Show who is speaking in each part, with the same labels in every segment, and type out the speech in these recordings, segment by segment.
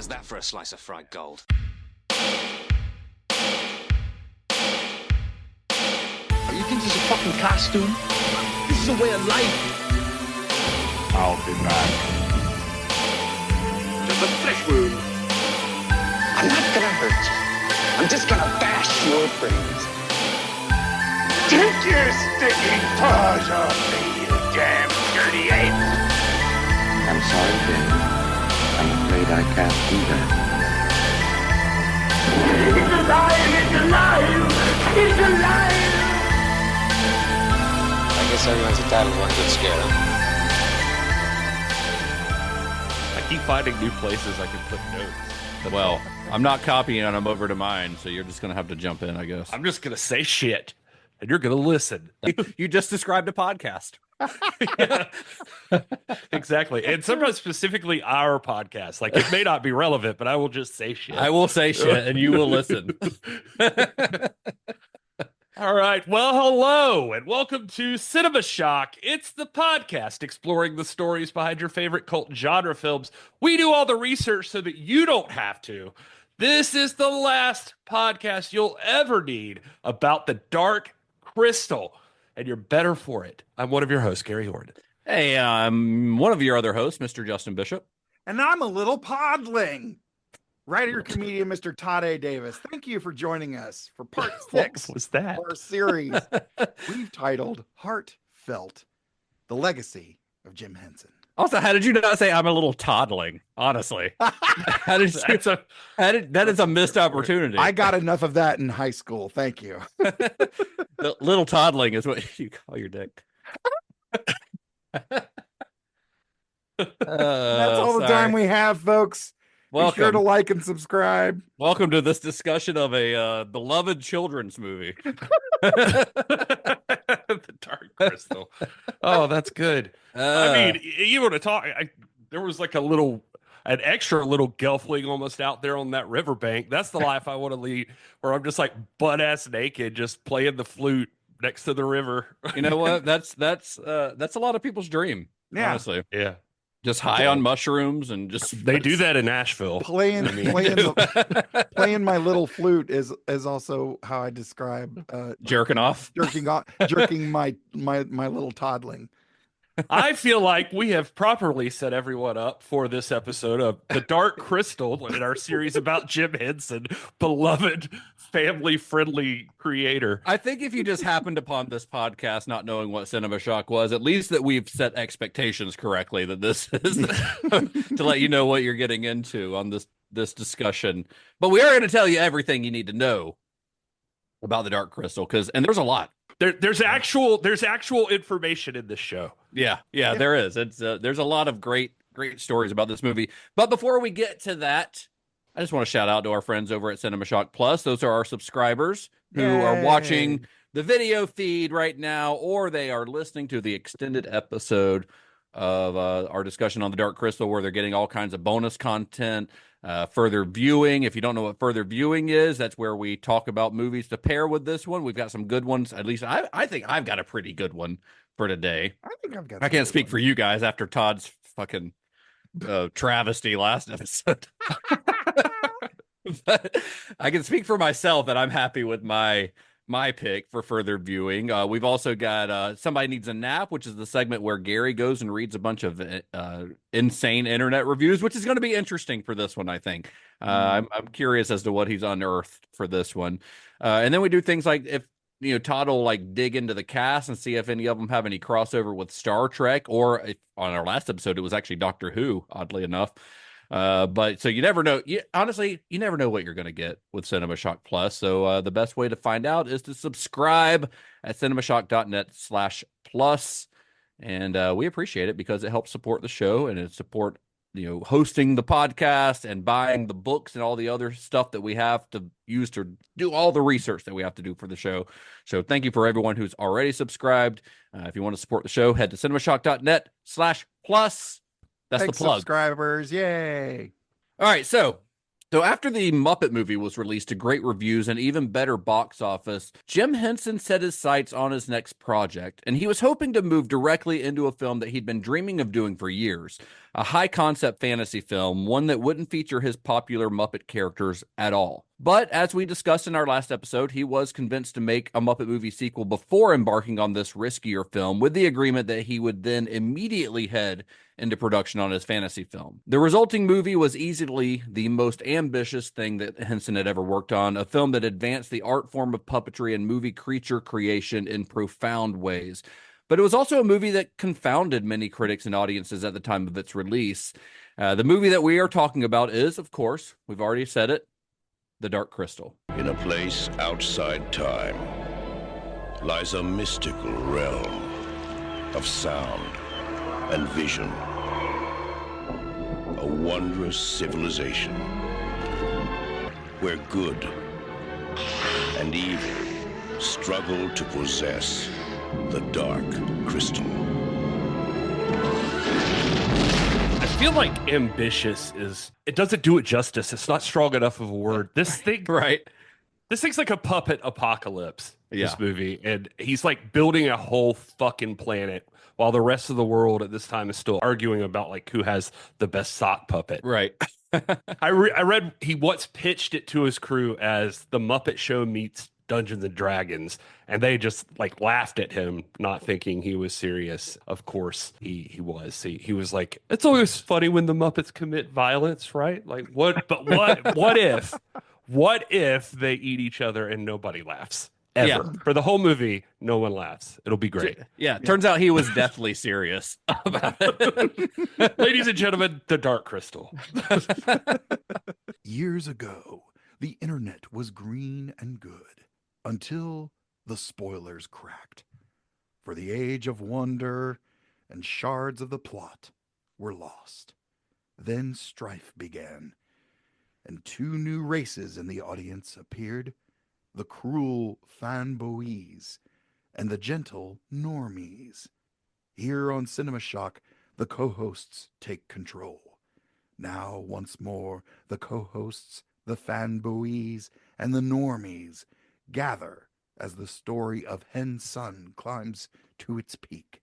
Speaker 1: How's that for a slice of fried gold?
Speaker 2: You think this is a fucking costume? This is a way of life.
Speaker 3: I'll be back.
Speaker 2: Just a flesh wound. I'm not gonna hurt you. I'm just gonna bash your brains.
Speaker 3: Take your sticking paws off me, you damn dirty ape!
Speaker 4: I'm sorry, Dave. I'm afraid I can't do that.
Speaker 3: It's alive! It's alive! It's alive!
Speaker 1: I guess everyone's entitled to one good scare, huh?
Speaker 5: I keep finding new places I can put notes.
Speaker 6: Well, I'm not copying them over to mine, so you're just going to have to jump in, I guess.
Speaker 5: I'm just going to say shit, and you're going to listen.
Speaker 6: You just described a podcast.
Speaker 5: Yeah. Exactly. And sometimes specifically our podcast. Like, it may not be relevant, but I will just say shit.
Speaker 6: I will say shit, and you will listen.
Speaker 5: All right. Well, hello, and welcome to Cinema Shock. It's the podcast exploring the stories behind your favorite cult genre films. We do all the research so that you don't have to. This is the last podcast you'll ever need about the Dark Crystal, and you're better for it. I'm one of your hosts, Gary Horton.
Speaker 6: Hey, I'm one of your other hosts, Mr. Justin Bishop.
Speaker 7: And I'm a little podling. Writer comedian Mr. Todd A. Davis. Thank you for joining us for part 6
Speaker 5: What was that?
Speaker 7: of our series we've titled Heartfelt, The Legacy of Jim Henson.
Speaker 6: Also, how did you not say I'm a little toddling? Honestly, how did you? That is a missed opportunity.
Speaker 7: I got enough of that in high school. Thank you.
Speaker 6: The little toddling is what you call your dick.
Speaker 7: That's all the time we have, folks.
Speaker 6: Welcome.
Speaker 7: Be sure to like and subscribe.
Speaker 6: Welcome to this discussion of a beloved children's movie.
Speaker 5: The Dark Crystal. Oh, that's good. I mean, you want to talk? There was like an extra little gelfling almost out there on that riverbank. That's the life I want to lead, where I'm just like butt ass naked, just playing the flute next to the river.
Speaker 6: You know what? That's a lot of people's dream.
Speaker 7: Yeah.
Speaker 6: Honestly,
Speaker 5: Yeah,
Speaker 6: just high on mushrooms and just
Speaker 5: they do that in Nashville.
Speaker 7: Playing my little flute is also how I describe
Speaker 6: jerking off.
Speaker 7: jerking my little toddling.
Speaker 5: I feel like we have properly set everyone up for this episode of The Dark Crystal in our series about Jim Henson, beloved family-friendly creator.
Speaker 6: I think if you just happened upon this podcast not knowing what Cinema Shock was, at least that we've set expectations correctly, that this is to let you know what you're getting into on this discussion. But we are going to tell you everything you need to know about the Dark Crystal, and there's a lot.
Speaker 5: There's actual information in this show.
Speaker 6: Yeah, there is. It's there's a lot of great stories about this movie. But before we get to that, I just want to shout out to our friends over at Cinema Shock Plus. Those are our subscribers who are watching the video feed right now, or they are listening to the extended episode of our discussion on the Dark Crystal, where they're getting all kinds of bonus content. Further viewing. If you don't know what further viewing is, that's where we talk about movies to pair with this one. We've got some good ones. At least I think I've got a pretty good one for today.
Speaker 7: I think I've got.
Speaker 6: I can't speak for you guys after Todd's fucking travesty last episode. But I can speak for myself that I'm happy with my pick for further viewing. We've also got Somebody Needs a Nap, which is the segment where Gary goes and reads a bunch of insane internet reviews, which is going to be interesting for this one, I think. I'm curious as to what he's unearthed for this one. And then we do things like, if Todd will like dig into the cast and see if any of them have any crossover with Star Trek, or if, on our last episode, it was actually Doctor Who, oddly enough. But so you never know. Honestly, you never know what you're going to get with Cinema Shock Plus. So the best way to find out is to subscribe at cinemashock.net/plus. And we appreciate it because it helps support the show, and it support hosting the podcast and buying the books and all the other stuff that we have to use to do all the research that we have to do for the show. So thank you for everyone who's already subscribed. If you want to support the show, head to cinemashock.net/plus. That's
Speaker 7: Thanks,
Speaker 6: the plug.
Speaker 7: Subscribers, yay!
Speaker 6: All right, so So after the Muppet movie was released to great reviews and even better box office, Jim Henson set his sights on his next project, and he was hoping to move directly into a film that he'd been dreaming of doing for years, a high-concept fantasy film, one that wouldn't feature his popular Muppet characters at all. But as we discussed in our last episode, he was convinced to make a Muppet movie sequel before embarking on this riskier film, with the agreement that he would then immediately head into production on his fantasy film. The resulting movie was easily the most ambitious thing that Henson had ever worked on, a film that advanced the art form of puppetry and movie creature creation in profound ways. But it was also a movie that confounded many critics and audiences at the time of its release. The movie that we are talking about is, of course, we've already said it, The Dark Crystal.
Speaker 8: In a place outside time lies a mystical realm of sound and vision. A wondrous civilization where good and evil struggle to possess the Dark Crystal.
Speaker 5: I feel like ambitious it doesn't do it justice. It's not strong enough of a word. This thing,
Speaker 6: Right.
Speaker 5: This thing's like a puppet apocalypse,
Speaker 6: Yeah.
Speaker 5: this movie. And he's like building a whole fucking planet while the rest of the world at this time is still arguing about like who has the best sock puppet.
Speaker 6: Right.
Speaker 5: I read he once pitched it to his crew as the Muppet Show meets Dungeons and Dragons, and they just like laughed at him, not thinking he was serious. Of course, he was. He was like, it's always funny when the Muppets commit violence, right? Like what? But what if they eat each other and nobody laughs? Ever.
Speaker 6: Yeah.
Speaker 5: For the whole movie, no one laughs. It'll be great.
Speaker 6: Yeah, turns out he was deathly serious about it.
Speaker 5: Ladies and gentlemen, The Dark Crystal.
Speaker 7: Years ago, the internet was green and good until the spoilers cracked. For the age of wonder and shards of the plot were lost. Then strife began, and two new races in the audience appeared, the cruel fanboys and the gentle normies. Here on Cinema Shock, the co-hosts take control. Now, once more, the co-hosts, the fanboys, and the normies gather as the story of Henson climbs to its peak.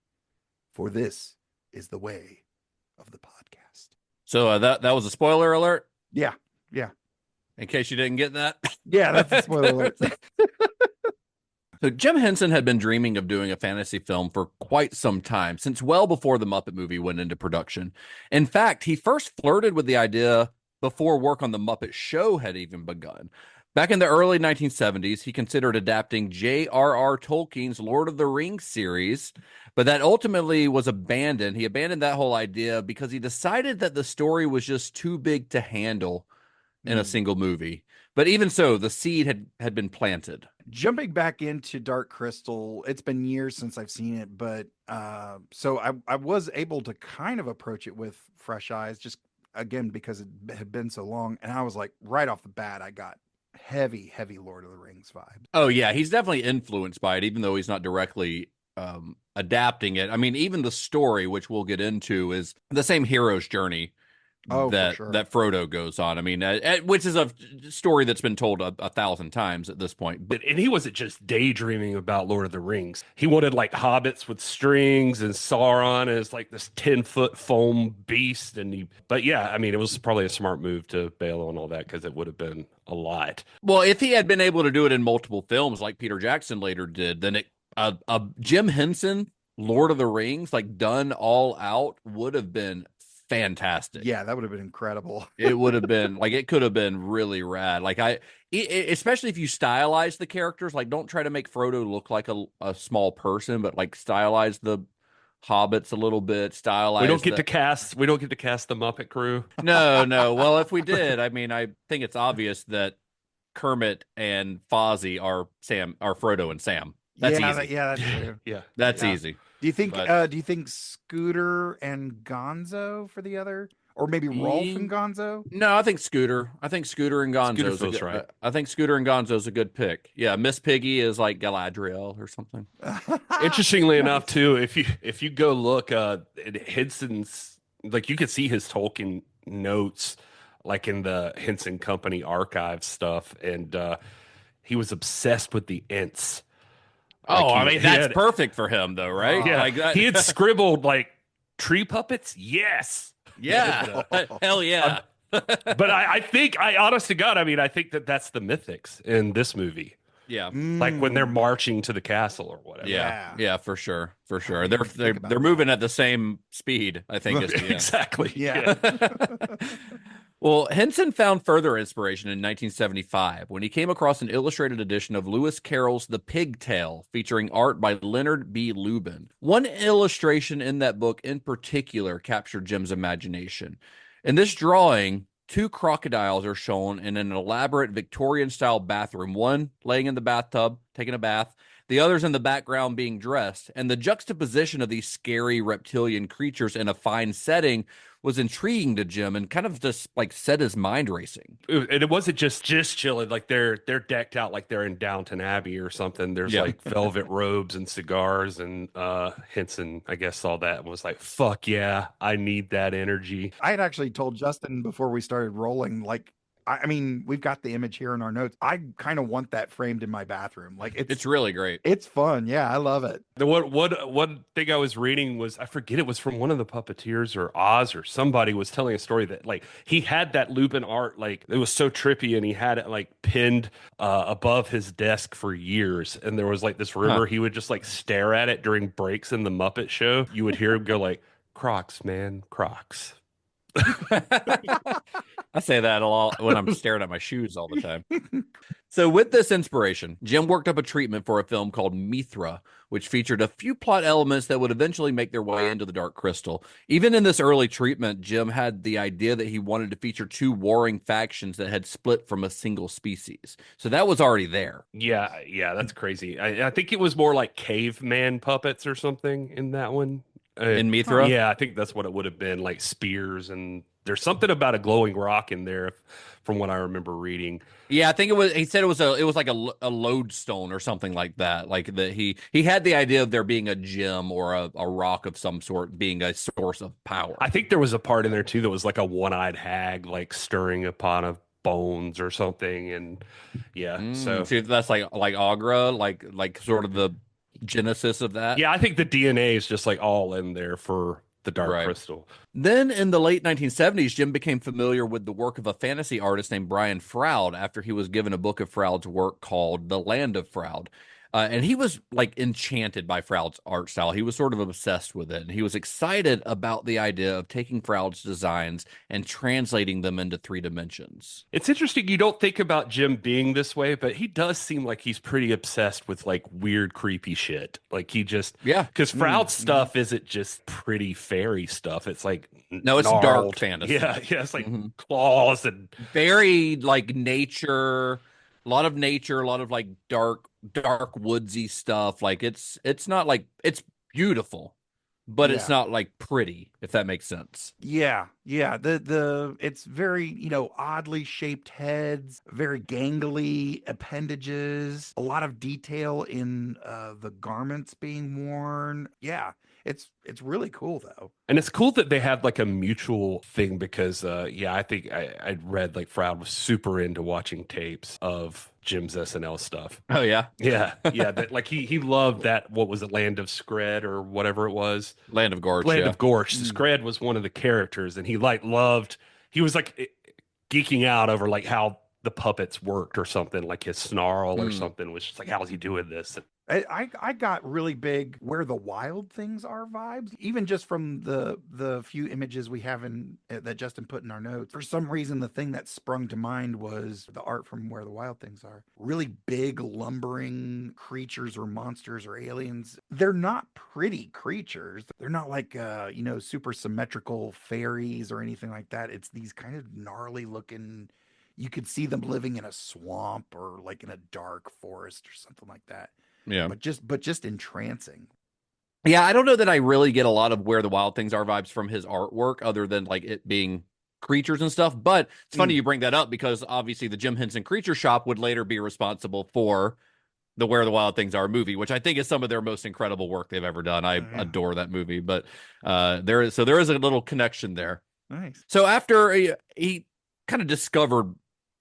Speaker 7: For this is the way of the podcast.
Speaker 6: So that was a spoiler alert,
Speaker 7: Yeah.
Speaker 6: in case you didn't get that.
Speaker 7: Yeah, that's a spoiler alert.
Speaker 6: So Jim Henson had been dreaming of doing a fantasy film for quite some time, since well before the Muppet movie went into production. In fact, he first flirted with the idea before work on the Muppet Show had even begun. Back in the early 1970s, he considered adapting J.R.R. Tolkien's Lord of the Rings series, but that ultimately was abandoned. He abandoned that whole idea because he decided that the story was just too big to handle in a single movie. But even so, the seed had been planted.
Speaker 7: Jumping back into Dark Crystal, it's been years since I've seen it, but so I was able to kind of approach it with fresh eyes, just again because it had been so long, and I was like, right off the bat, I got heavy Lord of the Rings vibes.
Speaker 6: Oh yeah, he's definitely influenced by it, even though he's not directly adapting it. I mean, even the story, which we'll get into, is the same hero's journey that Frodo goes on. I mean, which is a story that's been told a 1,000 times at this point. But
Speaker 5: And he wasn't just daydreaming about Lord of the Rings. He wanted like hobbits with strings and Sauron as like this 10-foot foam beast. But yeah, I mean, it was probably a smart move to bail on all that because it would have been a lot.
Speaker 6: Well, if he had been able to do it in multiple films like Peter Jackson later did, then a Jim Henson Lord of the Rings, like done all out, would have been fantastic.
Speaker 7: Yeah, that would have been incredible.
Speaker 6: It would have been like, it could have been really rad. Like especially if you stylize the characters, like don't try to make Frodo look like a small person, but like stylize the hobbits a little bit. Stylize.
Speaker 5: We don't get to cast the Muppet crew.
Speaker 6: No. Well, if we did, I mean, I think it's obvious that Kermit and Fozzie are Frodo and Sam. That's easy.
Speaker 7: That's true.
Speaker 5: Yeah,
Speaker 6: That's easy.
Speaker 7: Do you think Scooter and Gonzo for the other, or maybe Rolf and Gonzo?
Speaker 6: No, I think Scooter. I think Scooter and Gonzo.
Speaker 5: Right.
Speaker 6: I think Scooter and Gonzo's a good pick. Yeah, Miss Piggy is like Galadriel or something.
Speaker 5: Interestingly enough, too, if you go look at Henson's, like you can see his Tolkien notes like in the Henson Company archive stuff, and he was obsessed with the Ents. Like
Speaker 6: Oh, I mean, that's
Speaker 5: had,
Speaker 6: perfect for him, though, right?
Speaker 5: yeah,
Speaker 6: Like that.
Speaker 5: he had scribbled like tree puppets. Yes,
Speaker 6: Yeah, hell yeah.
Speaker 5: but I think, I honest to God, I mean, I think that's the mythics in this movie.
Speaker 6: Yeah.
Speaker 5: Like when they're marching to the castle or whatever.
Speaker 6: Yeah, for sure, for sure.
Speaker 7: didn't think about
Speaker 6: They're moving at the same speed, I think. As the
Speaker 5: Exactly.
Speaker 7: Yeah.
Speaker 6: Well, Henson found further inspiration in 1975 when he came across an illustrated edition of Lewis Carroll's The Pigtail, featuring art by Leonard B. Lubin. One illustration in that book in particular captured Jim's imagination. In this drawing, two crocodiles are shown in an elaborate Victorian-style bathroom, one laying in the bathtub, taking a bath, the others in the background being dressed, and the juxtaposition of these scary reptilian creatures in a fine setting was intriguing to Jim and kind of just like set his mind racing.
Speaker 5: And it wasn't just chilling, like they're decked out like they're in Downton Abbey or something. There's like velvet robes and cigars, and Henson, I guess, saw that and was like, fuck yeah, I need that energy.
Speaker 7: I had actually told Justin before we started rolling, like, I mean, we've got the image here in our notes. I kind of want that framed in my bathroom. Like
Speaker 6: It's really great.
Speaker 7: It's fun. Yeah, I love it.
Speaker 5: The one thing I was reading was, I forget, it was from one of the puppeteers or Oz or somebody was telling a story that like he had that Lupin art, like it was so trippy, and he had it like pinned above his desk for years. And there was like this rumor he would just like stare at it during breaks in the Muppet Show. You would hear him go like, Crocs, man, Crocs.
Speaker 6: I say that a lot when I'm staring at my shoes all the time. So with this inspiration, Jim worked up a treatment for a film called Mithra, which featured a few plot elements that would eventually make their way into the Dark Crystal. Even in this early treatment, Jim had the idea that he wanted to feature two warring factions that had split from a single species. So that was already there.
Speaker 5: Yeah, that's crazy. I think it was more like caveman puppets or something in that one.
Speaker 6: In Mithra?
Speaker 5: Yeah, I think that's what it would have been, like spears, and there's something about a glowing rock in there from what I remember reading.
Speaker 6: Yeah, I think it was, he said it was like a lodestone or something like that. Like that he had the idea of there being a gem or a rock of some sort being a source of power.
Speaker 5: I think there was a part in there too that was like a one-eyed hag like stirring upon a bones or something, and so
Speaker 6: see, that's like Agra, like sort of the genesis of that.
Speaker 5: Yeah, I think the DNA is just like all in there for the Dark Crystal.
Speaker 6: Then in the late 1970s, Jim became familiar with the work of a fantasy artist named Brian Froud after he was given a book of Froud's work called The Land of Froud. And he was like enchanted by Froud's art style. He was sort of obsessed with it. And he was excited about the idea of taking Froud's designs and translating them into 3 dimensions.
Speaker 5: It's interesting. You don't think about Jim being this way, but he does seem like he's pretty obsessed with like weird, creepy shit. Like he just, because Froud's stuff isn't just pretty fairy stuff. It's like,
Speaker 6: no, it's dark fantasy.
Speaker 5: Yeah. It's like claws and
Speaker 6: very like nature, a lot of nature, a lot of like dark woodsy stuff. Like it's not like, it's beautiful, but it's not like pretty, if that makes sense.
Speaker 7: Yeah. The it's very, oddly shaped heads, very gangly appendages, a lot of detail in the garments being worn. Yeah. It's really cool though.
Speaker 5: And it's cool that they had like a mutual thing because I think I'd read like Froud was super into watching tapes of Jim's SNL stuff.
Speaker 6: Oh yeah.
Speaker 5: Yeah. That, like he loved that, what was it, Land of Scred or whatever it was?
Speaker 6: Land of Gorge.
Speaker 5: Of Gorge. Scred was one of the characters, and he was like geeking out over like how the puppets worked or something, like his snarl or something, was just like, how is he doing this?
Speaker 7: I got really big Where the Wild Things Are vibes, even just from the few images we have in that Justin put in our notes. For some reason, the thing that sprung to mind was the art from Where the Wild Things Are. Really big, lumbering creatures or monsters or aliens. They're not pretty creatures. They're not like super symmetrical fairies or anything like that. It's these kind of gnarly looking. You could see them living in a swamp or like in a dark forest or something like that.
Speaker 6: Yeah.
Speaker 7: But just entrancing.
Speaker 6: Yeah, I don't know that I really get a lot of Where the Wild Things Are vibes from his artwork other than like it being creatures and stuff. But it's funny you bring that up because obviously the Jim Henson Creature Shop would later be responsible for the Where the Wild Things Are movie, which I think is some of their most incredible work they've ever done. I adore that movie. But there is a little connection there.
Speaker 7: Nice.
Speaker 6: So after he kind of discovered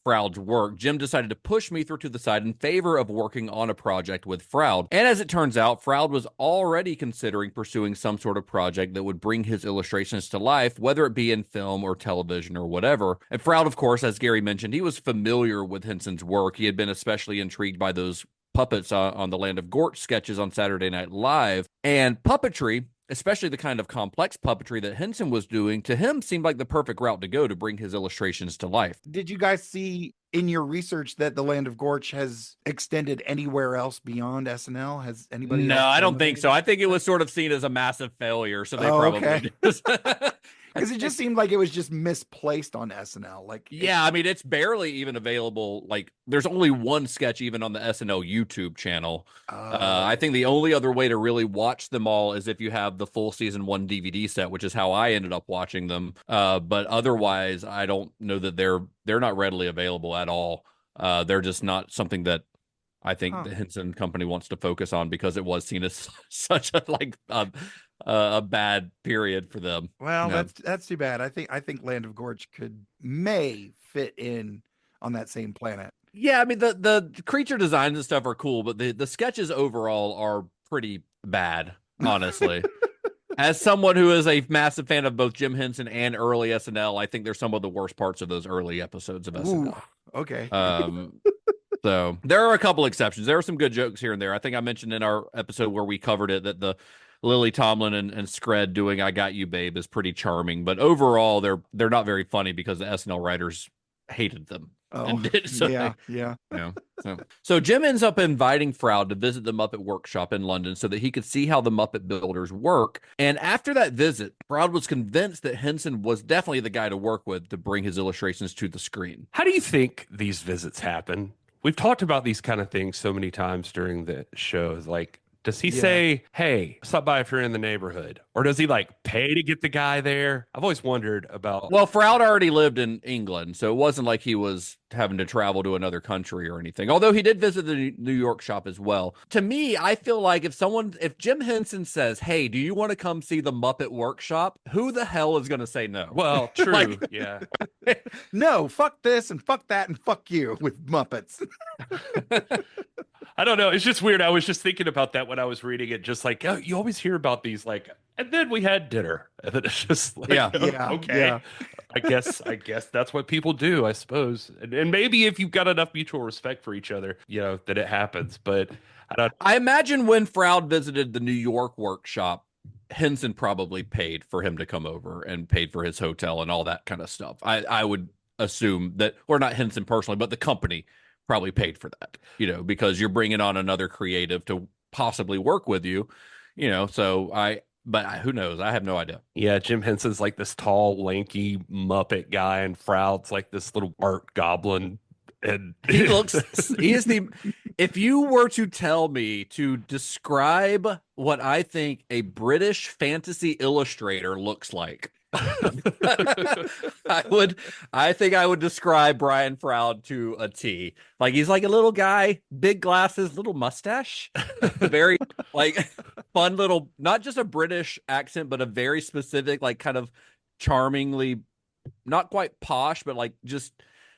Speaker 6: Froud's work, Jim decided to push me through to the side in favor of working on a project with Froud. And as it turns out, Froud was already considering pursuing some sort of project that would bring his illustrations to life, whether it be in film or television or whatever. And Froud, of course, as Gary mentioned, he was familiar with Henson's work. He had been especially intrigued by those puppets on the Land of Gort sketches on Saturday Night Live. And puppetry, especially the kind of complex puppetry that Henson was doing, to him seemed like the perfect route to go to bring his illustrations to life.
Speaker 7: Did you guys see in your research that the Land of Gorch has extended anywhere else beyond SNL? Has anybody?
Speaker 6: No, I don't think so. I think it was sort of seen as a massive failure, so they probably just...
Speaker 7: Because it just seemed like it was just misplaced on SNL. Like,
Speaker 6: yeah, I mean, it's barely even available. Like, there's only one sketch even on the SNL YouTube channel. I think the only other way to really watch them all is if you have the full season 1 DVD set, which is how I ended up watching them. But otherwise, I don't know that they're not readily available at all. They're just not something that I think the Henson Company wants to focus on, because it was seen as such a bad period for them.
Speaker 7: Well, that's too bad. I think Land of Gorge may fit in on that same planet.
Speaker 6: Yeah, I mean the creature designs and stuff are cool, but the sketches overall are pretty bad, honestly. As someone who is a massive fan of both Jim Henson and early SNL, I think they're some of the worst parts of those early episodes of SNL.
Speaker 7: Ooh, okay.
Speaker 6: So there are a couple exceptions. There are some good jokes here and there. I think I mentioned in our episode where we covered it that the Lily Tomlin and Scred doing "I Got You, Babe" is pretty charming, but overall they're not very funny because the SNL writers hated them.
Speaker 7: Oh, yeah.
Speaker 6: So Jim ends up inviting Froud to visit the Muppet Workshop in London so that he could see how the Muppet builders work. And after that visit, Froud was convinced that Henson was definitely the guy to work with to bring his illustrations to the screen.
Speaker 5: How do you think these visits happen? We've talked about these kind of things so many times during the shows. Like, does he say, hey, stop by if you're in the neighborhood? Or does he like pay to get the guy there? I've always wondered about.
Speaker 6: Well, Froud already lived in England, so it wasn't like he was having to travel to another country or anything. Although he did visit the New York shop as well. To me, I feel like if Jim Henson says, hey, do you want to come see the Muppet Workshop? Who the hell is going to say no?
Speaker 5: Well, true. Yeah.
Speaker 7: No, fuck this and fuck that and fuck you with Muppets.
Speaker 5: I don't know. It's just weird. I was just thinking about that when I was reading it. Just like, oh, you always hear about these, like, and then we had dinner, and then it's just like, okay, yeah. I guess that's what people do, I suppose. And maybe if you've got enough mutual respect for each other, that it happens. But
Speaker 6: I imagine when Froud visited the New York workshop, Henson probably paid for him to come over and paid for his hotel and all that kind of stuff. I would assume that, or not Henson personally, but the company probably paid for that, because you're bringing on another creative to possibly work with you, but who knows? I have no idea.
Speaker 5: Yeah, Jim Henson's like this tall, lanky Muppet guy, and Froud's like this little art goblin. And
Speaker 6: he is if you were to tell me to describe what I think a British fantasy illustrator looks like, I think I would describe Brian Froud to a T. Like, he's like a little guy, big glasses, little mustache, very like fun little, not just a British accent, but a very specific, like kind of charmingly, not quite posh, but like just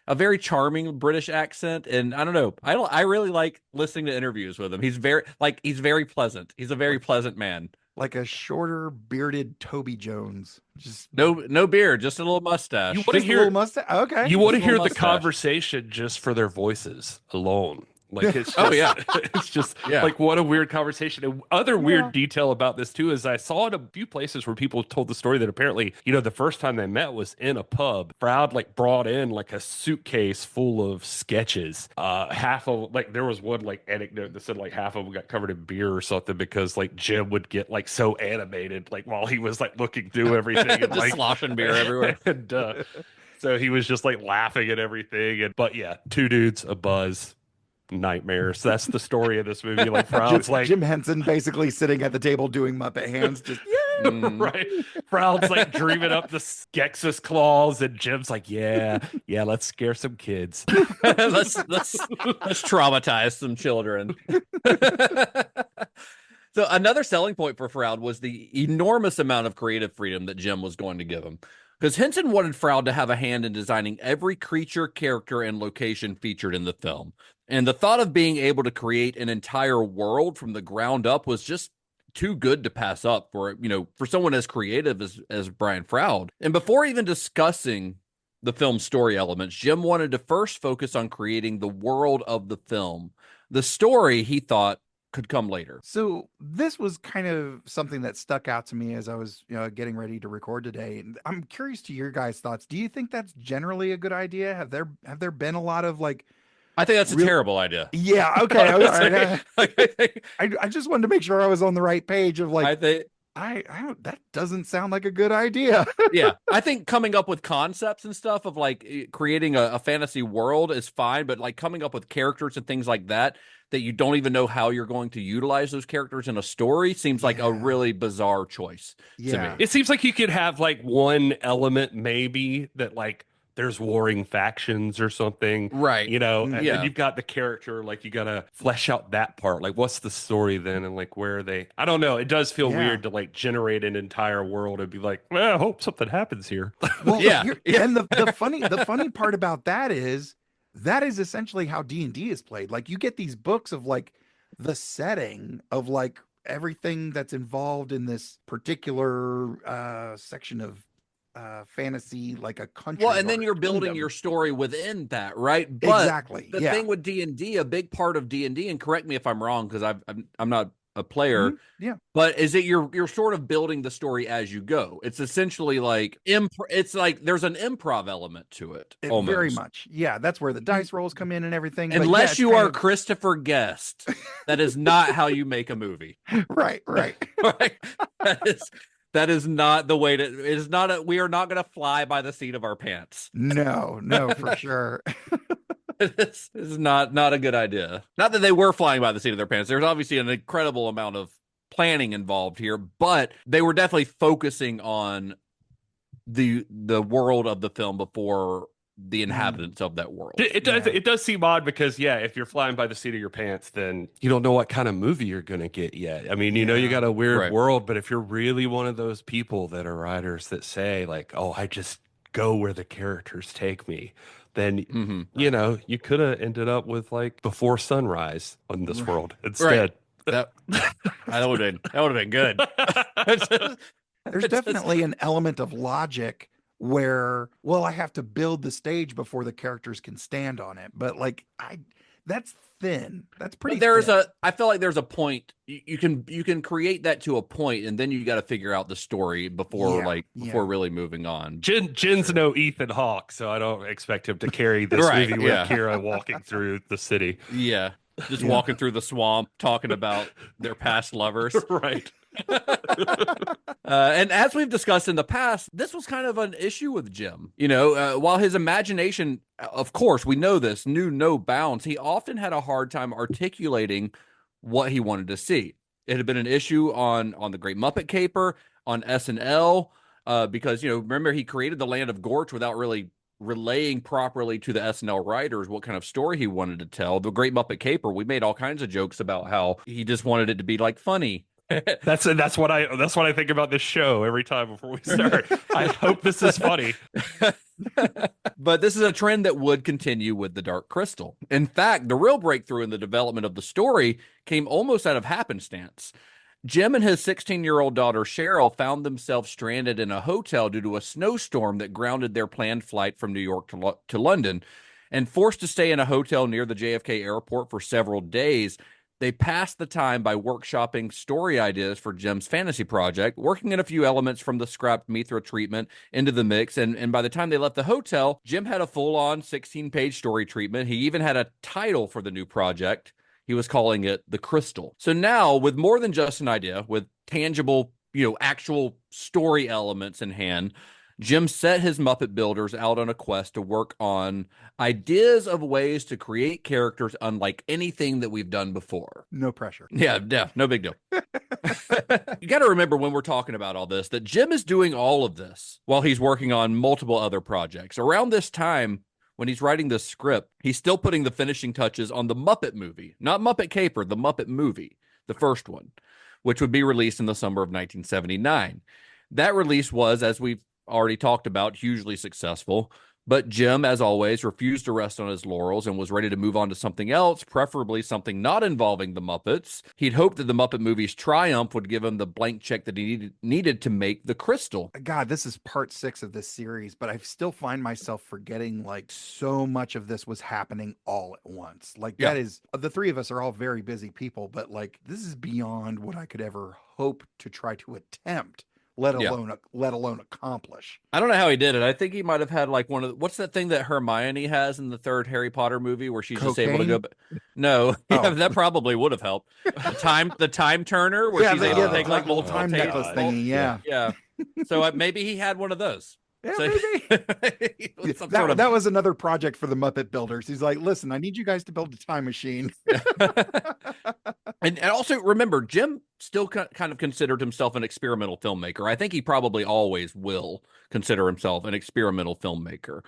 Speaker 6: a very charming British accent. And I don't know, I really like listening to interviews with him. He's very pleasant. He's a very pleasant man.
Speaker 7: Like a shorter bearded Toby Jones. Just
Speaker 6: no beard, just a little mustache.
Speaker 5: You want to hear a
Speaker 7: little mustache? Okay.
Speaker 5: You want to hear the conversation just for their voices alone. Like, it's just, it's just like, what a weird conversation. And other weird detail about this too is I saw in a few places where people told the story that apparently, the first time they met was in a pub. Froud like brought in like a suitcase full of sketches. Half of like, there was one like anecdote that said like half of them got covered in beer or something because like Jim would get like so animated like while he was like looking through everything and
Speaker 6: just
Speaker 5: like
Speaker 6: sloshing beer everywhere.
Speaker 5: And so he was just like laughing at everything. But yeah, two dudes, a buzz. Nightmares. That's the story of this movie. Like, Froud's like
Speaker 7: Jim Henson basically sitting at the table doing Muppet hands, just
Speaker 5: right. Froud's like dreaming up the Skeksis claws, and Jim's like, yeah, let's scare some kids.
Speaker 6: let's traumatize some children. So another selling point for Froud was the enormous amount of creative freedom that Jim was going to give him. Because Henson wanted Froud to have a hand in designing every creature, character, and location featured in the film. And the thought of being able to create an entire world from the ground up was just too good to pass up for, for someone as creative as Brian Froud. And before even discussing the film's story elements, Jim wanted to first focus on creating the world of the film. The story, he thought, could come later.
Speaker 7: So this was kind of something that stuck out to me as I was getting ready to record today. And I'm curious to your guys' thoughts. Do you think that's generally a good idea? Have there been a lot of like,
Speaker 6: I think that's a terrible idea.
Speaker 7: Yeah. Okay. All right. I just wanted to make sure I was on the right page of like, I don't, that doesn't sound like a good idea.
Speaker 6: Yeah. I think coming up with concepts and stuff of like creating a fantasy world is fine, but like coming up with characters and things like that you don't even know how you're going to utilize those characters in a story seems like a really bizarre choice to me.
Speaker 5: It seems like you could have like one element maybe that like there's warring factions or something,
Speaker 6: right?
Speaker 5: And you've got the character, like you gotta flesh out that part. Like, what's the story then, and like where are they? I don't know. It does feel weird to like generate an entire world and be like, well, I hope something happens here.
Speaker 7: Well, and the funny part about that is essentially how D&D is played. Like you get these books of like the setting of like everything that's involved in this particular section of fantasy, like a country.
Speaker 6: Well, and then you're building your story within that, right? But
Speaker 7: exactly.
Speaker 6: The thing with D&D, a big part of D&D, and correct me if I'm wrong, because I'm not a player.
Speaker 7: Yeah.
Speaker 6: But is it you're sort of building the story as you go? It's essentially like it's like there's an improv element to it. Almost.
Speaker 7: Very much. Yeah, that's where the dice rolls come in and everything.
Speaker 6: Unless you are Christopher Guest, that is not how you make a movie.
Speaker 7: Right.
Speaker 6: Right. That is not the way to. It is not. We are not going to fly by the seat of our pants.
Speaker 7: No, for sure.
Speaker 6: This is not a good idea. Not that they were flying by the seat of their pants. There's obviously an incredible amount of planning involved here, but they were definitely focusing on the world of the film before the inhabitants of that world.
Speaker 5: It does seem odd because if you're flying by the seat of your pants, then you don't know what kind of movie you're going to get yet. I mean, you got a weird world, but if you're really one of those people that are writers that say like, oh, I just go where the characters take me, then you could have ended up with like Before Sunrise on this world instead.
Speaker 6: That would have been good.
Speaker 7: There's definitely an element of logic where, I have to build the stage before the characters can stand on it. But like, that's thin. That's pretty.
Speaker 6: But I feel like there's a point you can create that to a point, and then you got to figure out the story before really moving on.
Speaker 5: Jen's no Ethan Hawke, so I don't expect him to carry this movie with Kira walking through the city.
Speaker 6: Yeah. Just walking through the swamp, talking about their past lovers.
Speaker 5: Right.
Speaker 6: And as we've discussed in the past, this was kind of an issue with Jim. While his imagination, of course, we know this, knew no bounds, he often had a hard time articulating what he wanted to see. It had been an issue on the Great Muppet Caper, on SNL, because, remember, he created the Land of Gorch without really relaying properly to the SNL writers what kind of story he wanted to tell. The Great Muppet Caper, we made all kinds of jokes about how he just wanted it to be like funny.
Speaker 5: That's what I think about this show every time before we start. I hope this is funny.
Speaker 6: But this is a trend that would continue with The Dark Crystal. In fact, the real breakthrough in the development of the story came almost out of happenstance. Jim and his 16-year-old daughter Cheryl found themselves stranded in a hotel due to a snowstorm that grounded their planned flight from New York to London. And forced to stay in a hotel near the JFK airport for several days, they passed the time by workshopping story ideas for Jim's fantasy project, working in a few elements from the scrapped Mithra treatment into the mix. And by the time they left the hotel, Jim had a full-on 16-page story treatment. He even had a title for the new project. He was calling it The Crystal. So now, with more than just an idea, with tangible, actual story elements in hand, Jim set his Muppet builders out on a quest to work on ideas of ways to create characters unlike anything that we've done before.
Speaker 7: No pressure.
Speaker 6: Yeah, no big deal. You got to remember when we're talking about all this, that Jim is doing all of this while he's working on multiple other projects. Around this time, when he's writing this script, he's still putting the finishing touches on the Muppet movie, not Muppet Caper, the Muppet movie, the first one, which would be released in the summer of 1979. That release was, as we've already talked about, hugely successful. But Jim, as always, refused to rest on his laurels and was ready to move on to something else, preferably something not involving the Muppets. He'd hoped that the Muppet movie's triumph would give him the blank check that he needed to make the Crystal.
Speaker 7: God, this is part 6 of this series, but I still find myself forgetting like so much of this was happening all at once. Like that is, the three of us are all very busy people, but like this is beyond what I could ever hope to try to attempt, let alone accomplish.
Speaker 6: I don't know how he did it. I think he might have had like one of what's that thing that Hermione has in the third Harry Potter movie where she's just able to go. No, that probably would have helped. The time turner where she's able to take like multiple
Speaker 7: time necklace thingy. Yeah.
Speaker 6: So maybe he had one of those.
Speaker 7: Yeah,
Speaker 6: so,
Speaker 7: maybe. That was another project for the Muppet Builders. He's like, listen, I need you guys to build a time machine.
Speaker 6: And also remember, Jim still kind of considered himself an experimental filmmaker. I think he probably always will consider himself an experimental filmmaker.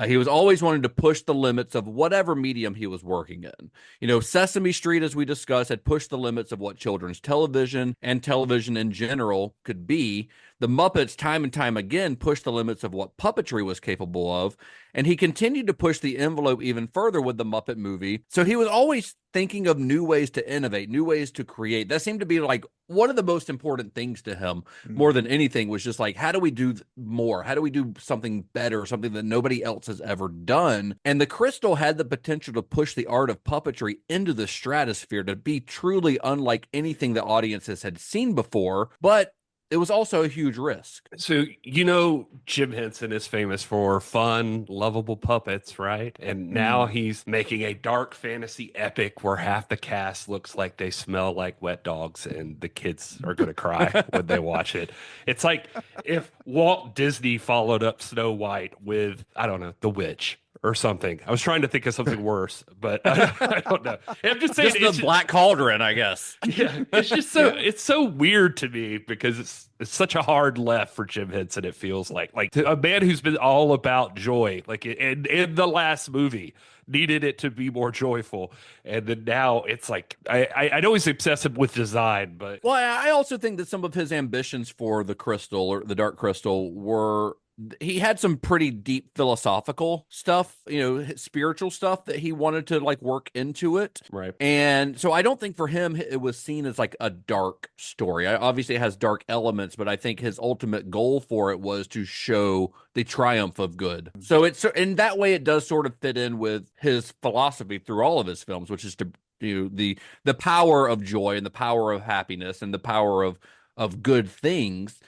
Speaker 6: He was always wanting to push the limits of whatever medium he was working in. You know, Sesame Street, as we discussed, had pushed the limits of what children's television and television in general could be. The Muppets, time and time again, pushed the limits of what puppetry was capable of, and he continued to push the envelope even further with the Muppet movie. So he was always thinking of new ways to innovate, new ways to create. That seemed to be like one of the most important things to him, more than anything, was just like, how do we do more? How do we do something better, something that nobody else has ever done? And the Crystal had the potential to push the art of puppetry into the stratosphere, to be truly unlike anything the audiences had seen before, but it was also a huge risk.
Speaker 5: So, you know, Jim Henson is famous for fun, lovable puppets, right? And now he's making a dark fantasy epic where half the cast looks like they smell like wet dogs and the kids are going to cry when they watch it. It's like if Walt Disney followed up Snow White with, I don't know, The Witch or something. I was trying to think of something worse, but I don't know. I'm just saying,
Speaker 6: just the Black Cauldron, I guess.
Speaker 5: Yeah, it's just so it's so weird to me because it's such a hard left for Jim Henson. It feels like a man who's been all about joy, like in the last movie, needed it to be more joyful, and then now it's like I know he's obsessive with design, but
Speaker 6: I also think that some of his ambitions for the Crystal or the Dark Crystal were. He had some pretty deep philosophical stuff, you know, spiritual stuff that he wanted to like work into it.
Speaker 5: Right.
Speaker 6: And so I don't think for him it was seen as like a dark story. Obviously it has dark elements, but I think his ultimate goal for it was to show the triumph of good. So it's in that way it does sort of fit in with his philosophy through all of his films, which is to the power of joy and the power of happiness and the power of good things.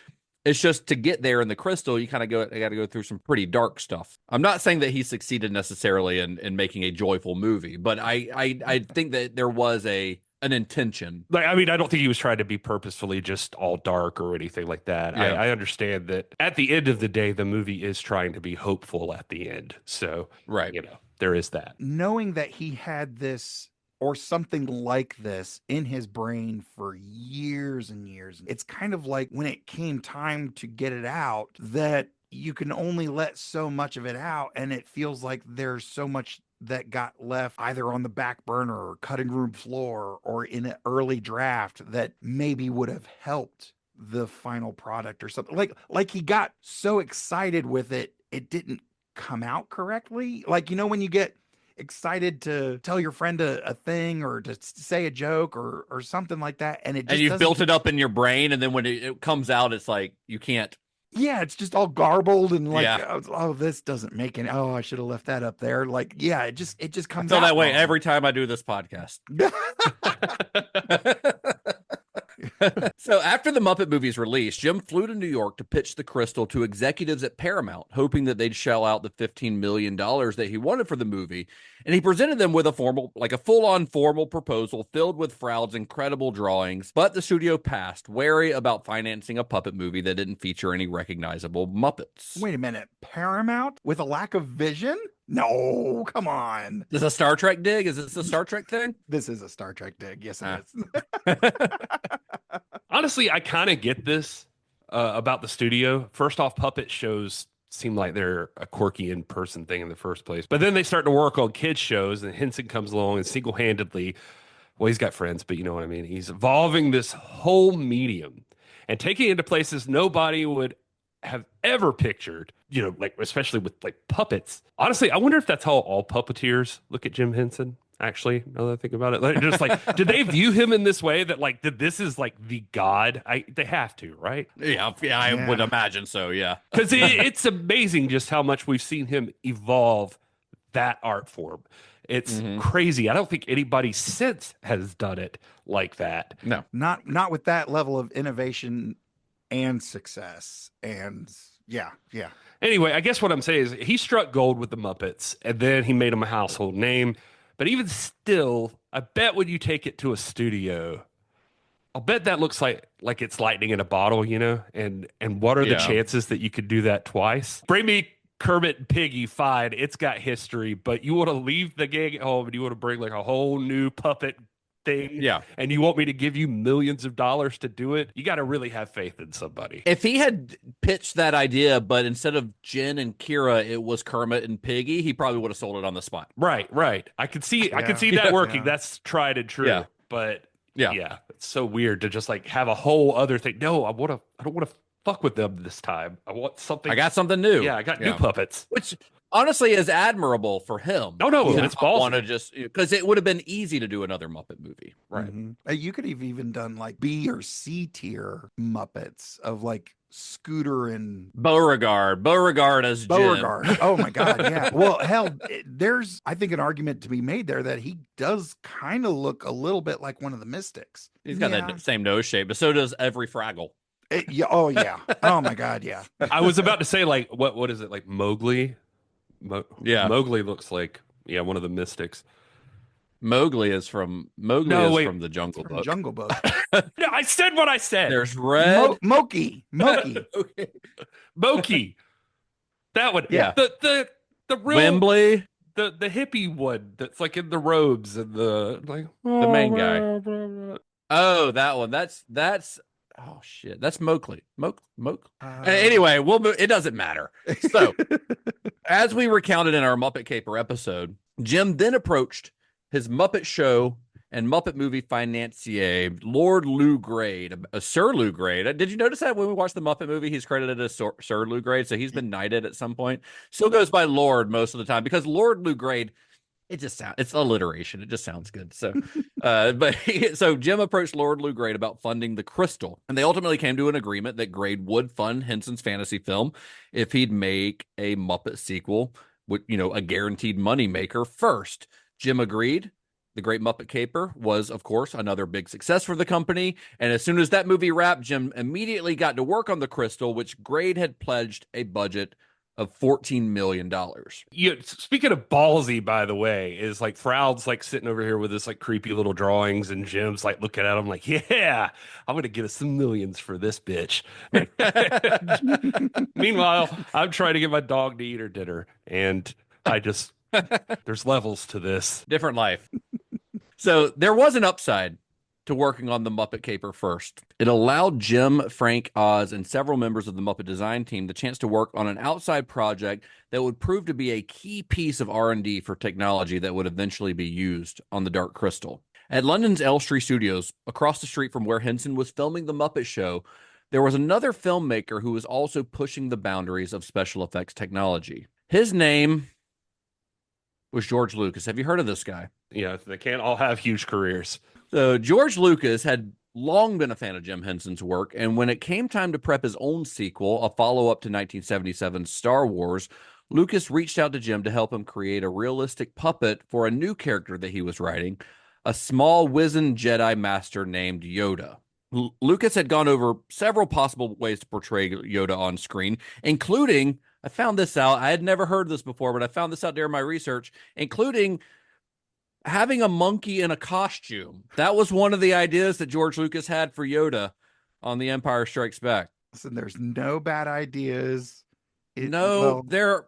Speaker 6: It's just to get there in the Crystal, you got to go through some pretty dark stuff. I'm not saying that he succeeded necessarily in making a joyful movie, but I think that there was an intention.
Speaker 5: Like, I mean, I don't think he was trying to be purposefully just all dark or anything like that.
Speaker 6: Yeah.
Speaker 5: I understand that at the end of the day, the movie is trying to be hopeful at the end. So,
Speaker 6: right,
Speaker 5: you know, there is that.
Speaker 7: Knowing that he had this or something like this in his brain for years and years. It's kind of like when it came time to get it out, that you can only let so much of it out. And it feels like there's so much that got left either on the back burner or cutting room floor or in an early draft that maybe would have helped the final product or something. Like he got so excited with it, it didn't come out correctly. Like, you know, when you get excited to tell your friend a thing or to say a joke or something like that, and
Speaker 6: you've built it up in your brain, and then when it comes out, it's like you can't.
Speaker 7: Yeah, it's just all garbled and like, oh, this doesn't make any. Oh, I should have left that up there. Like, yeah, it just comes.
Speaker 6: I feel
Speaker 7: out
Speaker 6: that way
Speaker 7: wrong.
Speaker 6: every time I do this podcast. So after the Muppet movie's release, Jim flew to New York to pitch the Crystal to executives at Paramount, hoping that they'd shell out the $15 million that he wanted for the movie. And he presented them with a full-on formal proposal filled with Froud's incredible drawings. But the studio passed, wary about financing a puppet movie that didn't feature any recognizable Muppets.
Speaker 7: Wait a minute, Paramount with a lack of vision? No, come on.
Speaker 6: Is this a Star Trek dig? Is this a Star Trek thing?
Speaker 7: This is a Star Trek dig. Yes, it is.
Speaker 5: Honestly, I kind of get this about the studio. First off, puppet shows seem like they're a quirky in-person thing in the first place. But then they start to work on kids shows, and Henson comes along and single-handedly, well, he's got friends, but you know what I mean? He's evolving this whole medium and taking it to places nobody would have ever pictured, like especially with like puppets. Honestly, I wonder if that's how all puppeteers look at Jim Henson. Actually, now that I think about it, like, just like, did they view him in this way that like, that this is like the god? They have to, right?
Speaker 6: Yeah, I would imagine so. Yeah,
Speaker 5: Because it's amazing just how much we've seen him evolve that art form. It's crazy. I don't think anybody since has done it like that.
Speaker 6: No,
Speaker 7: Not with that level of innovation and success. And yeah.
Speaker 5: Anyway, I guess what I'm saying is he struck gold with the Muppets, and then he made them a household name. But even still, I bet when you take it to a studio, I'll bet that looks like it's lightning in a bottle, And what are the chances that you could do that twice? Bring me Kermit and Piggy, fine, it's got history, but you want to leave the gang at home and you want to bring like a whole new puppet thing, and you want me to give you millions of dollars to do it? You got to really have faith in somebody.
Speaker 6: If he had pitched that idea, but instead of Jen and Kira, it was Kermit and Piggy, he probably would have sold it on the spot.
Speaker 5: Right. I could see that working. That's tried and true.
Speaker 6: Yeah.
Speaker 5: But yeah, it's so weird to just like have a whole other thing. No, I don't want to fuck with them this time. I want something.
Speaker 6: I got something new.
Speaker 5: Yeah, I got new puppets.
Speaker 6: Which honestly is admirable for him.
Speaker 5: No, it's ballsy.
Speaker 6: Want to just, because it would have been easy to do another Muppet movie.
Speaker 5: Right.
Speaker 7: You could have even done like B or C tier Muppets of like Scooter and
Speaker 6: Beauregard as Jim.
Speaker 7: Beauregard. Oh my God. Yeah. Well, hell, there's, I think, an argument to be made there that he does kind of look a little bit like one of the Mystics.
Speaker 6: He's got that same nose shape, but so does every Fraggle.
Speaker 7: Oh yeah. Oh my God. Yeah.
Speaker 5: I was about to say, like, what is it, like Mowgli? Mowgli looks like one of the Mystics.
Speaker 6: Mowgli is from the Jungle Book.
Speaker 7: Jungle Book.
Speaker 5: No, I said what I said.
Speaker 6: There's Red.
Speaker 7: Moki.
Speaker 6: Okay.
Speaker 5: Moki. That one.
Speaker 6: Yeah.
Speaker 5: The real
Speaker 6: Wembley.
Speaker 5: The hippie one that's like in the robes and the like
Speaker 6: the main guy. Oh, that one. That's oh shit. That's Mowgli. Anyway, we'll move. It doesn't matter. So, as we recounted in our Muppet Caper episode, Jim then approached his Muppet Show and Muppet movie financier, Lord Lou Grade, Sir Lou Grade. Did you notice that when we watched the Muppet movie, he's credited as Sir Lou Grade? So he's been knighted at some point. Still goes by Lord most of the time because Lord Lou Grade, it's alliteration. It just sounds good. So, so Jim approached Lord Lou Grade about funding the Crystal, and they ultimately came to an agreement that Grade would fund Henson's fantasy film if he'd make a Muppet sequel with, a guaranteed moneymaker first. Jim agreed. The Great Muppet Caper was, of course, another big success for the company. And as soon as that movie wrapped, Jim immediately got to work on the Crystal, which Grade had pledged a budget of $14 million.
Speaker 5: Speaking of ballsy, by the way, is like Froud's like sitting over here with this like creepy little drawings, and Jim's like looking at him like, yeah, I'm going to get us some millions for this bitch. Meanwhile, I'm trying to get my dog to eat her dinner, and there's levels to this.
Speaker 6: Different life. So there was an upside to working on the Muppet Caper first. It allowed Jim, Frank, Oz, and several members of the Muppet design team the chance to work on an outside project that would prove to be a key piece of R&D for technology that would eventually be used on the Dark Crystal. At London's Elstree Studios, across the street from where Henson was filming the Muppet Show, there was another filmmaker who was also pushing the boundaries of special effects technology. His name was George Lucas. Have you heard of this guy?
Speaker 5: Yeah, they can't all have huge careers.
Speaker 6: So George Lucas had long been a fan of Jim Henson's work, and when it came time to prep his own sequel, a follow-up to 1977's Star Wars, Lucas reached out to Jim to help him create a realistic puppet for a new character that he was writing, a small wizened Jedi master named Yoda. Lucas had gone over several possible ways to portray Yoda on screen, including, I found this out, I had never heard this before, but I found this out during my research, including having a monkey in a costume. That was one of the ideas that George Lucas had for Yoda on The Empire Strikes Back.
Speaker 7: Listen, there's no bad ideas.
Speaker 6: Okay,
Speaker 7: there's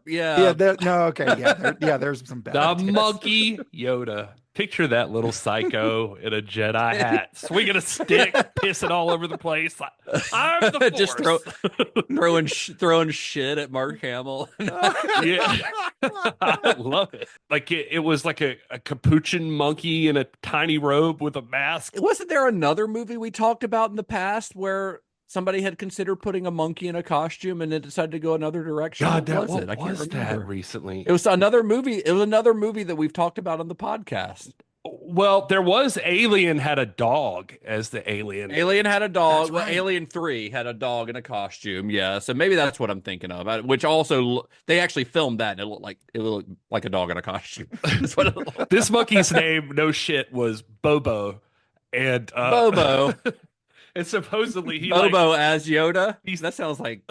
Speaker 7: some bad
Speaker 5: The
Speaker 7: ideas.
Speaker 5: monkey Yoda. Picture that little psycho in a Jedi hat, swinging a stick, pissing all over the place. Like, I'm the Force.
Speaker 6: Just throwing shit at Mark Hamill.
Speaker 5: Yeah, I love it. Like it was like a capuchin monkey in a tiny robe with a mask.
Speaker 6: Wasn't there another movie we talked about in the past where somebody had considered putting a monkey in a costume and then decided to go another direction.
Speaker 5: God,
Speaker 6: what
Speaker 5: what
Speaker 6: was it? I can't
Speaker 5: was
Speaker 6: remember.
Speaker 5: that recently?
Speaker 6: It was another movie. It was another movie that we've talked about on the podcast.
Speaker 5: Well, there was Alien had a dog as the alien.
Speaker 6: Alien had a dog.
Speaker 5: That's
Speaker 6: Well,
Speaker 5: right.
Speaker 6: Alien 3 had a dog in a costume. Yeah, so maybe that's what I'm thinking of. Which also they actually filmed that and it looked like a dog in a costume. That's what it looked like.
Speaker 5: This monkey's name, no shit, was Bobo, and
Speaker 6: Bobo.
Speaker 5: and supposedly he
Speaker 6: Bobo as Yoda. That sounds like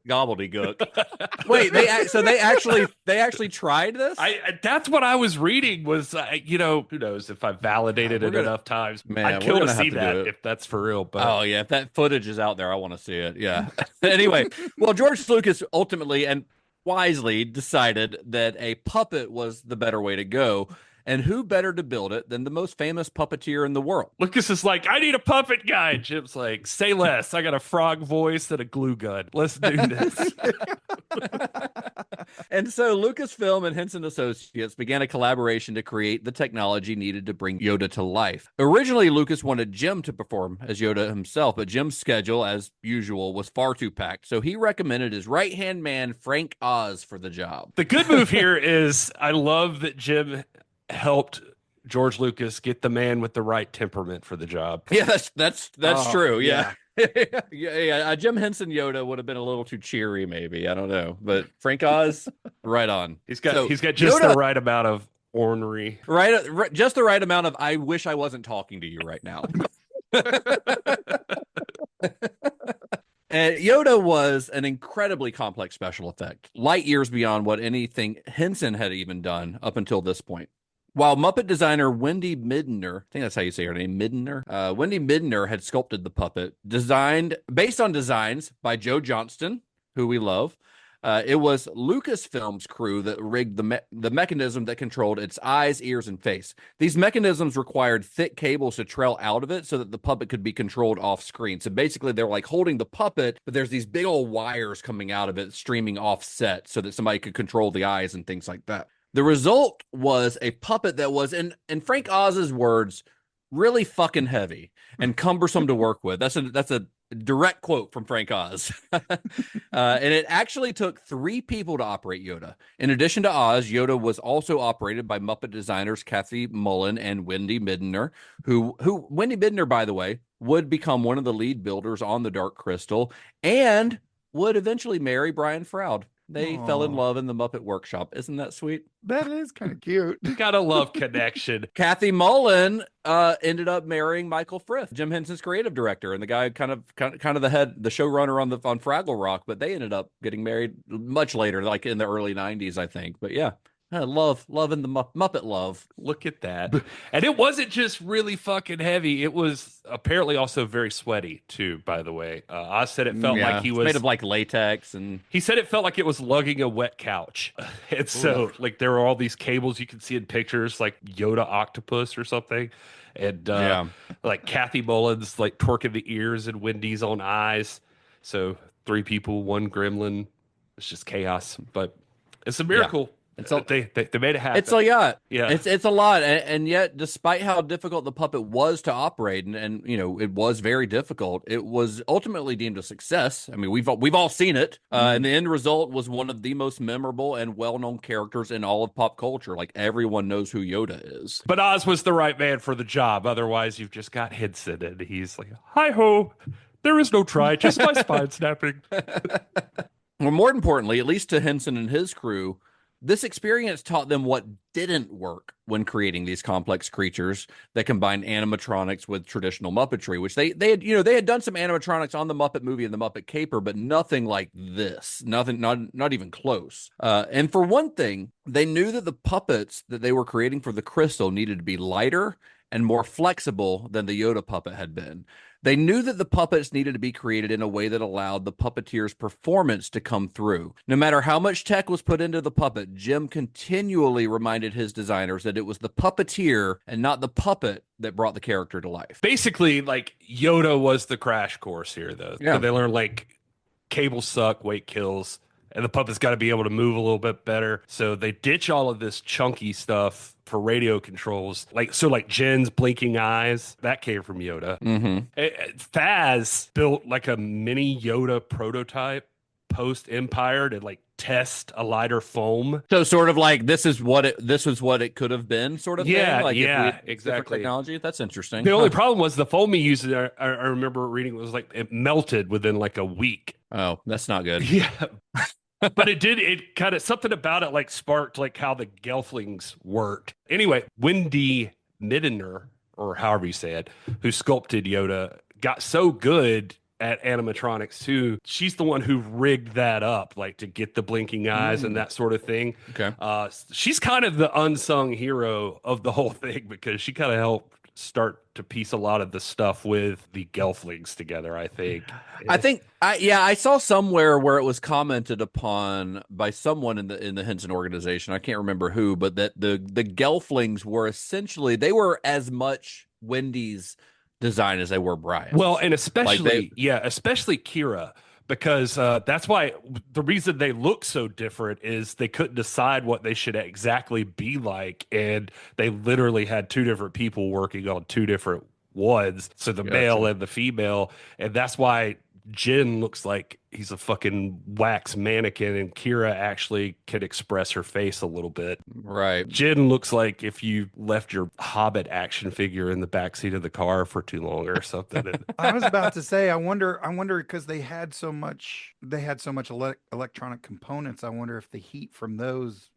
Speaker 6: gobbledygook. Wait, they actually tried this?
Speaker 5: That's what I was reading was who knows if I validated it enough times.
Speaker 6: Man,
Speaker 5: I'd kill to see that if that's for real. But
Speaker 6: oh yeah, if that footage is out there, I want to see it. Yeah. Anyway, well, George Lucas ultimately and wisely decided that a puppet was the better way to go. And who better to build it than the most famous puppeteer in the world?
Speaker 5: Lucas is like, I need a puppet guy. Jim's like, say less. I got a frog voice and a glue gun. Let's do this.
Speaker 6: And so Lucasfilm and Henson Associates began a collaboration to create the technology needed to bring Yoda to life. Originally, Lucas wanted Jim to perform as Yoda himself, but Jim's schedule, as usual, was far too packed. So he recommended his right-hand man, Frank Oz, for the job.
Speaker 5: The good move here is I love that Jim helped George Lucas get the man with the right temperament for the job.
Speaker 6: Yeah, that's true. Yeah. Yeah. Jim Henson Yoda would have been a little too cheery, maybe. I don't know, but Frank Oz, right on.
Speaker 5: He's got just
Speaker 6: Yoda,
Speaker 5: the right amount of ornery,
Speaker 6: right, just the right amount of. I wish I wasn't talking to you right now. Yoda was an incredibly complex special effect, light years beyond what anything Henson had even done up until this point. While Muppet designer Wendy Midner, I think that's how you say her name, Midner, Wendy Midner had sculpted the puppet, designed based on designs by Joe Johnston, who we love. It was Lucasfilm's crew that rigged the mechanism that controlled its eyes, ears, and face. These mechanisms required thick cables to trail out of it so that the puppet could be controlled off screen. So basically, they're like holding the puppet, but there's these big old wires coming out of it, streaming offset so that somebody could control the eyes and things like that. The result was a puppet that was, in Frank Oz's words, really fucking heavy and cumbersome to work with. That's a direct quote from Frank Oz. And it actually took 3 people to operate Yoda. In addition to Oz, Yoda was also operated by Muppet designers Kathy Mullen and Wendy Midner, who Wendy Midner, by the way, would become one of the lead builders on the Dark Crystal and would eventually marry Brian Froud. They fell in love in the Muppet Workshop. Isn't that sweet?
Speaker 7: That is kind of cute.
Speaker 5: Gotta love connection.
Speaker 6: Kathy Mullen ended up marrying Michael Frith, Jim Henson's creative director, and the guy kind of the showrunner on Fraggle Rock. But they ended up getting married much later, like in the early '90s, I think. But yeah. Loving the Muppet love.
Speaker 5: Look at that. And it wasn't just really fucking heavy. It was apparently also very sweaty too, by the way. Oz said it felt like he was
Speaker 6: made of like latex, and
Speaker 5: he said it felt like it was lugging a wet couch. And so like there were all these cables you can see in pictures like Yoda octopus or something. And like Kathy Mullins like twerking the ears and Wendy's own eyes. So 3 people, 1 gremlin. It's just chaos. But it's a miracle. Yeah. They made it happen.
Speaker 6: It's a lot.
Speaker 5: Yeah.
Speaker 6: It's a lot. And yet, despite how difficult the puppet was to operate, and it was very difficult, it was ultimately deemed a success. I mean, we've all seen it. And the end result was one of the most memorable and well-known characters in all of pop culture. Like, everyone knows who Yoda is.
Speaker 5: But Oz was the right man for the job. Otherwise, you've just got Henson, and he's like, hi-ho, there is no try, just my spine snapping.
Speaker 6: Well, more importantly, at least to Henson and his crew, this experience taught them what didn't work when creating these complex creatures that combine animatronics with traditional Muppetry, which they had done some animatronics on the Muppet movie and the Muppet Caper, but nothing like this, not even close. And for one thing, they knew that the puppets that they were creating for the Crystal needed to be lighter and more flexible than the Yoda puppet had been. They knew that the puppets needed to be created in a way that allowed the puppeteer's performance to come through. No matter how much tech was put into the puppet, Jim continually reminded his designers that it was the puppeteer and not the puppet that brought the character to life.
Speaker 5: Basically, like, Yoda was the crash course here, though.
Speaker 6: Yeah.
Speaker 5: So they learned, like, cables suck, weight kills. and the puppet's got to be able to move a little bit better. So they ditch all of this chunky stuff for radio controls. Like Jen's blinking eyes, that came from Yoda. Faz built like a mini Yoda prototype post Empire to like test a lighter foam.
Speaker 6: So sort of like this was what it could have been, sort of
Speaker 5: Yeah,
Speaker 6: thing. Like if we had
Speaker 5: exactly.
Speaker 6: Technology. That's interesting.
Speaker 5: The only problem was the foam he used. I remember reading was like it melted within like a week.
Speaker 6: Oh, that's not good.
Speaker 5: Yeah. But it kind of something about it like sparked like how the Gelflings worked. Anyway, Wendy Midener, or however you say it, who sculpted Yoda, got so good at animatronics too. She's the one who rigged that up, like to get the blinking eyes and that sort of thing.
Speaker 6: Okay.
Speaker 5: She's kind of the unsung hero of the whole thing because she kind of helped start to piece a lot of the stuff with the Gelflings together, I think.
Speaker 6: I saw somewhere where it was commented upon by someone in the Henson organization. I can't remember who, but that the Gelflings were essentially, they were as much Wendy's design as they were Brian.
Speaker 5: Well, and especially Kira, because that's why the reason they look so different is they couldn't decide what they should exactly be like, and they literally had two different people working on two different ones, so the male and the female, and that's why Jin looks like he's a fucking wax mannequin, and Kira actually can express her face a little bit.
Speaker 6: Right.
Speaker 5: Jin looks like if you left your Hobbit action figure in the backseat of the car for too long or something.
Speaker 7: I was about to say, I wonder because they had so much electronic components. I wonder if the heat from those,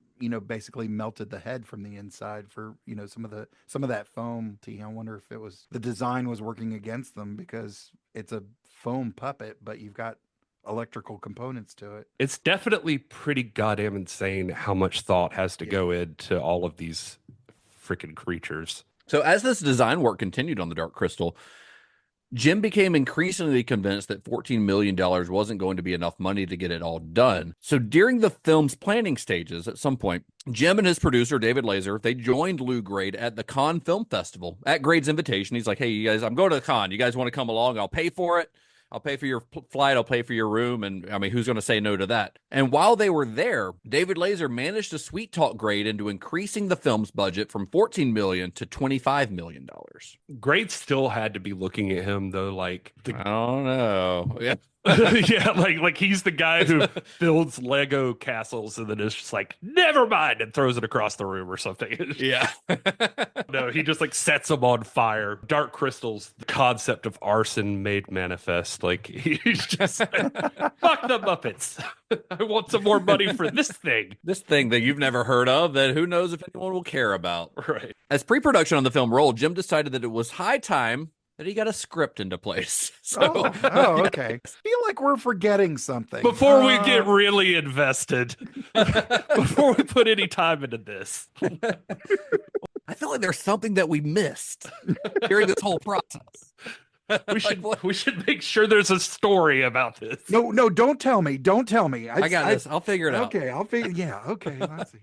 Speaker 7: basically melted the head from the inside for, some of that foam. I wonder if it was the design was working against them because it's a foam puppet, but you've got electrical components to it.
Speaker 5: It's definitely pretty goddamn insane how much thought has to go into all of these freaking creatures.
Speaker 6: So as this design work continued on the Dark Crystal, Jim became increasingly convinced that $14 million wasn't going to be enough money to get it all done. So during the film's planning stages, at some point, Jim and his producer, David Laser, they joined Lou Grade at the Cannes Film Festival. At Grade's invitation, he's like, hey, you guys, I'm going to Cannes. You guys want to come along? I'll pay for it. I'll pay for your flight. I'll pay for your room. And I mean, who's going to say no to that? And while they were there, David Laser managed to sweet talk Grade into increasing the film's budget from $14 million to $25 million.
Speaker 5: Grade still had to be looking at him though, like
Speaker 6: I don't know. Yeah.
Speaker 5: yeah, like he's the guy who builds Lego castles and then is just like, never mind, and throws it across the room or something.
Speaker 6: Yeah.
Speaker 5: No, he just like sets them on fire. Dark Crystal's the concept of arson made manifest. Like he's just like, fuck the Muppets. I want some more money for this thing.
Speaker 6: This thing that you've never heard of that who knows if anyone will care about.
Speaker 5: Right.
Speaker 6: As pre-production on the film rolled, Jim decided that it was high time that he got a script into place. So,
Speaker 7: okay. I feel like we're forgetting something.
Speaker 5: Before we get really invested, before we put any time into this.
Speaker 6: I feel like there's something that we missed during this whole process.
Speaker 5: We should make sure there's a story about this.
Speaker 7: No, don't tell me. Don't tell me.
Speaker 6: I got this. I'll figure it out.
Speaker 7: Okay, I'll figure. Yeah, okay. Let's see.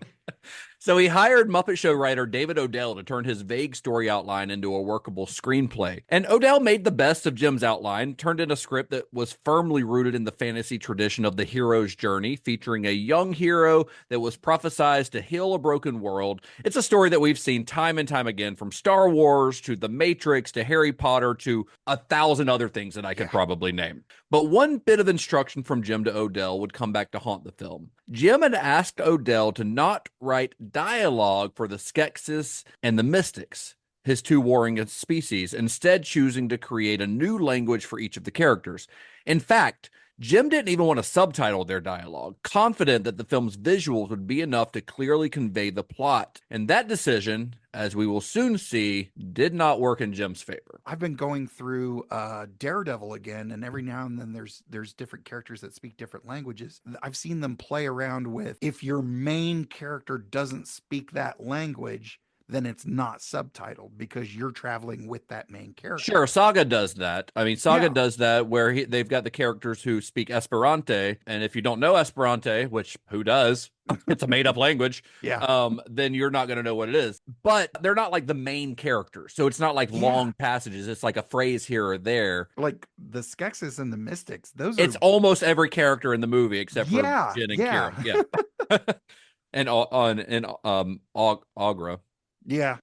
Speaker 6: So he hired Muppet Show writer David Odell to turn his vague story outline into a workable screenplay. And Odell made the best of Jim's outline, turned in a script that was firmly rooted in the fantasy tradition of the hero's journey, featuring a young hero that was prophesized to heal a broken world. It's a story that we've seen time and time again, from Star Wars to The Matrix to Harry Potter to 1,000 other things that I could probably name. But one bit of instruction from Jim to Odell would come back to haunt the film. Jim had asked Odell to not write dialogue for the Skeksis and the Mystics, his two warring species, instead choosing to create a new language for each of the characters. In fact, Jim didn't even want to subtitle their dialogue, confident that the film's visuals would be enough to clearly convey the plot. And that decision, as we will soon see, did not work in Jim's favor.
Speaker 7: I've been going through Daredevil again, and every now and then there's different characters that speak different languages. I've seen them play around with, if your main character doesn't speak that language, then it's not subtitled because you're traveling with that main character.
Speaker 6: Sure, Saga does that. I mean, Saga
Speaker 7: Yeah.
Speaker 6: does that where they've got the characters who speak Esperanto, and if you don't know Esperanto, which who does, it's a made-up language,
Speaker 7: Yeah.
Speaker 6: then you're not going to know what it is. But they're not like the main characters, so it's not like long passages. It's like a phrase here or there.
Speaker 7: Like the Skeksis and the Mystics,
Speaker 6: It's almost every character in the movie except for
Speaker 7: Yeah,
Speaker 6: Jin and
Speaker 7: yeah.
Speaker 6: Kieran. Yeah. and Agra.
Speaker 7: Yeah.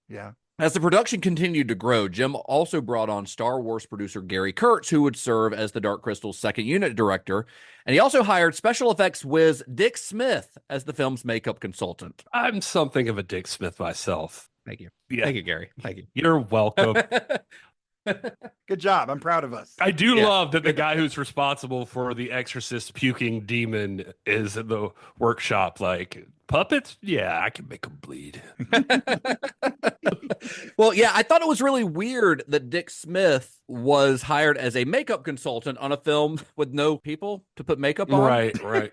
Speaker 6: As the production continued to grow, Jim also brought on Star Wars producer Gary Kurtz, who would serve as the Dark Crystal's second unit director. And he also hired special effects whiz Dick Smith as the film's makeup consultant.
Speaker 5: I'm something of a Dick Smith myself.
Speaker 6: Thank you.
Speaker 5: Yeah.
Speaker 6: Thank you, Gary. Thank you.
Speaker 5: You're welcome.
Speaker 7: Good job. I'm proud of us.
Speaker 5: I do love that the guy who's responsible for the Exorcist puking demon is in the workshop. Like, puppets? Yeah, I can make them bleed.
Speaker 6: Well, yeah, I thought it was really weird that Dick Smith was hired as a makeup consultant on a film with no people to put makeup on.
Speaker 5: Right.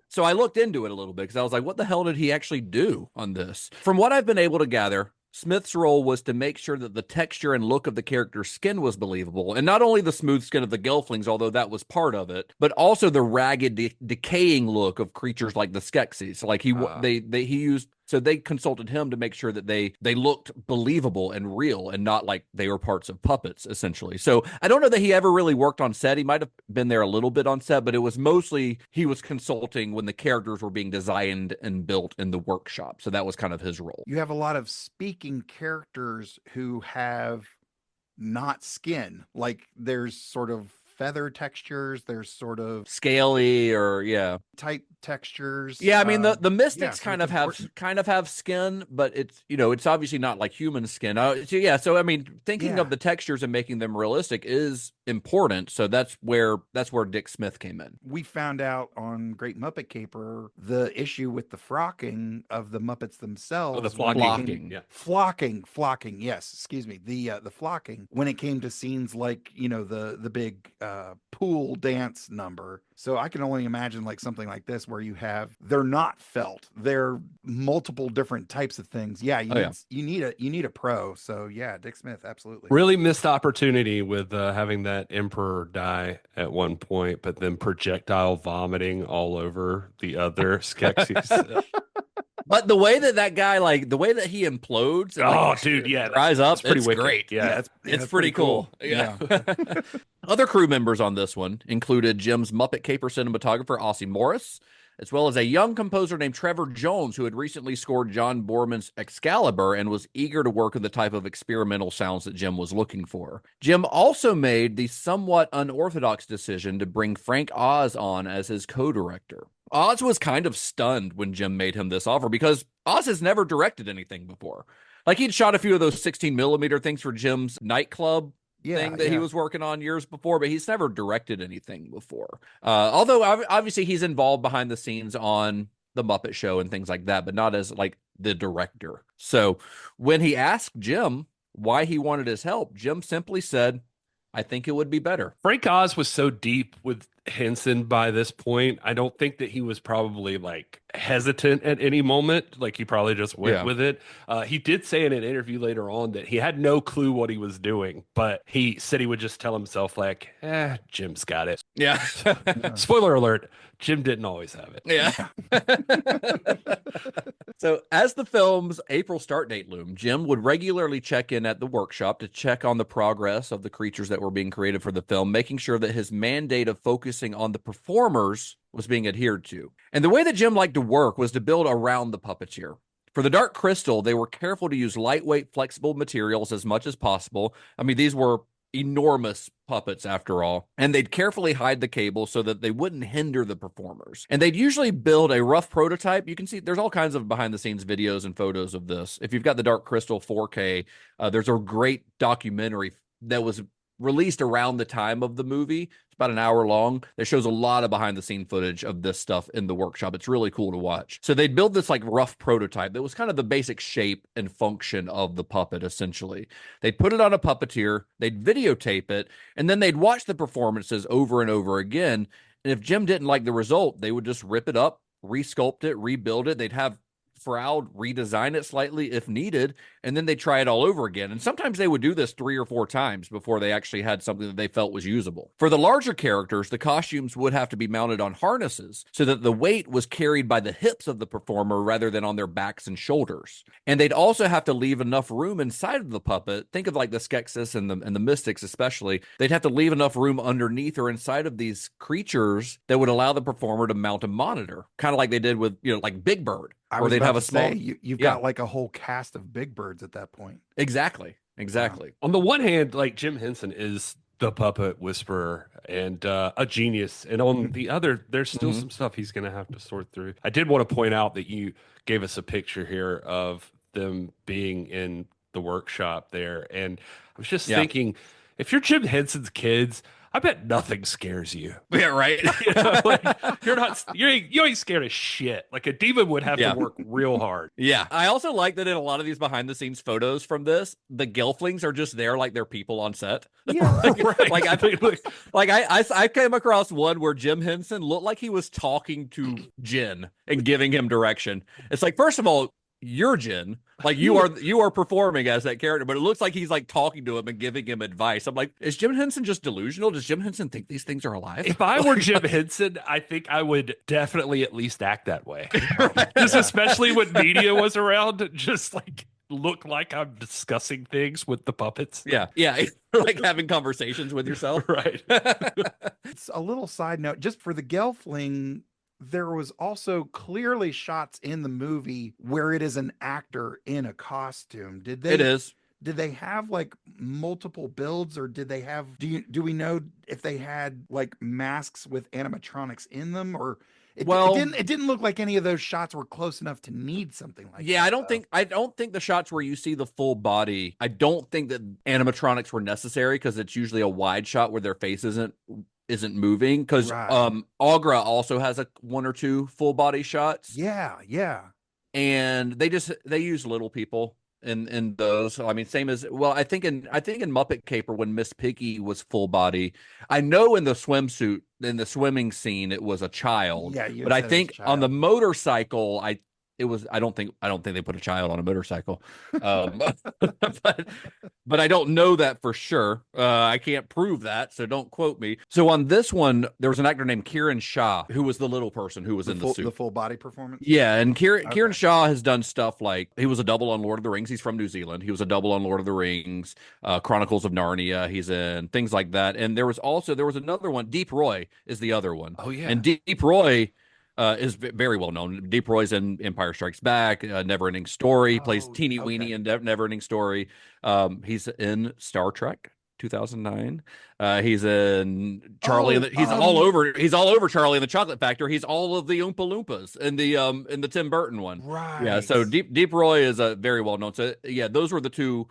Speaker 6: So I looked into it a little bit because I was like, what the hell did he actually do on this? From what I've been able to gather, Smith's role was to make sure that the texture and look of the character's skin was believable, and not only the smooth skin of the Gelflings, although that was part of it, but also the ragged, decaying look of creatures like the Skeksis. Like they consulted him to make sure that they looked believable and real, and not like they were parts of puppets, essentially. So I don't know that he ever really worked on set. He might have been there a little bit on set, but it was mostly he was consulting when the characters were being designed and built in the workshop. So that was kind of his role.
Speaker 7: You have a lot of speaking characters who have not skin. Like there's sort of feather textures, there's sort of
Speaker 6: scaly or
Speaker 7: type textures.
Speaker 6: Yeah, I mean the Mystics
Speaker 7: so
Speaker 6: kind
Speaker 7: it's
Speaker 6: of have skin, but it's it's obviously not like human skin. So I mean, thinking of the textures and making them realistic is important. So that's where Dick Smith came in.
Speaker 7: We found out on Great Muppet Caper the issue with the frocking of the Muppets themselves.
Speaker 5: The flocking.
Speaker 7: Flocking. Yes, excuse me. The flocking when it came to scenes like the big pool dance number. So I can only imagine like something like this where they're not felt. They're multiple different types of things. Yeah, you need a pro. So yeah, Dick Smith, absolutely.
Speaker 5: Really missed opportunity with having that Emperor die at one point, but then projectile vomiting all over the other Skeksis.
Speaker 6: But the way that guy, like the way that he implodes, and, dries up, it's
Speaker 5: wicked.
Speaker 6: Great.
Speaker 5: Yeah,
Speaker 6: it's pretty cool. Yeah. Other crew members on this one included Jim's Muppet Caper cinematographer Ossie Morris, as well as a young composer named Trevor Jones, who had recently scored John Borman's Excalibur and was eager to work with the type of experimental sounds that Jim was looking for. Jim also made the somewhat unorthodox decision to bring Frank Oz on as his co-director. Oz was kind of stunned when Jim made him this offer because Oz has never directed anything before. Like he'd shot a few of those 16mm things for Jim's nightclub thing that he was working on years before, but he's never directed anything before. Although obviously he's involved behind the scenes on the Muppet Show and things like that, but not as like the director. So when he asked Jim why he wanted his help, Jim simply said, I think it would be better.
Speaker 5: Frank Oz was so deep with Henson by this point. I don't think that he was probably like hesitant at any moment. Like he probably just went with it. He did say in an interview later on that he had no clue what he was doing, but he said he would just tell himself like, Jim's got it.
Speaker 6: Yeah.
Speaker 5: Spoiler alert. Jim didn't always have it.
Speaker 6: Yeah. So as the film's April start date loomed, Jim would regularly check in at the workshop to check on the progress of the creatures that were being created for the film, making sure that his mandate of focusing on the performers was being adhered to. And the way that Jim liked to work was to build around the puppeteer. For the Dark Crystal, they were careful to use lightweight, flexible materials as much as possible. I mean, these were enormous puppets after all, and they'd carefully hide the cable so that they wouldn't hinder the performers. And they'd usually build a rough prototype. You can see there's all kinds of behind the scenes videos and photos of this. If you've got the Dark Crystal 4K, there's a great documentary that was released around the time of the movie. It's about an hour long. That shows a lot of behind the scene footage of this stuff in the workshop. It's really cool to watch. So they'd build this like rough prototype that was kind of the basic shape and function of the puppet, essentially. They'd put it on a puppeteer, they'd videotape it, and then they'd watch the performances over and over again. And if Jim didn't like the result, they would just rip it up, resculpt it, rebuild it. They'd have Froud redesign it slightly if needed, and then they try it all over again. And sometimes they would do this 3 or 4 times before they actually had something that they felt was usable. For the larger characters, the costumes would have to be mounted on harnesses so that the weight was carried by the hips of the performer rather than on their backs and shoulders. And they'd also have to leave enough room inside of the puppet. Think of like the Skeksis and the Mystics especially. They'd have to leave enough room underneath or inside of these creatures that would allow the performer to mount a monitor, kind of like they did with, like Big Bird.
Speaker 7: Or they'd have a small. You've got like a whole cast of Big Birds at that point.
Speaker 6: Exactly.
Speaker 5: On the one hand, like Jim Henson is the puppet whisperer and a genius, and on the other, there's still some stuff he's going to have to sort through. I did want to point out that you gave us a picture here of them being in the workshop there, and I was just thinking, if you're Jim Henson's kids, I bet nothing scares you.
Speaker 6: Yeah, right.
Speaker 5: You ain't scared of shit. Like a demon would have to work real hard.
Speaker 6: Yeah. I also like that in a lot of these behind the scenes photos from this, the Gelflings are just there like they're people on set.
Speaker 5: Yeah,
Speaker 6: I came across one where Jim Henson looked like he was talking to Jin and giving him direction. It's like, first of all, you're Jin, like you are performing as that character, but it looks like he's like talking to him and giving him advice. I'm like, is Jim Henson just delusional? Does Jim Henson think these things are alive?
Speaker 5: If I were Jim Henson, I think I would definitely at least act that way. Just especially when media was around, just like look like I'm discussing things with the puppets.
Speaker 6: Yeah. Like having conversations with yourself.
Speaker 5: Right.
Speaker 7: It's a little side note, just for the Gelfling. There was also clearly shots in the movie where it is an actor in a costume. Did they have like multiple builds, or did they have, do we know if they had like masks with animatronics in them, or it didn't look like any of those shots were close enough to need something like that.
Speaker 6: I don't think the shots where you see the full body, I don't think that animatronics were necessary, because it's usually a wide shot where their face isn't moving, because Aughra also has 1 or 2 full body shots. And they use little people in those. So, I mean, same as, well, I think in Muppet Caper, when Miss Piggy was full body, I know in the swimsuit, in the swimming scene, it was a child. But I think on the motorcycle, I don't think they put a child on a motorcycle. But I don't know that for sure. I can't prove that, so don't quote me. So on this one, there was an actor named Kieran Shah, who was the little person who was in the suit.
Speaker 7: The full body performance?
Speaker 6: Yeah, and Kieran Shah has done stuff like, he was a double on Lord of the Rings. He's from New Zealand. He was a double on Lord of the Rings, Chronicles of Narnia. He's in things like that. And there was another one. Deep Roy is the other one.
Speaker 5: Oh, yeah.
Speaker 6: And Deep Roy is very well known. Deep Roy's in Empire Strikes Back, Neverending Story, plays Teeny Weeny in Neverending Story. He's in Star Trek 2009. He's in Charlie. He's all over Charlie and the Chocolate Factory. He's all of the Oompa Loompas in the Tim Burton one.
Speaker 7: Right.
Speaker 6: Yeah. So Deep Roy is very well known. So yeah, those were the 2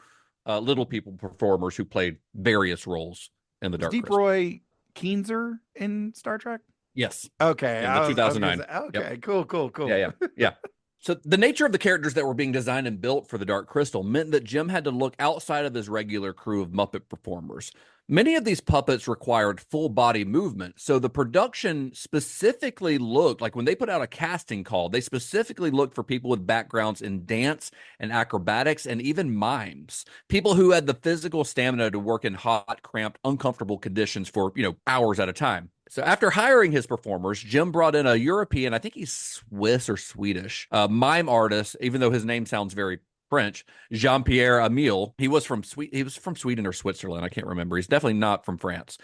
Speaker 6: little people performers who played various roles in the Dark
Speaker 7: Deep
Speaker 6: Crystal.
Speaker 7: Roy Keenser in Star Trek?
Speaker 6: Yes.
Speaker 7: Okay.
Speaker 6: In the 2009.
Speaker 7: Okay. Yep. Cool.
Speaker 6: Yeah. So the nature of the characters that were being designed and built for the Dark Crystal meant that Jim had to look outside of his regular crew of Muppet performers. Many of these puppets required full body movement, so the production specifically looked like, when they put out a casting call, they specifically looked for people with backgrounds in dance and acrobatics and even mimes. People who had the physical stamina to work in hot, cramped, uncomfortable conditions for, hours at a time. So after hiring his performers, Jim brought in a European, I think he's Swiss or Swedish, mime artist, even though his name sounds very French, Jean-Pierre Emile. He was from Sweden or Switzerland. I can't remember. He's definitely not from France.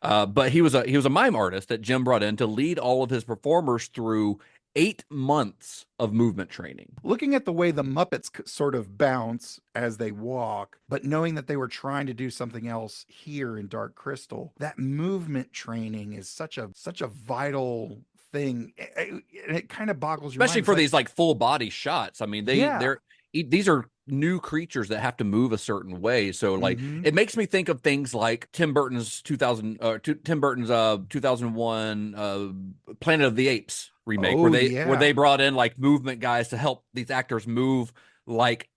Speaker 6: But he was a mime artist that Jim brought in to lead all of his performers through 8 months of movement training.
Speaker 7: Looking at the way the Muppets sort of bounce as they walk, but knowing that they were trying to do something else here in Dark Crystal, that movement training is such a vital thing. It kind of boggles your mind.
Speaker 6: Especially for these like full body shots. I mean, these are new creatures that have to move a certain way. So like it makes me think of things like Tim Burton's 2001 Planet of the Apes remake, where they brought in like movement guys to help these actors move like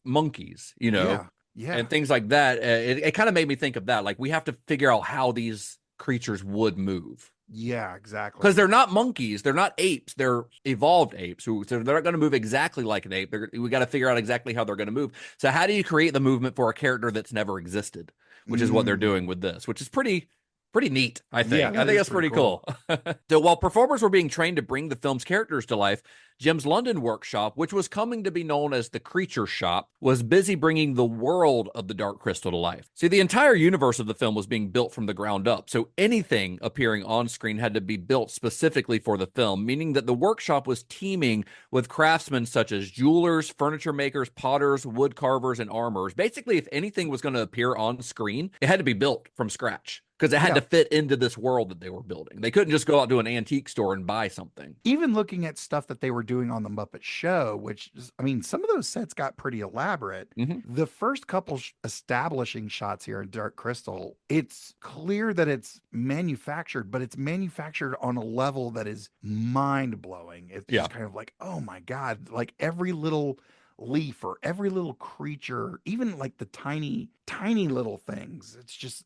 Speaker 6: monkeys, and things like that. It kind of made me think of that. Like, we have to figure out how these creatures would move.
Speaker 7: Yeah, exactly.
Speaker 6: Because they're not monkeys, they're not apes, they're evolved apes. So they're not going to move exactly like an ape. We got to figure out exactly how they're going to move. So how do you create the movement for a character that's never existed? Which is what they're doing with this, which is pretty neat, I think.
Speaker 7: Yeah,
Speaker 6: I think that's pretty cool. So while performers were being trained to bring the film's characters to life, Jim's London workshop, which was coming to be known as the Creature Shop, was busy bringing the world of the Dark Crystal to life. See, the entire universe of the film was being built from the ground up, so anything appearing on screen had to be built specifically for the film, meaning that the workshop was teaming with craftsmen such as jewelers, furniture makers, potters, wood carvers, and armorers. Basically, if anything was going to appear on screen, it had to be built from scratch, because it had to fit into this world that they were building. They couldn't just go out to an antique store and buy something.
Speaker 7: Even looking at stuff that they were doing on the Muppet Show, which is, I mean, some of those sets got pretty elaborate. The first couple establishing shots here in Dark Crystal, it's clear that it's manufactured, but it's manufactured on a level that is mind-blowing. It's just kind of like, oh my God, like every little leaf or every little creature, even like the tiny little things. It's just,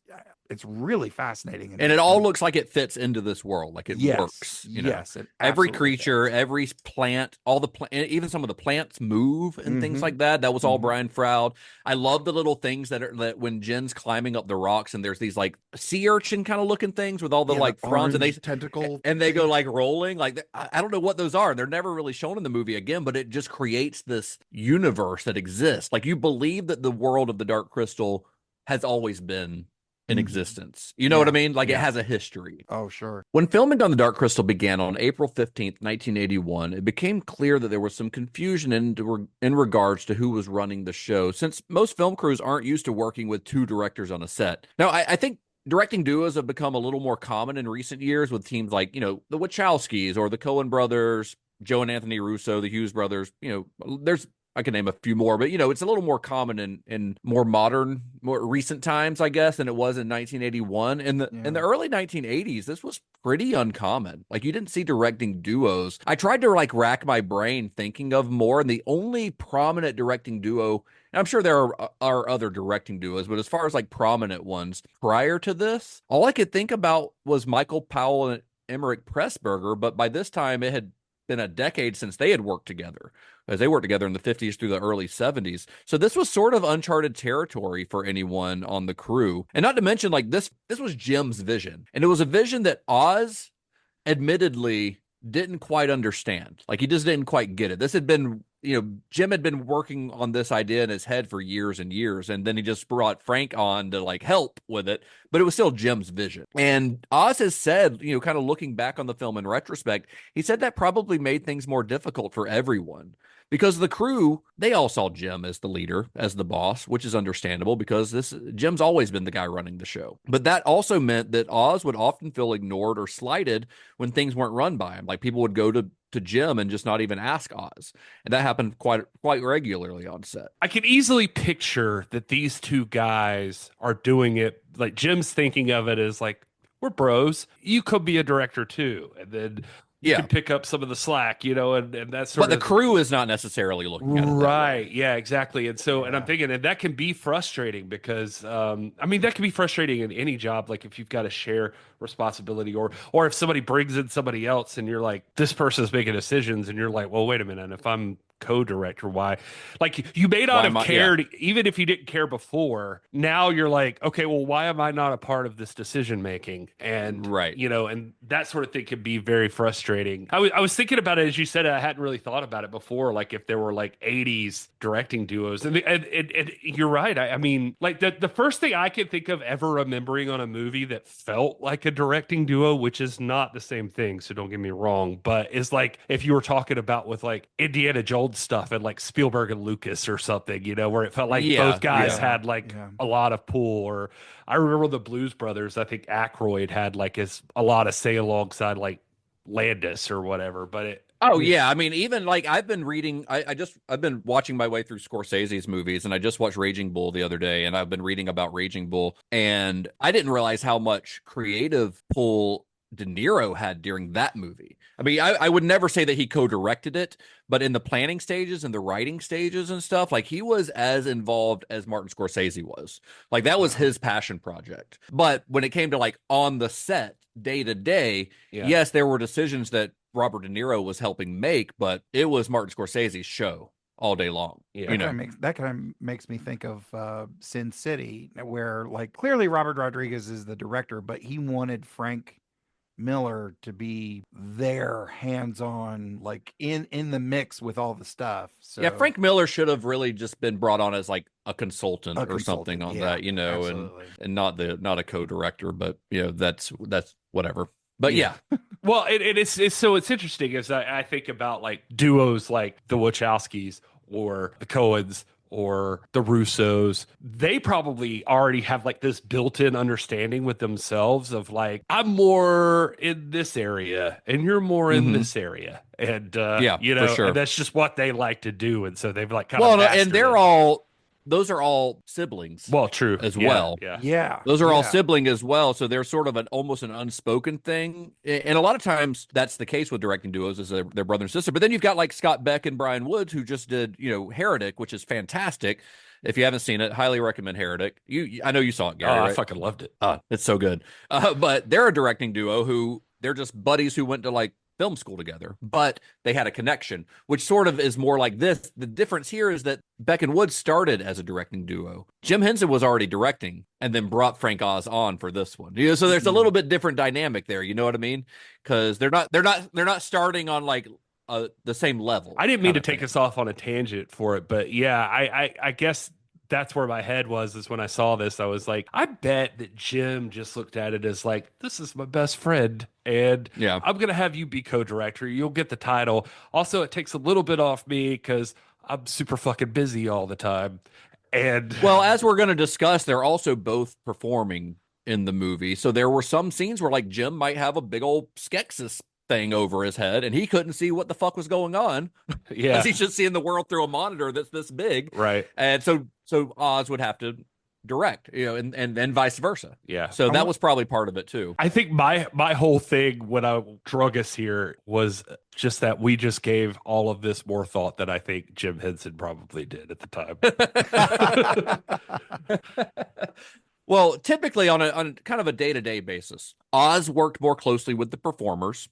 Speaker 7: it's really fascinating.
Speaker 6: And it all looks like it fits into this world, like it works. You know?
Speaker 7: Yes.
Speaker 6: Every creature, every plant, even some of the plants move and things like that. That was all Brian Froud. I love the little things that when Jen's climbing up the rocks and there's these like sea urchin kind of looking things with all the like fronds and they
Speaker 7: tentacle
Speaker 6: and they go like rolling. Like I don't know what those are. They're never really shown in the movie again, but it just creates this universe that exists. Like you believe that the world of the Dark Crystal has always been in existence. You know what I mean? Like it has a history.
Speaker 7: Oh, sure.
Speaker 6: When filming on the Dark Crystal began on April 15th, 1981, it became clear that there was some confusion in regards to who was running the show, since most film crews aren't used to working with two directors on a set. Now, I think directing duos have become a little more common in recent years with teams like, you know, the Wachowskis or the Coen brothers, Joe and Anthony Russo, the Hughes brothers. You know, I can name a few more, but, you know, it's a little more common in more modern, more recent times, I guess, than it was in 1981. In the early 1980s, this was pretty uncommon. Like, you didn't see directing duos. I tried to, like, rack my brain thinking of more, and the only prominent directing duo, and I'm sure there are other directing duos, but as far as, like, prominent ones prior to this, all I could think about was Michael Powell and Emmerich Pressburger, but by this time, it had been a decade since they had worked together, as they worked together in the 50s through the early 70s. So this was sort of uncharted territory for anyone on the crew. And not to mention, like, this was Jim's vision. And it was a vision that Oz admittedly didn't quite understand. Like, he just didn't quite get it. This had been, you know, Jim had been working on this idea in his head for years and years, and then he just brought Frank on to, like, help with it, but it was still Jim's vision. And Oz has said, you know, kind of looking back on the film in retrospect, he said that probably made things more difficult for everyone. Because the crew, they all saw Jim as the leader, as the boss, which is understandable because Jim's always been the guy running the show. But that also meant that Oz would often feel ignored or slighted when things weren't run by him. Like, people would go to Jim and just not even ask Oz. And that happened quite regularly on set.
Speaker 5: I can easily picture that these two guys are doing it, like Jim's thinking of it as like, we're bros. You could be a director too. And then you can pick up some of the slack, you know, and that's sort
Speaker 6: of. But the crew is not necessarily looking at it.
Speaker 5: Right. Yeah, exactly. And so, and I'm thinking, and that can be frustrating because, I mean, that can be frustrating in any job. Like if you've got to share responsibility or if somebody brings in somebody else and you're like, this person's making decisions and you're like, well, wait a minute. If I'm co-director, why? Like, you may not have cared, even if you didn't care before. Now you're like, okay, well, why am I not a part of this decision making? And you know, and that sort of thing can be very frustrating. I was thinking about it as you said. I hadn't really thought about it before. Like if there were like 80s directing duos, and you're right. I mean, like the first thing I can think of ever remembering on a movie that felt like a directing duo, which is not the same thing, so don't get me wrong, but is like if you were talking about with like Indiana Jones stuff and like Spielberg and Lucas or something, you know, where it felt like both guys had like a lot of pull. Or I remember the Blues Brothers, I think Aykroyd had like a lot of say alongside like Landis or whatever. But
Speaker 6: I mean, even like I've been reading, I've been watching my way through Scorsese's movies, and I just watched Raging Bull the other day, and I've been reading about Raging Bull, and I didn't realize how much creative pull De Niro had during that movie. I mean, I would never say that he co-directed it, but in the planning stages and the writing stages and stuff, like he was as involved as Martin Scorsese was. Like that was his passion project. But when it came to like on the set, day to day,
Speaker 5: Yeah.
Speaker 6: yes, there were decisions that Robert De Niro was helping make, but it was Martin Scorsese's show all day long.
Speaker 5: Yeah.
Speaker 6: You know,
Speaker 7: That kind of makes me think of Sin City, where like clearly Robert Rodriguez is the director, but he wanted Frank Miller to be there, hands-on, like in the mix with all the stuff. So
Speaker 6: yeah, Frank Miller should have really just been brought on as like a consultant
Speaker 7: A
Speaker 6: or
Speaker 7: consultant,
Speaker 6: something on
Speaker 7: yeah,
Speaker 6: that, you know,
Speaker 7: absolutely.
Speaker 6: and not a co-director, but you know, that's whatever. But yeah.
Speaker 5: Well, it's interesting as I think about like duos like the Wachowskis or the Coens or the Russos. They probably already have like this built-in understanding with themselves of like, I'm more in this area and you're more in this area. And
Speaker 6: Yeah,
Speaker 5: you know,
Speaker 6: for sure.
Speaker 5: and that's just what they like to do. And so they've like kind
Speaker 6: Well,
Speaker 5: of
Speaker 6: and those are all siblings.
Speaker 5: well, true
Speaker 6: as
Speaker 5: Yeah,
Speaker 6: well.
Speaker 5: Yeah.
Speaker 6: Those are all
Speaker 7: yeah.
Speaker 6: sibling as well, so they're sort of almost an unspoken thing. And a lot of times that's the case with directing duos, is their brother and sister. But then you've got like Scott Beck and Brian Woods, who just did, you know, Heretic, which is fantastic. If you haven't seen it, highly recommend Heretic. I know you saw it, Gary.
Speaker 5: I
Speaker 6: right?
Speaker 5: fucking loved it.
Speaker 6: It's so good. But they're a directing duo who they're just buddies who went to like film school together, but they had a connection, which sort of is more like this. The difference here is that Beck and Woods started as a directing duo. Jim Henson was already directing and then brought Frank Oz on for this one. You know, so there's a little bit different dynamic there. You know what I mean? Because they're not starting on like the same level.
Speaker 5: I didn't mean to take us off on a tangent for it, but yeah, I guess that's where my head was, is when I saw this. I was like, I bet that Jim just looked at it as like, this is my best friend, and
Speaker 6: Yeah.
Speaker 5: I'm gonna have you be co-director. You'll get the title. Also, it takes a little bit off me because I'm super fucking busy all the time. And
Speaker 6: Well, as we're going to discuss, they're also both performing in the movie. So there were some scenes where like Jim might have a big old Skeksis thing over his head and he couldn't see what the fuck was going on.
Speaker 5: yeah,
Speaker 6: Because he's just seeing the world through a monitor that's this big.
Speaker 5: right,
Speaker 6: And so Oz would have to direct, you know, and then vice versa.
Speaker 5: yeah.
Speaker 6: So that was probably part of it too.
Speaker 5: I think my whole thing when I drug us here was just that we just gave all of this more thought than I think Jim Henson probably did at the time.
Speaker 6: Well, typically on a kind of a day-to-day basis, Oz worked more closely with the performers,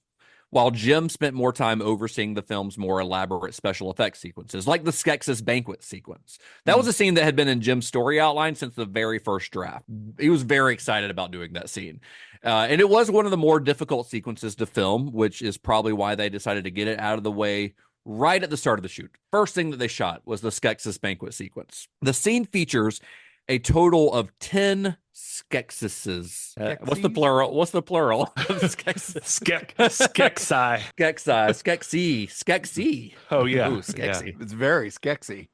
Speaker 6: while Jim spent more time overseeing the film's more elaborate special effects sequences, like the Skeksis banquet sequence. That was a scene that had been in Jim's story outline since the very first draft. He was very excited about doing that scene. And it was one of the more difficult sequences to film, which is probably why they decided to get it out of the way right at the start of the shoot. First thing that they shot was the Skeksis banquet sequence. The scene features a total of 10 Skeksises. What's the plural? Skeksis.
Speaker 5: Skeksai.
Speaker 6: Skeksy.
Speaker 5: Oh yeah.
Speaker 6: Ooh, Skeksy.
Speaker 7: It's very Skeksy.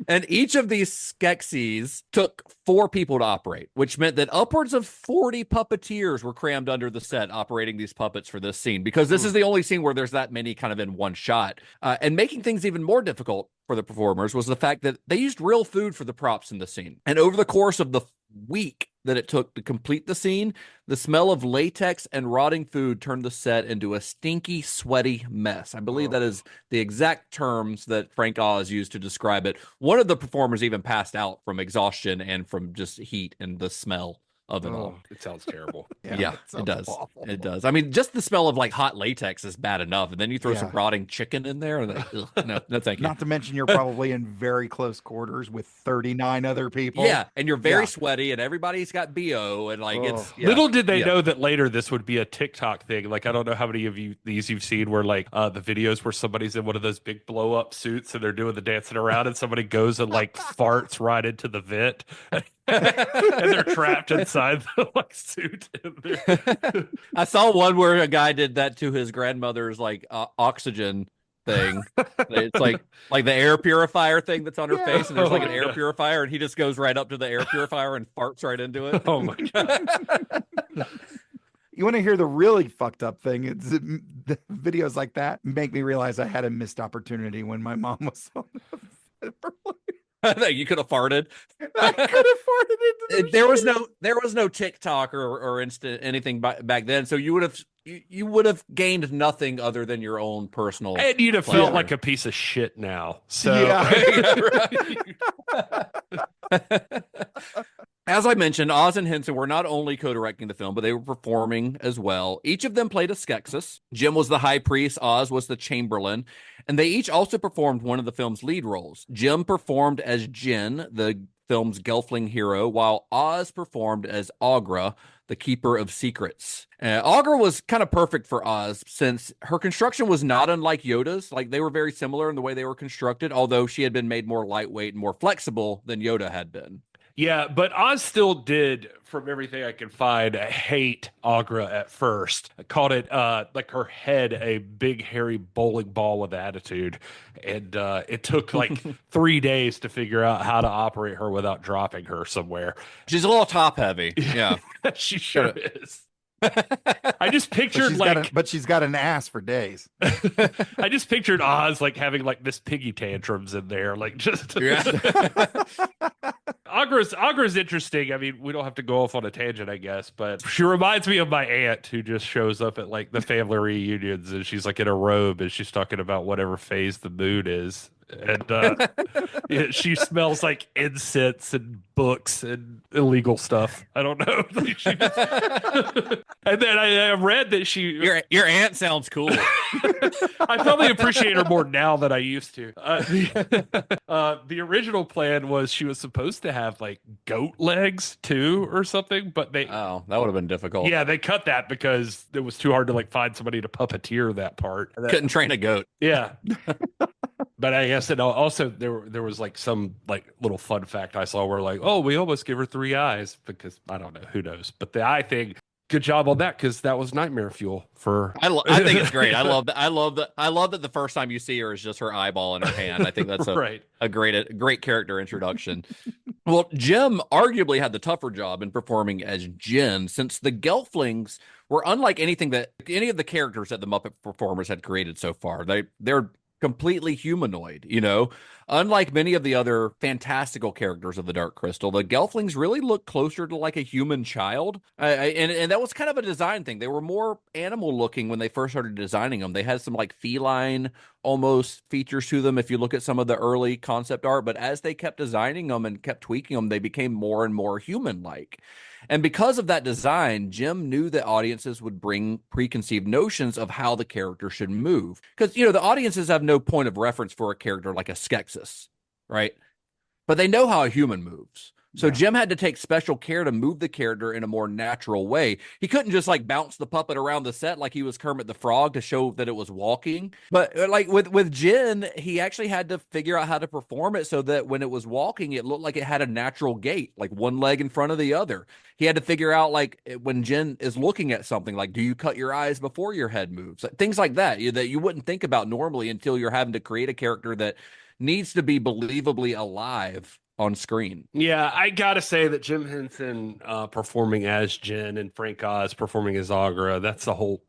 Speaker 6: And each of these Skeksis took 4 people to operate, which meant that upwards of 40 puppeteers were crammed under the set operating these puppets for this scene, because this is the only scene where there's that many kind of in one shot. And making things even more difficult for the performers was the fact that they used real food for the props in the scene. And over the course of the week that it took to complete the scene, the smell of latex and rotting food turned the set into a stinky, sweaty mess. I believe that is the exact terms that Frank Oz used to describe it. One of the performers even passed out from exhaustion and from just heat and the smell of it all.
Speaker 5: It sounds terrible.
Speaker 6: Yeah,
Speaker 7: that
Speaker 6: it
Speaker 7: sounds
Speaker 6: does.
Speaker 7: awful.
Speaker 6: It does. I mean, just the smell of like hot latex is bad enough, and then you throw some
Speaker 7: Yeah.
Speaker 6: rotting chicken in there, and like, no, thank you.
Speaker 7: Not to mention you're probably in very close quarters with 39 other people.
Speaker 6: Yeah, and you're very
Speaker 7: Yeah.
Speaker 6: sweaty, and everybody's got BO, and like it's
Speaker 5: Little did they
Speaker 6: yeah.
Speaker 5: know that later this would be a TikTok thing. Like, I don't know how many of these you've seen where like the videos where somebody's in one of those big blow up suits and they're doing the dancing around and somebody goes and like farts right into the vent. And they're trapped inside the like suit.
Speaker 6: I saw one where a guy did that to his grandmother's like oxygen thing. It's like the air purifier thing that's on her face, and there's like an air purifier, and he just goes right up to the air purifier and farts right into it.
Speaker 5: Oh my god.
Speaker 7: You want to hear the really fucked up thing? It's the videos like that make me realize I had a missed opportunity when my mom was on the
Speaker 6: You could have farted.
Speaker 7: I could have farted into the
Speaker 6: There was no TikTok or instant anything back then, so you would have gained nothing other than your own personal.
Speaker 5: And you'd have
Speaker 6: pleasure.
Speaker 5: felt like a piece of shit now. So
Speaker 7: Yeah.
Speaker 6: As I mentioned, Oz and Henson were not only co-directing the film, but they were performing as well. Each of them played a Skeksis. Jim was the high priest, Oz was the chamberlain, and they each also performed one of the film's lead roles. Jim performed as Jin, the film's Gelfling hero, while Oz performed as Aughra, the keeper of secrets. Aughra was kind of perfect for Oz since her construction was not unlike Yoda's. Like, they were very similar in the way they were constructed, although she had been made more lightweight and more flexible than Yoda had been.
Speaker 5: Yeah, but Oz still did, from everything I could find, hate Aughra at first. I called it like her head a big hairy bowling ball with attitude, and it took like 3 days to figure out how to operate her without dropping her somewhere.
Speaker 6: She's a little top heavy. Yeah,
Speaker 5: she sure is. I just pictured
Speaker 7: but she's got an ass for days.
Speaker 5: I just pictured Oz like having like Miss Piggy tantrums in there, like just.
Speaker 6: Yeah.
Speaker 5: Aughra's interesting. I mean, we don't have to go off on a tangent, I guess, but she reminds me of my aunt who just shows up at like the family reunions and she's like in a robe and she's talking about whatever phase the moon is. And yeah, she smells like incense and books and illegal stuff. I don't know. And then I read that
Speaker 6: your aunt sounds cool.
Speaker 5: I probably appreciate her more now than I used to. The original plan was she was supposed to have like goat legs too or something, but that
Speaker 6: would have been difficult.
Speaker 5: Yeah, they cut that because it was too hard to like find somebody to puppeteer that part.
Speaker 6: Couldn't train a goat.
Speaker 5: Yeah. But I guess also there was like some like little fun fact I saw where like, oh, we almost give her 3 eyes because I don't know, who knows. But the eye thing, good job on that because that was nightmare fuel for.
Speaker 6: I think it's great. I love that. I love that the first time you see her is just her eyeball in her hand. I think that's a great character introduction. Well, Jim arguably had the tougher job in performing as Jin, since the Gelflings were unlike anything that any of the characters that the Muppet performers had created so far. They're completely humanoid, unlike many of the other fantastical characters of the Dark Crystal. The Gelflings really look closer to like a human child, and that was kind of a design thing. They were more animal looking when they first started designing them. They had some like feline almost features to them if you look at some of the early concept art, but as they kept designing them and kept tweaking them, they became more and more human like. And because of that design, Jim knew that audiences would bring preconceived notions of how the character should move. Because, the audiences have no point of reference for a character like a Skeksis, right? But they know how a human moves. So yeah. Jim had to take special care to move the character in a more natural way. He couldn't just like bounce the puppet around the set like he was Kermit the Frog to show that it was walking. But like with Jin, he actually had to figure out how to perform it so that when it was walking, it looked like it had a natural gait, like one leg in front of the other. He had to figure out like when Jin is looking at something, like, do you cut your eyes before your head moves? Things like that that you wouldn't think about normally until you're having to create a character that needs to be believably alive on screen.
Speaker 5: Yeah, I gotta say that Jim Henson performing as Jin and Frank Oz performing as Aughra,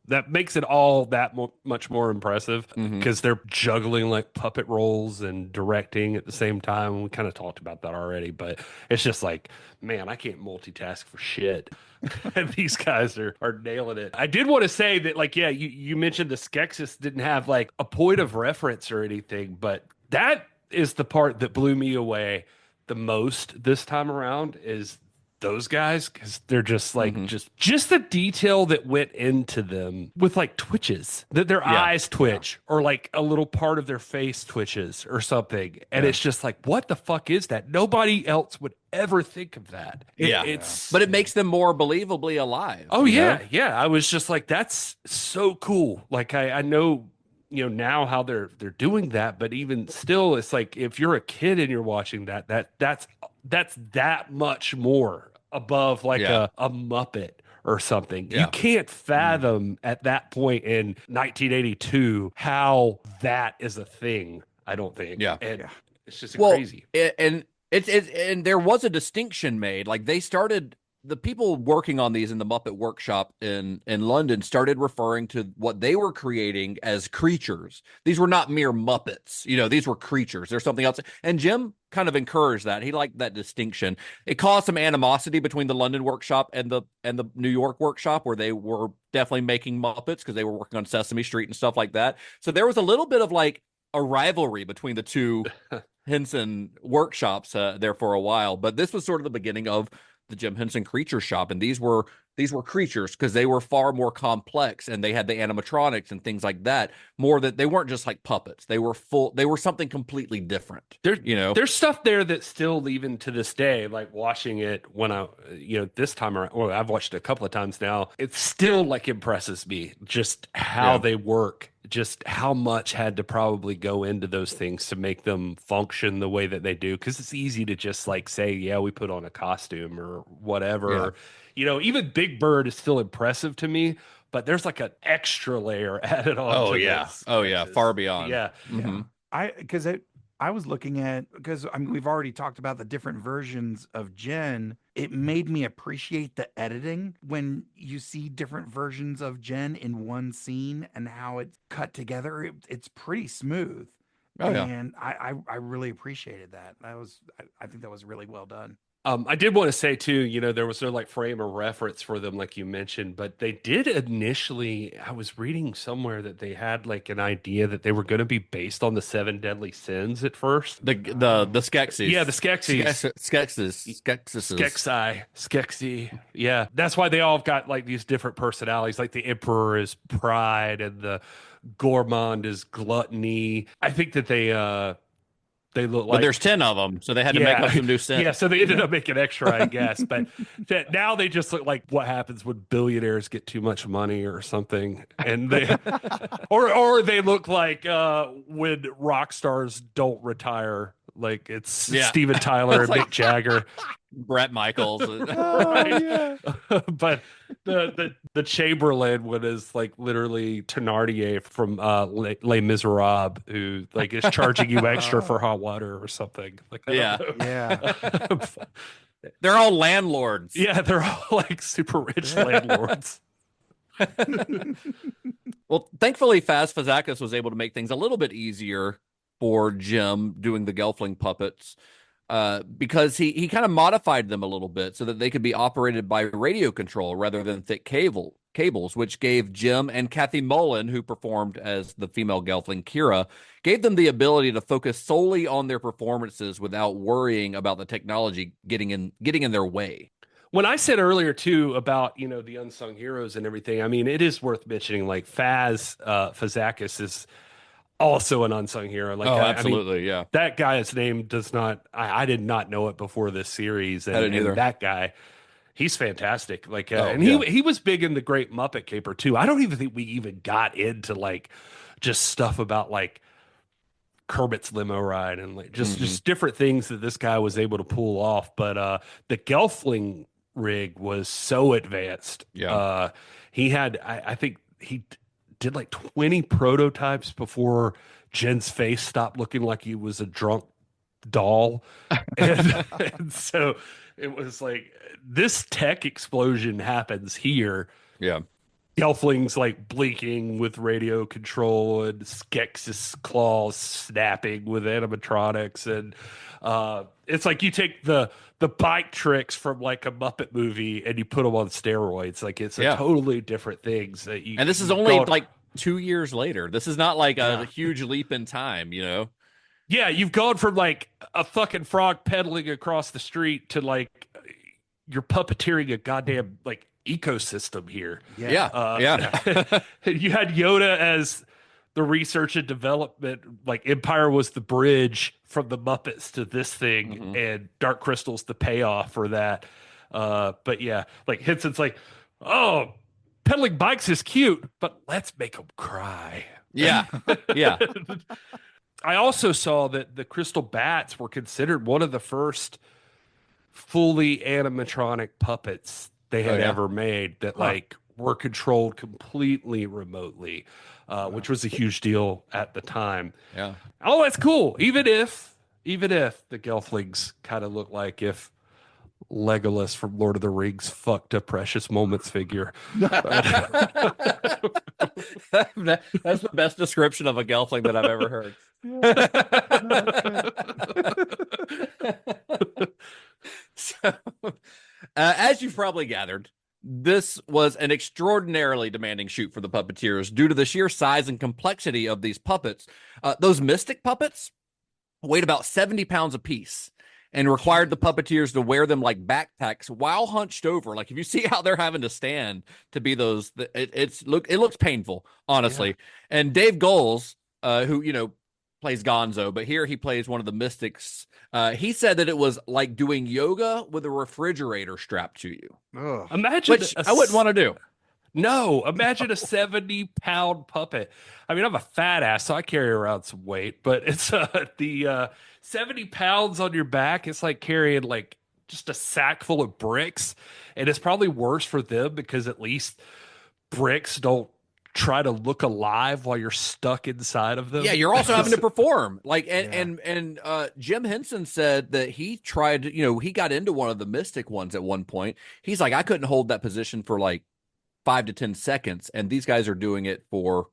Speaker 5: that makes it all that much more impressive because they're juggling like puppet roles and directing at the same time. We kind of talked about that already, but it's just like, man, I can't multitask for shit. And these guys are nailing it. I did want to say that, like, yeah, you mentioned the Skeksis didn't have like a point of reference or anything, but that is the part that blew me away the most this time around is those guys, because they're just like just the detail that went into them with like twitches, that their eyes twitch or like a little part of their face twitches or something, and it's just like, what the fuck is that? Nobody else would ever think of that.
Speaker 6: But it makes them more believably alive.
Speaker 5: Oh yeah, I was just like, that's so cool. Like I know now how they're doing that, but even still, it's like if you're a kid and you're watching that's that much more above like a Muppet or something. You can't fathom at that point in 1982 how that is a thing. I don't think. It's just crazy.
Speaker 6: And and there was a distinction made. Like the people working on these in the Muppet Workshop in London started referring to what they were creating as creatures. These were not mere Muppets. These were creatures. There's something else. And Jim kind of encouraged that. He liked that distinction. It caused some animosity between the London Workshop and the New York Workshop, where they were definitely making Muppets because they were working on Sesame Street and stuff like that. So there was a little bit of like a rivalry between the two Henson workshops there for a while. But this was sort of the beginning of the Jim Henson Creature Shop, and these were creatures because they were far more complex, and they had the animatronics and things like that. More that they weren't just like puppets; they were something completely different.
Speaker 5: There's stuff there that still, even to this day, like watching it when this time around, or I've watched it a couple of times now, it still like impresses me just how they work, just how much had to probably go into those things to make them function the way that they do. Because it's easy to just like say, yeah, we put on a costume or whatever. Yeah. Even Big Bird is still impressive to me, but there's like an extra layer added on. This.
Speaker 6: Oh yeah, far beyond.
Speaker 5: Yeah.
Speaker 6: Mm-hmm.
Speaker 7: I was looking at, because we've already talked about the different versions of Jen. It made me appreciate the editing when you see different versions of Jen in one scene and how it's cut together. It's pretty smooth.
Speaker 6: Oh yeah.
Speaker 7: And I really appreciated that. I think that was really well done.
Speaker 5: I did want to say too, there was no like frame of reference for them, like you mentioned, but they did initially. I was reading somewhere that they had like an idea that they were going to be based on the 7 deadly sins at first.
Speaker 6: The Skeksis.
Speaker 5: Yeah, the Skeksis. Skeksy. Yeah, that's why they all got like these different personalities. Like the Emperor is pride, and the Gourmand is gluttony. I think that they look like,
Speaker 6: but there's 10 of them, so they had to make up some new sins.
Speaker 5: Yeah, so they ended up making extra, I guess. But now they just look like what happens when billionaires get too much money or something, and they, or they look like when rock stars don't retire, like it's Steven Tyler and Mick Jagger,
Speaker 6: Brett Michaels.
Speaker 5: But the Chamberlain one is like literally Thénardier from Les Miserables, who like is charging you extra for hot water or something. Like
Speaker 7: Yeah.
Speaker 6: They're all landlords.
Speaker 5: Yeah, they're all like super rich landlords.
Speaker 6: Well, thankfully, Faz Fazakis was able to make things a little bit easier for Jim doing the Gelfling puppets. Because he kind of modified them a little bit so that they could be operated by radio control rather than thick cables, which gave Jim and Kathy Mullen, who performed as the female Gelfling Kira, gave them the ability to focus solely on their performances without worrying about the technology getting in their way.
Speaker 5: When I said earlier too about the unsung heroes and everything, I mean it is worth mentioning like Fazakis is also an unsung hero. Like,
Speaker 6: absolutely, yeah.
Speaker 5: That guy's name does not. I did not know it before this series, and,
Speaker 6: I didn't either.
Speaker 5: And that guy, he's fantastic. Like, he was big in the Great Muppet Caper too. I don't even think we even got into like just stuff about like Kermit's limo ride and like just different things that this guy was able to pull off. But the Gelfling rig was so advanced.
Speaker 6: Yeah,
Speaker 5: he had. I think he did like 20 prototypes before Jen's face stopped looking like he was a drunk doll. And so it was like this tech explosion happens here.
Speaker 6: Yeah.
Speaker 5: Gelfling's like blinking with radio control and Skeksis claws snapping with animatronics. And it's like you take the bike tricks from like a Muppet movie and you put them on steroids. Like it's a totally different things that you.
Speaker 6: And this is only like 2 years later. This is not like a huge leap in time,
Speaker 5: Yeah, you've gone from like a fucking frog pedaling across the street to like you're puppeteering a goddamn like ecosystem here.
Speaker 6: Yeah.
Speaker 5: You had Yoda as the research and development, like Empire was the bridge from the Muppets to this thing, and Dark Crystal's the payoff for that. But yeah, like Henson's like, oh, pedaling bikes is cute, but let's make them cry.
Speaker 6: Yeah.
Speaker 5: I also saw that the Crystal Bats were considered one of the first fully animatronic puppets they had ever made that like were controlled completely remotely, which was a huge deal at the time.
Speaker 6: Yeah.
Speaker 5: Oh, that's cool. Even if the Gelflings kind of look like if Legolas from Lord of the Rings fucked a Precious Moments figure.
Speaker 6: That's the best description of a Gelfling that I've ever heard. So, as you've probably gathered, this was an extraordinarily demanding shoot for the puppeteers due to the sheer size and complexity of these puppets. Those Mystic puppets weighed about 70 pounds apiece. and required the puppeteers to wear them like backpacks while hunched over. Like if you see how they're having to stand to be those, it looks painful, honestly.
Speaker 5: Yeah.
Speaker 6: And Dave Goelz, who plays Gonzo, but here he plays one of the mystics. He said that it was like doing yoga with a refrigerator strapped to you,
Speaker 7: Ugh.
Speaker 5: Imagine
Speaker 6: which I wouldn't want to do.
Speaker 5: No, imagine a 70-pound puppet. I mean, I'm a fat ass, so I carry around some weight, but it's the 70 pounds on your back. It's like carrying like just a sack full of bricks, and it's probably worse for them because at least bricks don't try to look alive while you're stuck inside of them.
Speaker 6: Yeah, you're also having to perform. Like and Jim Henson said that he tried, he got into one of the mystic ones at one point. He's like, I couldn't hold that position for like 5 to 10 seconds, and these guys are doing it for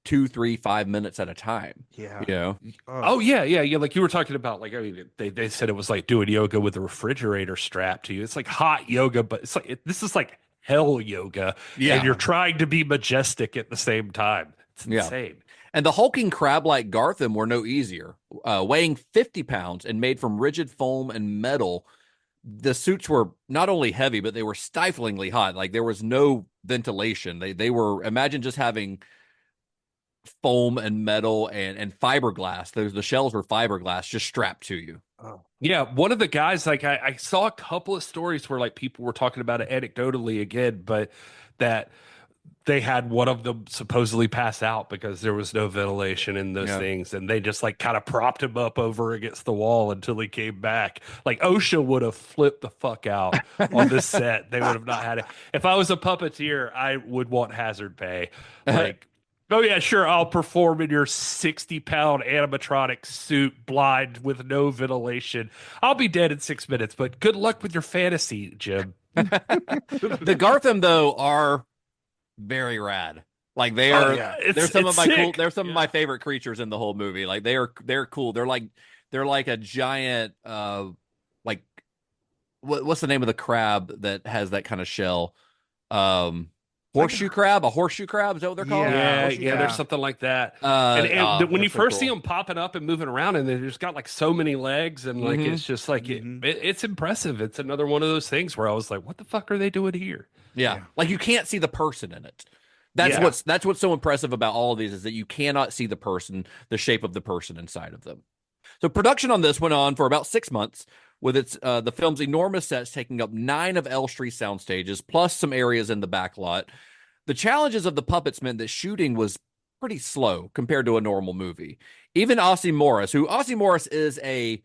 Speaker 6: 2, 3, 5 minutes at a time.
Speaker 7: Yeah.
Speaker 5: Oh yeah. Like you were talking about, like, I mean, they said it was like doing yoga with a refrigerator strapped to you. It's like hot yoga, but it's like this is like hell yoga.
Speaker 6: Yeah.
Speaker 5: And you're trying to be majestic at the same time. It's insane.
Speaker 6: And the hulking crab-like Gartham were no easier. Weighing 50 pounds and made from rigid foam and metal, the suits were not only heavy, but they were stiflingly hot. Like there was no ventilation. They were, imagine just having foam and metal and fiberglass. The shells were fiberglass just strapped to you.
Speaker 5: Oh. Yeah, one of the guys, like I saw a couple of stories where like people were talking about it anecdotally again, but that they had one of them supposedly pass out because there was no ventilation in those things, and they just like kind of propped him up over against the wall until he came back. Like OSHA would have flipped the fuck out on this set. They would have not had it. If I was a puppeteer, I would want hazard pay. Like, oh yeah, sure, I'll perform in your 60-pound animatronic suit, blind with no ventilation. I'll be dead in 6 minutes, but good luck with your fantasy, Jim.
Speaker 6: The Gartham though are very rad. Like they are, they're some of my they're some of my favorite creatures in the whole movie. Like they're cool. They're like a giant, like what's the name of the crab that has that kind of shell? Horseshoe crab, a horseshoe crab, is that what they're called?
Speaker 5: Yeah, there's something like that. And when you first see them popping up and moving around, and they just got like so many legs, and like it's just like it's impressive. It's another one of those things where I was like, what the fuck are they doing here?
Speaker 6: Yeah. Like you can't see the person in it. That's what's so impressive about all of these, is that you cannot see the person, the shape of the person inside of them. So production on this went on for about 6 months, with its the film's enormous sets taking up 9 of Elstree sound stages, plus some areas in the back lot. The challenges of the puppets meant that shooting was pretty slow compared to a normal movie. Even Ossie Morris is a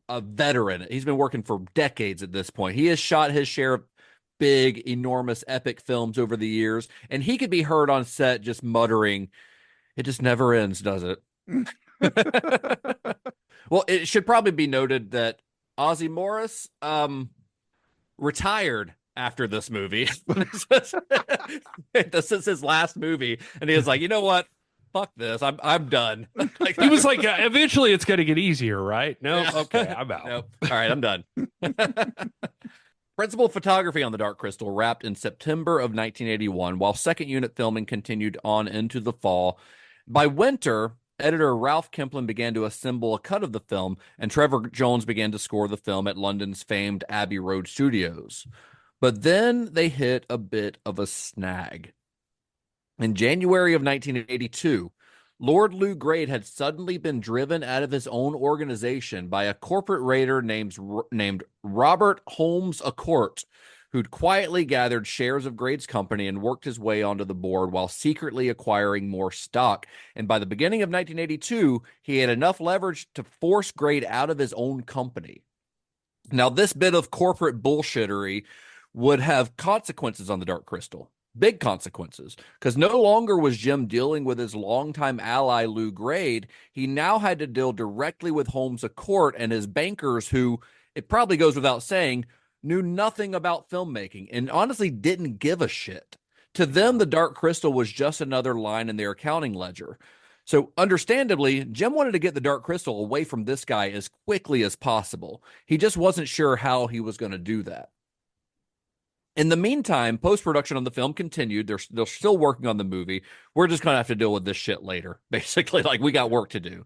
Speaker 6: veteran. He's been working for decades at this point. He has shot his share of big, enormous, epic films over the years, and he could be heard on set just muttering, "It just never ends, does it?" Well, it should probably be noted that Ossie Morris retired after this movie. This is his last movie, and he was like, you know what? Fuck this. I'm done. Like,
Speaker 5: he was like, eventually it's going to get easier, right? No, okay, I'm out.
Speaker 6: Nope. All right, I'm done. Principal photography on The Dark Crystal wrapped in September of 1981, while second unit filming continued on into the fall. By winter, editor Ralph Kemplin began to assemble a cut of the film, and Trevor Jones began to score the film at London's famed Abbey Road Studios. But then they hit a bit of a snag. In January of 1982, Lord Lou Grade had suddenly been driven out of his own organization by a corporate raider named Robert Holmes Acort, who'd quietly gathered shares of Grade's company and worked his way onto the board while secretly acquiring more stock. And by the beginning of 1982, he had enough leverage to force Grade out of his own company. Now, this bit of corporate bullshittery would have consequences on the Dark Crystal. Big consequences, because no longer was Jim dealing with his longtime ally Lou Grade. He now had to deal directly with Holmes Acort and his bankers, who, it probably goes without saying, knew nothing about filmmaking and honestly didn't give a shit. To them, the Dark Crystal was just another line in their accounting ledger. So understandably, Jim wanted to get the Dark Crystal away from this guy as quickly as possible. He just wasn't sure how he was going to do that. In the meantime, post-production on the film continued. They're still working on the movie. We're just going to have to deal with this shit later. Basically, like, we got work to do.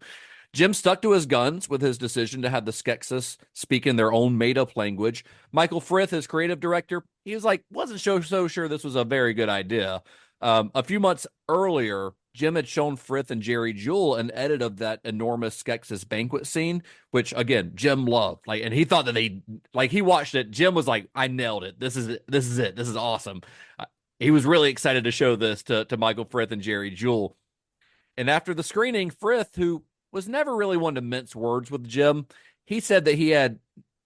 Speaker 6: Jim stuck to his guns with his decision to have the Skeksis speak in their own made-up language. Michael Frith, his creative director, he was like, wasn't so sure this was a very good idea. A few months earlier, Jim had shown Frith and Jerry Jewell an edit of that enormous Skeksis banquet scene, which again Jim loved. And he thought that he watched it. Jim was like, "I nailed it. This is it. This is awesome." He was really excited to show this to Michael Frith and Jerry Jewell. And after the screening, Frith, who was never really one to mince words with Jim, he said that he had,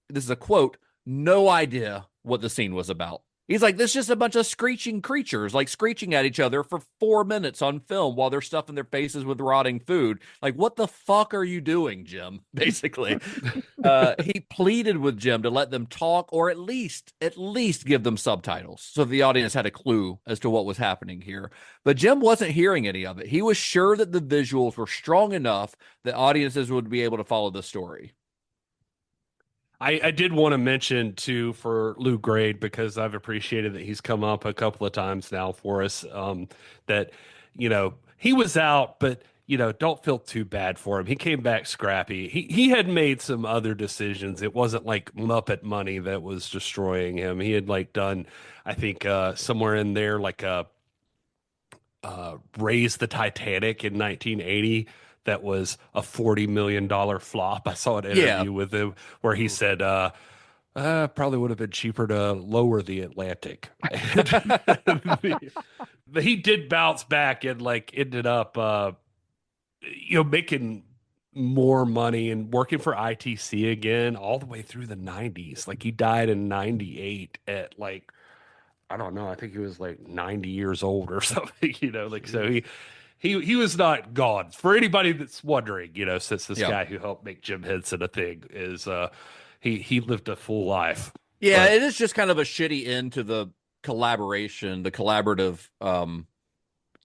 Speaker 6: this is a quote, no idea what the scene was about. He's like, this is just a bunch of screeching creatures, screeching at each other for 4 minutes on film while they're stuffing their faces with rotting food. What the fuck are you doing, Jim? Basically. He pleaded with Jim to let them talk, or at least give them subtitles so the audience had a clue as to what was happening here. But Jim wasn't hearing any of it. He was sure that the visuals were strong enough that audiences would be able to follow the story.
Speaker 5: I did want to mention too for Lou Grade, because I've appreciated that he's come up a couple of times now for us, that, he was out, but, don't feel too bad for him. He came back scrappy. He had made some other decisions. It wasn't like Muppet money that was destroying him. He had done, I think, somewhere in there, Raise the Titanic in 1980. That was a $40 million flop. I saw an interview with him where he said, probably would have been cheaper to lower the Atlantic. But he did bounce back and ended up, making more money and working for ITC again all the way through the 90s. He died in 98 at I don't know. I think he was 90 years old or something, so he was not gone. For anybody that's wondering, since this guy who helped make Jim Henson a thing is, he lived a full life.
Speaker 6: Yeah, it is just kind of a shitty end to the collaboration, the collaborative kind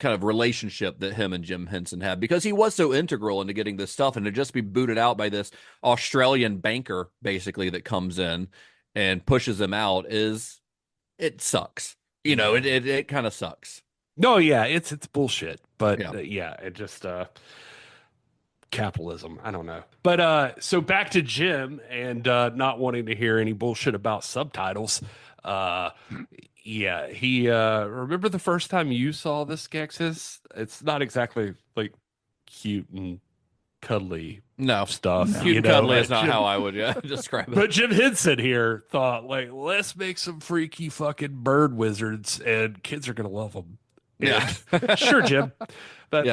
Speaker 6: of relationship that him and Jim Henson had, because he was so integral into getting this stuff, and to just be booted out by this Australian banker basically that comes in and pushes him out it sucks. It kind of sucks.
Speaker 5: No, yeah, it's bullshit. But it just capitalism. I don't know. But so back to Jim and not wanting to hear any bullshit about subtitles. He remember the first time you saw the Skeksis? It's not exactly cute and cuddly stuff.
Speaker 6: Cute and cuddly is not how I would describe it.
Speaker 5: But Jim Henson here thought let's make some freaky fucking bird wizards and kids are gonna love them.
Speaker 6: Yeah.
Speaker 5: Sure, Jim. But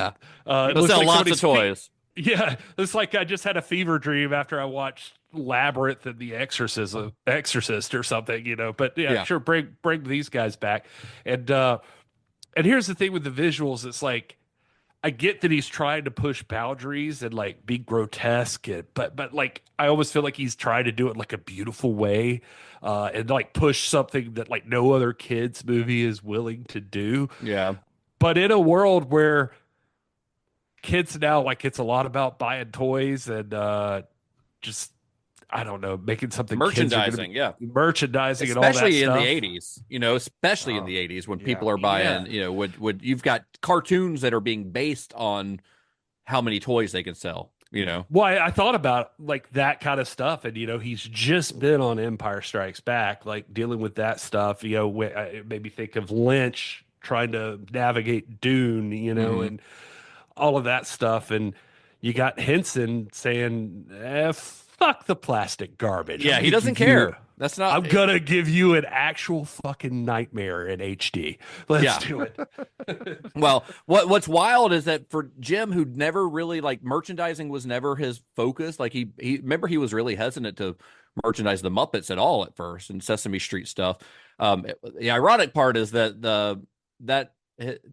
Speaker 6: they'll sell lots of toys.
Speaker 5: Yeah, it's I just had a fever dream after I watched Labyrinth and The Exorcist or something, But sure, bring these guys back. And here's the thing with the visuals, it's I get that he's trying to push boundaries and be grotesque, but I always feel like he's trying to do it a beautiful way, and push something that no other kids movie is willing to do.
Speaker 6: Yeah.
Speaker 5: But in a world where kids now it's a lot about buying toys and just I don't know, making something
Speaker 6: merchandising,
Speaker 5: merchandising,
Speaker 6: especially
Speaker 5: and all that
Speaker 6: in
Speaker 5: stuff.
Speaker 6: the 80s, especially in the 80s when people are buying, would you've got cartoons that are being based on how many toys they can sell,
Speaker 5: Well, I thought about that kind of stuff, and he's just been on Empire Strikes Back, dealing with that stuff. It made me think of Lynch trying to navigate Dune, and all of that stuff, and you got Henson saying, fuck the plastic garbage.
Speaker 6: Yeah, he doesn't care. That's not.
Speaker 5: I'm gonna give you an actual fucking nightmare in HD. Let's do it.
Speaker 6: Well, what's wild is that for Jim, who never really merchandising was never his focus. He remember he was really hesitant to merchandise the Muppets at all at first, and Sesame Street stuff. The ironic part is that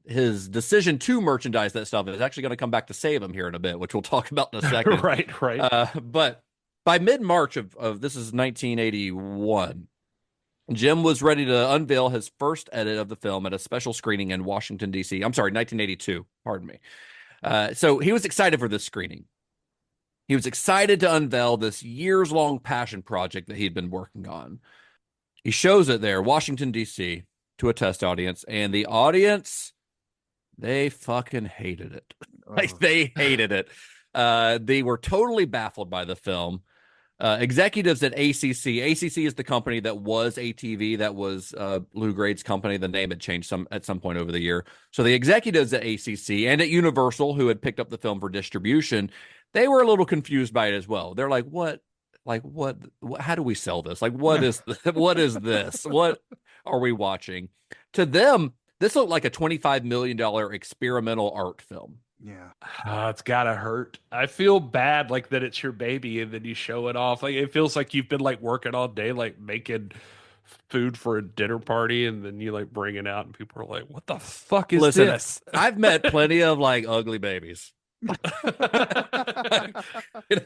Speaker 6: his decision to merchandise that stuff is actually going to come back to save him here in a bit, which we'll talk about in a second.
Speaker 5: Right.
Speaker 6: But by mid-March of this is 1981, Jim was ready to unveil his first edit of the film at a special screening in Washington, D.C. I'm sorry, 1982. Pardon me. So he was excited for this screening. He was excited to unveil this years-long passion project that he'd been working on. He shows it there, Washington, D.C., to a test audience, and the audience, they fucking hated it. They hated it. They were totally baffled by the film. Executives at ACC is the company that was ATV, that was Lou Grade's company. The name had changed at some point over the year. So the executives at ACC and at Universal, who had picked up the film for distribution, they were a little confused by it as well. They're like, what? Like, what? How do we sell this? Like, what is what is this? What are we watching? To them, this looked like a $25 million experimental art film.
Speaker 7: Yeah.
Speaker 5: It's gotta hurt. I feel bad like that it's your baby and then you show it off. Like it feels like you've been like working all day, like making food for a dinner party, and then you like bring it out and people are like, what the fuck is
Speaker 6: Listen,
Speaker 5: this?
Speaker 6: I've met plenty of like ugly babies. you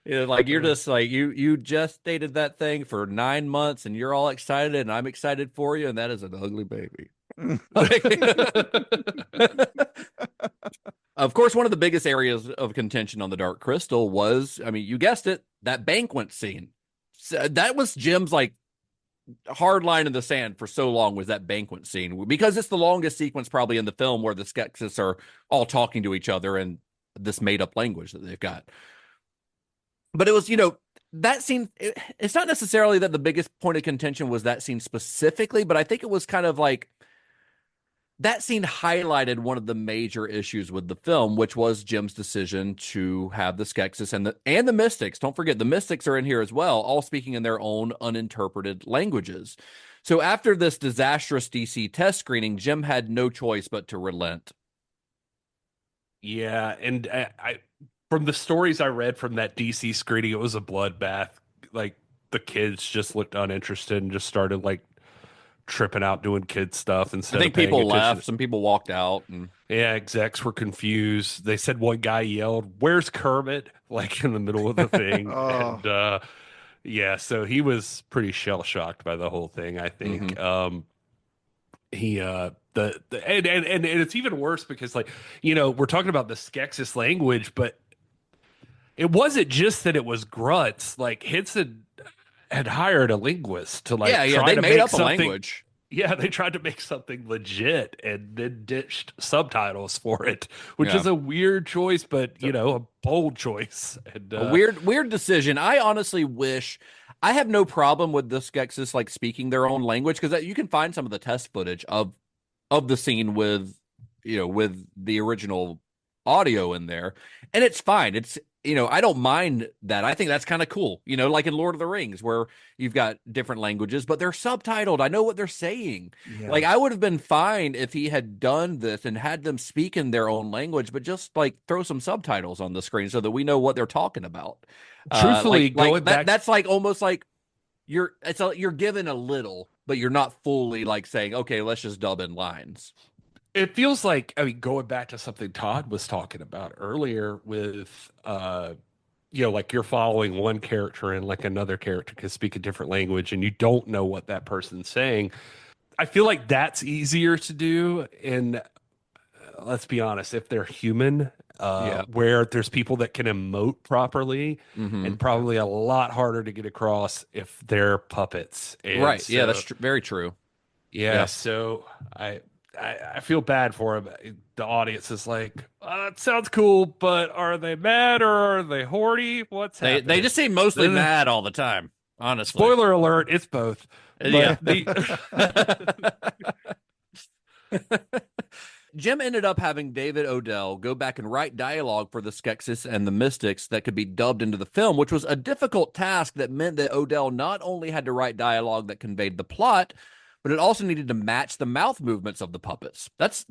Speaker 6: know, like you're just like you just dated that thing for 9 months and you're all excited and I'm excited for you, and that is an ugly baby. Of course, one of the biggest areas of contention on The Dark Crystal was, I mean, you guessed it, that banquet scene. So that was Jim's like hard line in the sand for so long, was that banquet scene, because it's the longest sequence probably in the film where the Skeksis are all talking to each other in this made up language that they've got. But it was, that scene, it's not necessarily that the biggest point of contention was that scene specifically, but I think it was kind of like that scene highlighted one of the major issues with the film, which was Jim's decision to have the Skeksis and the Mystics. Don't forget, the Mystics are in here as well, all speaking in their own uninterpreted languages. So after this disastrous DC test screening, Jim had no choice but to relent.
Speaker 5: Yeah, and I from the stories I read from that DC screening, it was a bloodbath. Like the kids just looked uninterested and just started like tripping out doing kid stuff instead.
Speaker 6: I think
Speaker 5: of paying
Speaker 6: people
Speaker 5: attention.
Speaker 6: left, some people walked out, and
Speaker 5: yeah, execs were confused. They said one guy yelled, "Where's Kermit?" like in the middle of the thing.
Speaker 7: Oh.
Speaker 5: And yeah, so he was pretty shell shocked by the whole thing, I think. He and it's even worse because like, we're talking about the Skeksis language, but it wasn't just that it was grunts. Like Henson had hired a linguist to like
Speaker 6: yeah,
Speaker 5: try
Speaker 6: they
Speaker 5: to
Speaker 6: made
Speaker 5: make
Speaker 6: up a
Speaker 5: something.
Speaker 6: language.
Speaker 5: Yeah, they tried to make something legit and then ditched subtitles for it, which
Speaker 6: Yeah.
Speaker 5: is a weird choice, but a bold choice. And
Speaker 6: A weird decision. I honestly wish, I have no problem with the Skeksis like speaking their own language, because you can find some of the test footage of the scene with with the original audio in there, and it's fine. It's I don't mind that. I think that's kind of cool. Like in Lord of the Rings, where you've got different languages, but they're subtitled. I know what they're saying.
Speaker 7: Yeah.
Speaker 6: Like I would have been fine if he had done this and had them speak in their own language, but just like throw some subtitles on the screen so that we know what they're talking about.
Speaker 5: Truthfully, going back,
Speaker 6: that's like almost like you're given a little, but you're not fully like saying, okay, let's just dub in lines.
Speaker 5: it feels like, going back to something Todd was talking about earlier with, like you're following one character and like another character can speak a different language and you don't know what that person's saying. I feel like that's easier to do. And let's be honest, if they're human, where there's people that can emote properly, and probably a lot harder to get across if they're puppets. And
Speaker 6: right.
Speaker 5: so,
Speaker 6: Yeah, that's very true.
Speaker 5: Yeah. So I feel bad for him. The audience is like, it sounds cool, but are they mad or are they horny? What's happening?
Speaker 6: They just seem mostly mad all the time, honestly.
Speaker 5: Spoiler alert, it's both.
Speaker 6: Yeah.
Speaker 5: But
Speaker 6: Jim ended up having David Odell go back and write dialogue for the Skeksis and the Mystics that could be dubbed into the film, which was a difficult task that meant that Odell not only had to write dialogue that conveyed the plot, but it also needed to match the mouth movements of the puppets. That's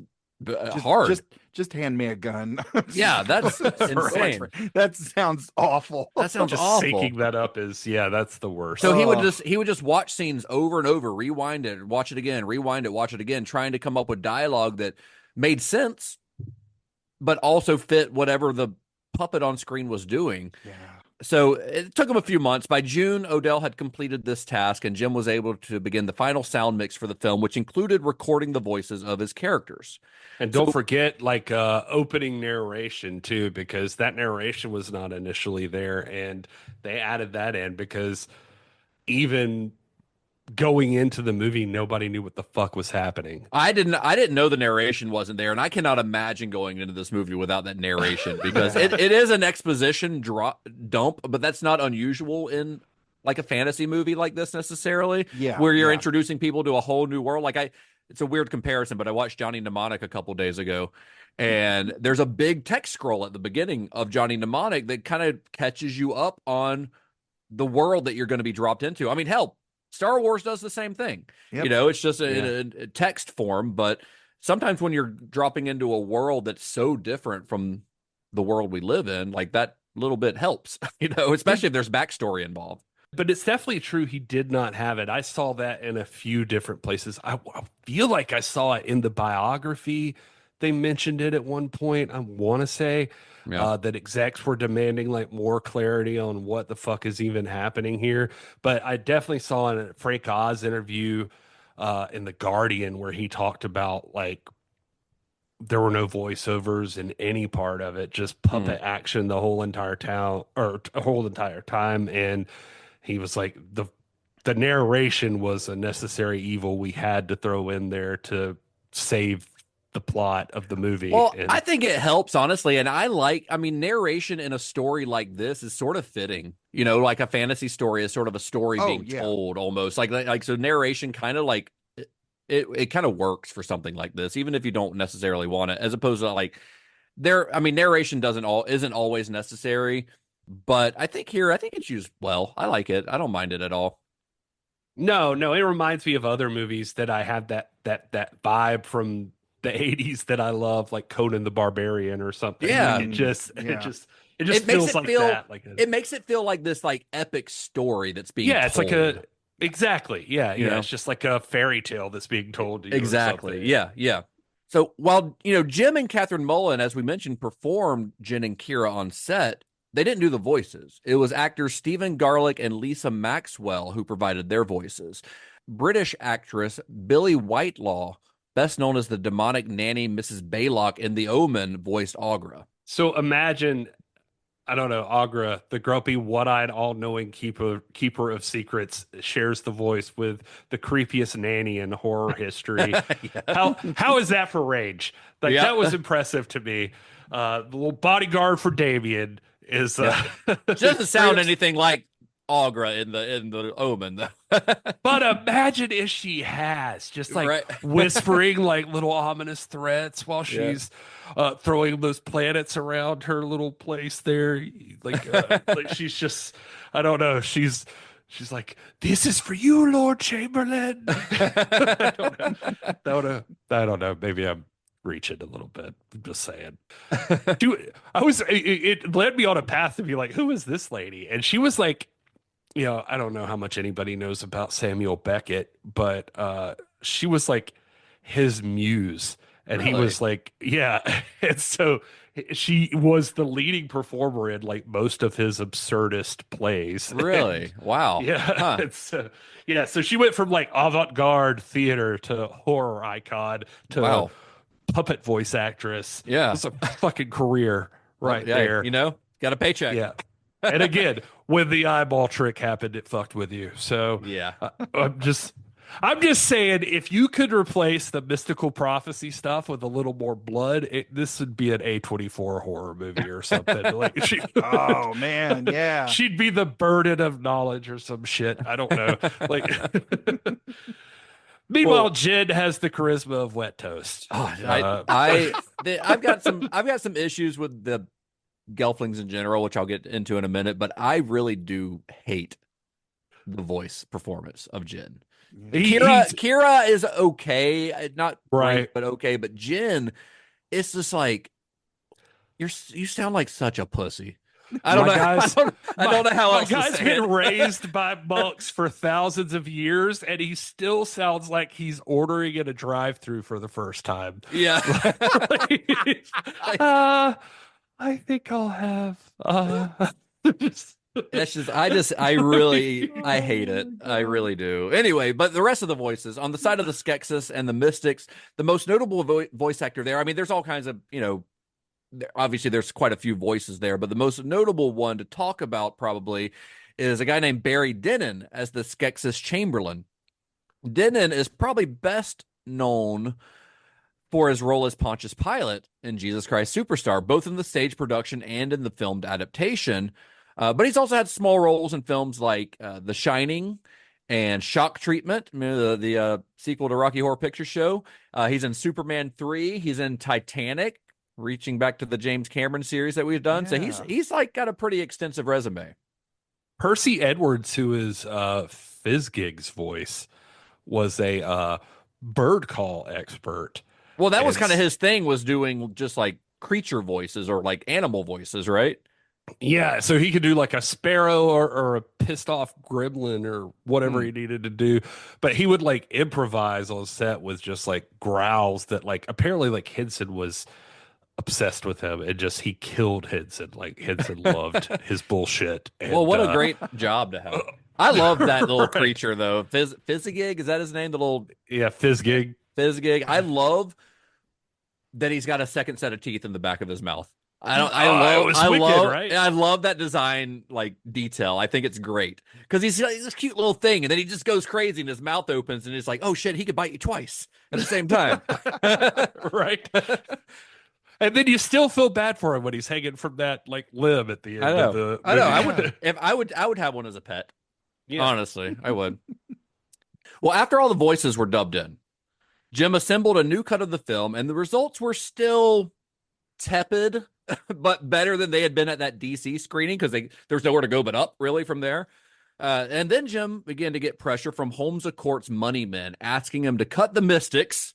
Speaker 6: hard.
Speaker 7: Just hand me a gun.
Speaker 6: Yeah, that's insane.
Speaker 7: That sounds awful.
Speaker 6: That sounds
Speaker 5: just
Speaker 6: awful.
Speaker 5: syncing that up is, that's the worst.
Speaker 6: So he would just watch scenes over and over, rewind it, watch it again, rewind it, watch it again, trying to come up with dialogue that made sense, but also fit whatever the puppet on screen was doing.
Speaker 7: Yeah.
Speaker 6: So it took him a few months. By June, Odell had completed this task, and Jim was able to begin the final sound mix for the film, which included recording the voices of his characters.
Speaker 5: And don't forget, like, opening narration, too, because that narration was not initially there, and they added that in because even going into the movie, nobody knew what the fuck was happening.
Speaker 6: I didn't know the narration wasn't there, and I cannot imagine going into this movie without that narration because it is an exposition dump, but that's not unusual in like a fantasy movie like this necessarily.
Speaker 7: Yeah,
Speaker 6: where you're
Speaker 7: yeah.
Speaker 6: introducing people to a whole new world. It's a weird comparison, but I watched Johnny Mnemonic a couple days ago, and there's a big text scroll at the beginning of Johnny Mnemonic that kind of catches you up on the world that you're going to be dropped into. I mean, hell, Star Wars does the same thing.
Speaker 7: Yep.
Speaker 6: You know, it's just a text form, but sometimes when you're dropping into a world that's so different from the world we live in, like that little bit helps, you know, especially if there's backstory involved.
Speaker 5: But it's definitely true he did not have it. I saw that in a few different places. I feel like I saw it in the biography. They mentioned it at one point. I want to say that execs were demanding like more clarity on what the fuck is even happening here. But I definitely saw in a Frank Oz interview in The Guardian where he talked about like there were no voiceovers in any part of it, just puppet action the whole entire time. And he was like, the narration was a necessary evil we had to throw in there to save the plot of the movie.
Speaker 6: Well, I think it helps, honestly. And I mean, narration in a story like this is sort of fitting, you know, like a fantasy story is sort of a story being told almost like, so narration kind of like it kind of works for something like this, even if you don't necessarily want it, as opposed to like narration isn't always necessary. But I think it's used well. I like it. I don't mind it at all.
Speaker 5: No, it reminds me of other movies that I have that vibe from the 80s that I love, like Conan the Barbarian or something.
Speaker 6: Yeah.
Speaker 5: Like it just feels like that. Like
Speaker 6: it makes it feel like this like epic story that's being told.
Speaker 5: It's like exactly. Yeah.
Speaker 6: You know?
Speaker 5: It's just like a fairy tale that's being told to you.
Speaker 6: Exactly. Yeah. So while, you know, Jim and Catherine Mullen, as we mentioned, performed Jen and Kira on set, they didn't do the voices. It was actors Stephen Garlick and Lisa Maxwell who provided their voices. British actress Billie Whitelaw, best known as the demonic nanny Mrs. Baylock in The Omen, voiced Aughra.
Speaker 5: So imagine, I don't know, Aughra, the grumpy, one-eyed, all-knowing keeper of secrets, shares the voice with the creepiest nanny in horror history. How is that for range? Like that was impressive to me. The little bodyguard for Damien is
Speaker 6: doesn't sound anything like Aughra in the Omen though.
Speaker 5: But imagine if she has just like whispering like little ominous threats while she's throwing those planets around her little place there. Like she's just, I don't know. She's like, this is for you, Lord Chamberlain. I don't know. Maybe I'm reaching a little bit. I'm just saying. Dude, it led me on a path to be like, who is this lady? And she was like, you know, I don't know how much anybody knows about Samuel Beckett, but she was like his muse. And he was like, yeah. And so she was the leading performer in like most of his absurdist plays.
Speaker 6: Really? Wow.
Speaker 5: Yeah.
Speaker 6: Huh.
Speaker 5: So she went from like avant-garde theater to horror icon to puppet voice actress.
Speaker 6: Yeah.
Speaker 5: It's a fucking career there.
Speaker 6: You know, got a paycheck.
Speaker 5: Yeah. And again, when the eyeball trick happened, it fucked with you. So
Speaker 6: yeah,
Speaker 5: I'm just saying, if you could replace the mystical prophecy stuff with a little more blood, this would be an A24 horror movie or something. Like,
Speaker 7: oh man, yeah,
Speaker 5: she'd be the burden of knowledge or some shit. I don't know. Like, meanwhile, Jen has the charisma of wet toast.
Speaker 6: I've got some issues with the Gelflings in general, which I'll get into in a minute, but I really do hate the voice performance of Jen. Kira is okay, not great, but okay. But Jen, it's just like you sound like such a pussy. I don't know how else to say it.
Speaker 5: My guy's been raised by monks for thousands of years, and he still sounds like he's ordering in a drive-through for the first time.
Speaker 6: Yeah.
Speaker 5: I think I'll have
Speaker 6: That's just I hate it. I really do. Anyway, but the rest of the voices on the side of the Skeksis and the Mystics, the most notable voice actor there. I mean, there's all kinds of, you know, obviously there's quite a few voices there, but the most notable one to talk about probably is a guy named Barry Dennen as the Skeksis Chamberlain. Denon is probably best known for his role as Pontius Pilate in Jesus Christ Superstar, both in the stage production and in the filmed adaptation. But he's also had small roles in films like The Shining and Shock Treatment, the sequel to Rocky Horror Picture Show. He's in Superman 3. He's in Titanic, reaching back to the James Cameron series that we've done.
Speaker 7: Yeah.
Speaker 6: So he's like got a pretty extensive resume.
Speaker 5: Percy Edwards, who is Fizzgig's voice, was a bird call expert.
Speaker 6: Well, that was
Speaker 5: And
Speaker 6: kind of his thing, was doing just like creature voices or like animal voices, right?
Speaker 5: Yeah, so he could do like a sparrow or a pissed off gremlin or whatever he needed to do. But he would like improvise on set with just like growls that like apparently like Henson was obsessed with him and just he killed Henson. Like Henson loved his bullshit. And,
Speaker 6: Well, what a great job to have. I love that little
Speaker 5: Right.
Speaker 6: creature though. Fizzigig, is that his name? The little
Speaker 5: yeah, Fizzgig.
Speaker 6: Fizzgig. I love that he's got a second set of teeth in the back of his mouth. I love that design, like detail. I think it's great because he's this cute little thing, and then he just goes crazy, and his mouth opens, and it's like, oh shit, he could bite you twice at the same time,
Speaker 5: Right. And then you still feel bad for him when he's hanging from that like limb at the end
Speaker 6: I know.
Speaker 5: of the
Speaker 6: I know.
Speaker 5: movie.
Speaker 6: I would have one as a pet.
Speaker 5: Yeah.
Speaker 6: Honestly, I would. Well, after all the voices were dubbed in, Jim assembled a new cut of the film, and the results were still tepid, but better than they had been at that DC screening because there's nowhere to go but up, really, from there. And then Jim began to get pressure from Holmes of Court's money men, asking him to cut the Mystics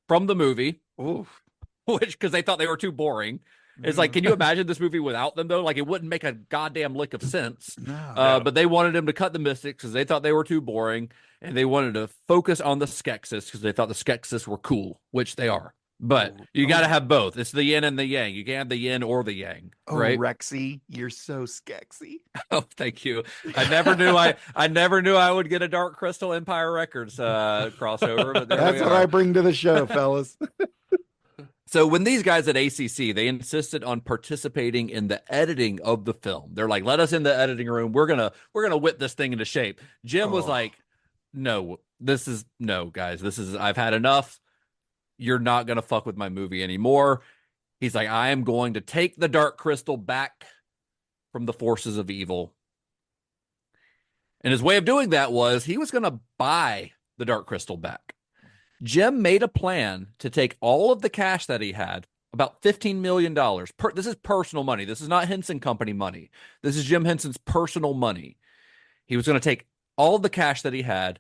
Speaker 6: from the movie, which because they thought they were too boring. It's like, can you imagine this movie without them, though? Like, it wouldn't make a goddamn lick of sense.
Speaker 7: No.
Speaker 6: But they wanted him to cut the Mystics because they thought they were too boring, and they wanted to focus on the Skeksis because they thought the Skeksis were cool, which they are. But you got to have both. It's the yin and the yang. You can't have the yin or the yang, right?
Speaker 7: Rexy, you're so skexy.
Speaker 6: Oh, thank you. I never knew I would get a Dark Crystal Empire Records crossover. But
Speaker 7: That's what I bring to the show, fellas.
Speaker 6: So when these guys at ACC, they insisted on participating in the editing of the film. They're like, let us in the editing room. We're gonna whip this thing into shape. Jim was like, no, guys, I've had enough. You're not gonna fuck with my movie anymore. He's like, I am going to take the Dark Crystal back from the forces of evil. And his way of doing that was he was gonna buy the Dark Crystal back. Jim made a plan to take all of the cash that he had, about $15 million. This is personal money. This is not Henson Company money. This is Jim Henson's personal money. He was going to take all of the cash that he had,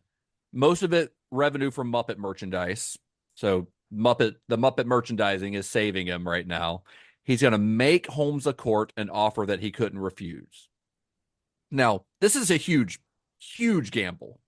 Speaker 6: most of it revenue from Muppet merchandise. So the Muppet merchandising is saving him right now. He's going to make Holmes of Court an offer that he couldn't refuse. Now, this is a huge, huge gamble.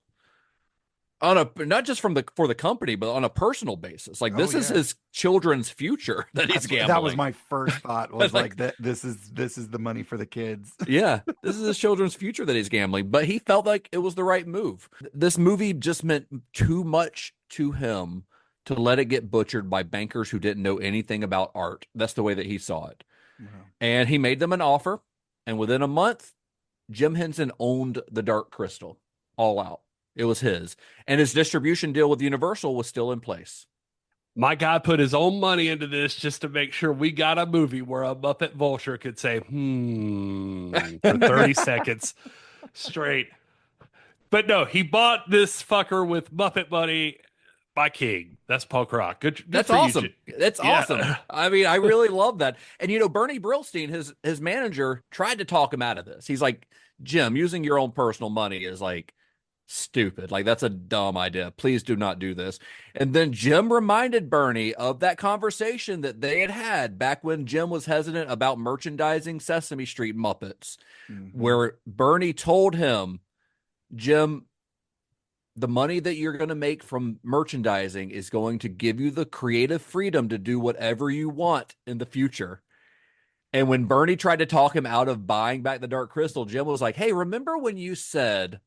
Speaker 6: Not just for the company, but on a personal basis. Like this is his children's future that he's gambling.
Speaker 7: That was my first thought. Was like that. This is the money for the kids.
Speaker 6: Yeah, this is his children's future that he's gambling. But he felt like it was the right move. This movie just meant too much to him to let it get butchered by bankers who didn't know anything about art. That's the way that he saw it. Wow. And he made them an offer, and within a month, Jim Henson owned the Dark Crystal all out. It was his. And his distribution deal with Universal was still in place.
Speaker 5: My guy put his own money into this just to make sure we got a movie where a Muppet vulture could say, for 30 seconds straight. But no, he bought this fucker with Muppet money by King. That's Paul Croc. Good
Speaker 6: That's
Speaker 5: for
Speaker 6: awesome.
Speaker 5: You.
Speaker 6: That's awesome. I mean, I really love that. And, Bernie Brillstein, his manager, tried to talk him out of this. He's like, Jim, using your own personal money is like, stupid. Like, that's a dumb idea. Please do not do this. And then Jim reminded Bernie of that conversation that they had back when Jim was hesitant about merchandising Sesame Street Muppets, where Bernie told him, Jim, the money that you're going to make from merchandising is going to give you the creative freedom to do whatever you want in the future. And when Bernie tried to talk him out of buying back the Dark Crystal, Jim was like, hey, remember when you said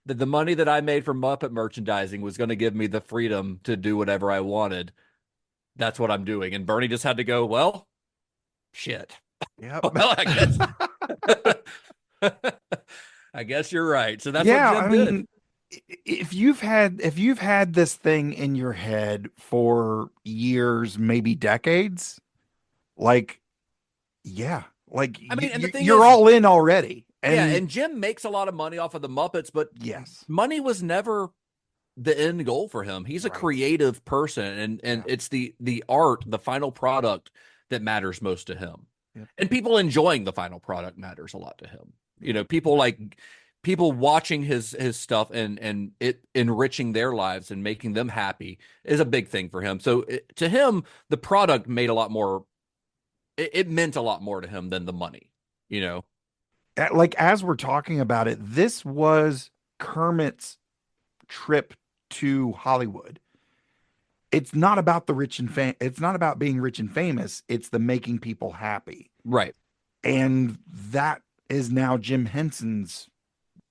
Speaker 6: that the money that I made from Muppet merchandising was going to give me the freedom to do whatever I wanted? That's what I'm doing. And Bernie just had to go, well, shit.
Speaker 7: Yeah.
Speaker 6: Well, I guess you're right. So that's what Jim did.
Speaker 7: if you've had this thing in your head for years, maybe decades, like yeah, like
Speaker 6: I mean, and the thing
Speaker 7: you're
Speaker 6: is,
Speaker 7: all in already.
Speaker 6: yeah,
Speaker 7: And
Speaker 6: and Jim makes a lot of money off of the Muppets, but
Speaker 7: yes,
Speaker 6: money was never the end goal for him. He's a
Speaker 7: right.
Speaker 6: creative person, and
Speaker 7: Yeah.
Speaker 6: it's the art, the final product that matters most to him.
Speaker 7: Yep.
Speaker 6: And people enjoying the final product matters a lot to him. You know, people watching his stuff and it enriching their lives and making them happy is a big thing for him. So to him, the product made a lot more. It meant a lot more to him than the money. You know,
Speaker 7: Like as we're talking about it, this was Kermit's trip to Hollywood. It's not about the rich and it's not about being rich and famous. It's the making people happy.
Speaker 6: right?
Speaker 7: And that is now Jim Henson's.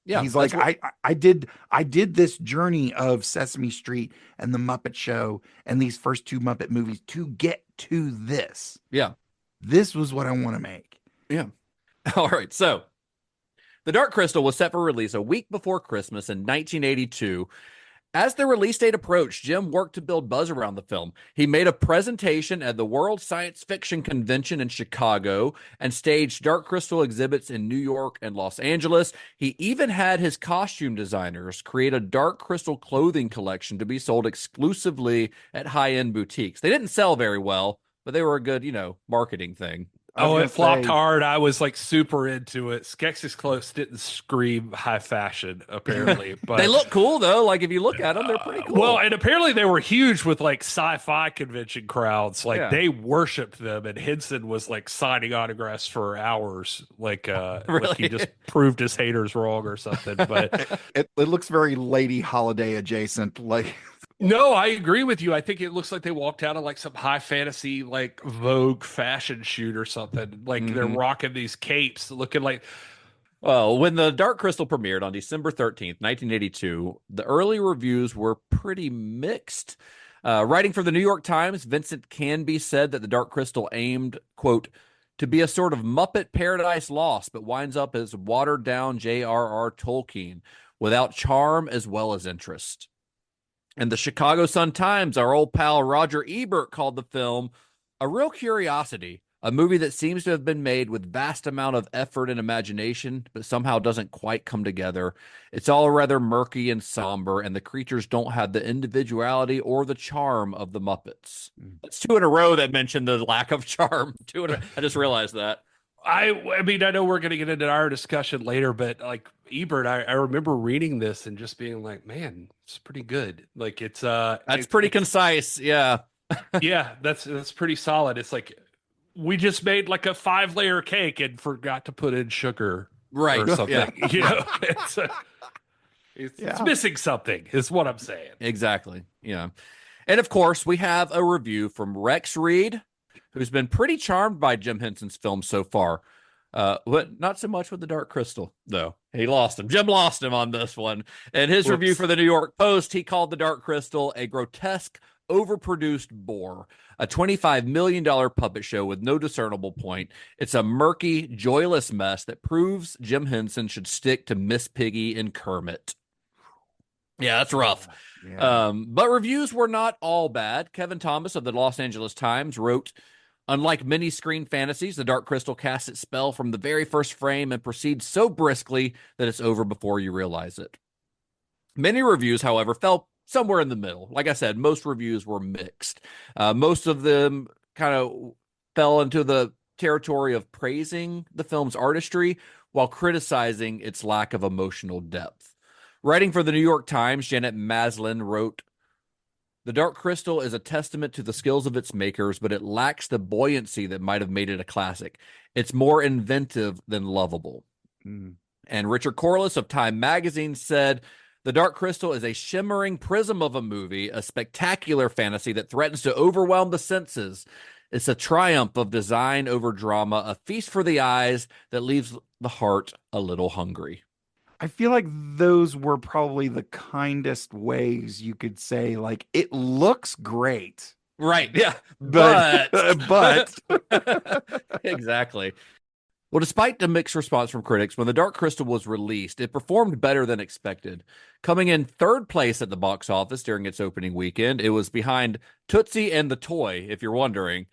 Speaker 6: Yeah,
Speaker 7: He's like, I did this journey of Sesame Street and the Muppet Show and these first two Muppet movies to get to this.
Speaker 6: Yeah,
Speaker 7: This was what I want to make.
Speaker 6: yeah. All right, so The Dark Crystal was set for release a week before Christmas in 1982. As the release date approached, Jim worked to build buzz around the film. He made a presentation at the World Science Fiction Convention in Chicago and staged Dark Crystal exhibits in New York and Los Angeles. He even had his costume designers create a Dark Crystal clothing collection to be sold exclusively at high-end boutiques. They didn't sell very well, but they were a good, marketing thing.
Speaker 5: Oh, it flopped hard. I was like super into it. Skeksis Close didn't scream high fashion, apparently, but
Speaker 6: They look cool though. Like if you look at them, they're pretty cool.
Speaker 5: well, and apparently they were huge with like sci-fi convention crowds. Like
Speaker 6: Yeah.
Speaker 5: they worshipped them, and Henson was like signing autographs for hours. Like, like
Speaker 6: Really?
Speaker 5: he just proved his haters wrong or something. But
Speaker 7: It looks very Lady Holiday adjacent. Like,
Speaker 5: no, I agree with you. I think it looks like they walked out of like some high fantasy, like Vogue fashion shoot or something. Like they're rocking these capes, looking like.
Speaker 6: Well, when The Dark Crystal premiered on December 13th, 1982, the early reviews were pretty mixed. Writing for the New York Times, Vincent Canby said that The Dark Crystal aimed, quote, to be a sort of Muppet Paradise Lost, but winds up as watered-down J.R.R. Tolkien, without charm as well as interest. And the Chicago Sun-Times, our old pal Roger Ebert called the film a real curiosity, a movie that seems to have been made with vast amount of effort and imagination, but somehow doesn't quite come together. It's all rather murky and somber, and the creatures don't have the individuality or the charm of the Muppets. That's two in a row that mentioned the lack of charm. I just realized that.
Speaker 5: I mean, I know we're going to get into our discussion later, but like Ebert, I remember reading this and just being like, man, it's pretty good. Like it's
Speaker 6: That's pretty concise. Yeah.
Speaker 5: yeah, that's pretty solid. It's like we just made like a 5-layer cake and forgot to put in sugar,
Speaker 6: Right.
Speaker 5: or something.
Speaker 6: Yeah.
Speaker 5: You know, it's missing something, is what I'm saying.
Speaker 6: Exactly. Yeah. And of course, we have a review from Rex Reed, who's been pretty charmed by Jim Henson's film so far. But not so much with The Dark Crystal, though. He lost him. Jim lost him on this one. In his review for the New York Post, he called The Dark Crystal a grotesque, overproduced bore, a $25 million puppet show with no discernible point. It's a murky, joyless mess that proves Jim Henson should stick to Miss Piggy and Kermit. Yeah, that's rough.
Speaker 7: yeah.
Speaker 6: But reviews were not all bad. Kevin Thomas of the Los Angeles Times wrote, unlike many screen fantasies, The Dark Crystal casts its spell from the very first frame and proceeds so briskly that it's over before you realize it. Many reviews, however, fell somewhere in the middle. Like I said, most reviews were mixed. Most of them kind of fell into the territory of praising the film's artistry while criticizing its lack of emotional depth. Writing for the New York Times, Janet Maslin wrote, The Dark Crystal is a testament to the skills of its makers, but it lacks the buoyancy that might have made it a classic. It's more inventive than lovable. And Richard Corliss of Time magazine said, The Dark Crystal is a shimmering prism of a movie, a spectacular fantasy that threatens to overwhelm the senses. It's a triumph of design over drama, a feast for the eyes that leaves the heart a little hungry.
Speaker 7: I feel like those were probably the kindest ways you could say, like, it looks great.
Speaker 6: Right. Yeah.
Speaker 7: But
Speaker 6: Exactly. Well, despite the mixed response from critics, when The Dark Crystal was released, it performed better than expected. Coming in third place at the box office during its opening weekend, it was behind Tootsie and the Toy, if you're wondering.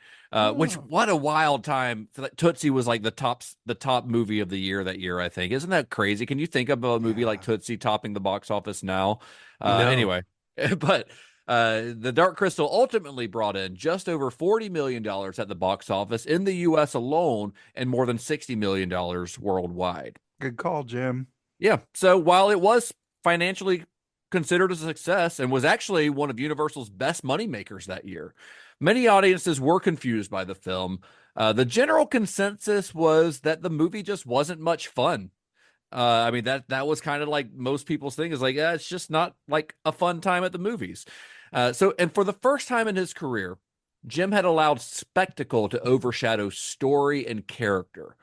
Speaker 6: Which, what a wild time. Tootsie was like the top movie of the year that year, I think. Isn't that crazy? Can you think of a movie like Tootsie topping the box office now?
Speaker 5: No.
Speaker 6: Anyway, but The Dark Crystal ultimately brought in just over $40 million at the box office in the U.S. alone and more than $60 million worldwide.
Speaker 7: Good call, Jim.
Speaker 6: Yeah. So while it was financially considered a success and was actually one of Universal's best moneymakers that year, many audiences were confused by the film. The general consensus was that the movie just wasn't much fun. I mean, that was kind of like most people's thing is like, yeah, it's just not like a fun time at the movies. And for the first time in his career, Jim had allowed spectacle to overshadow story and character.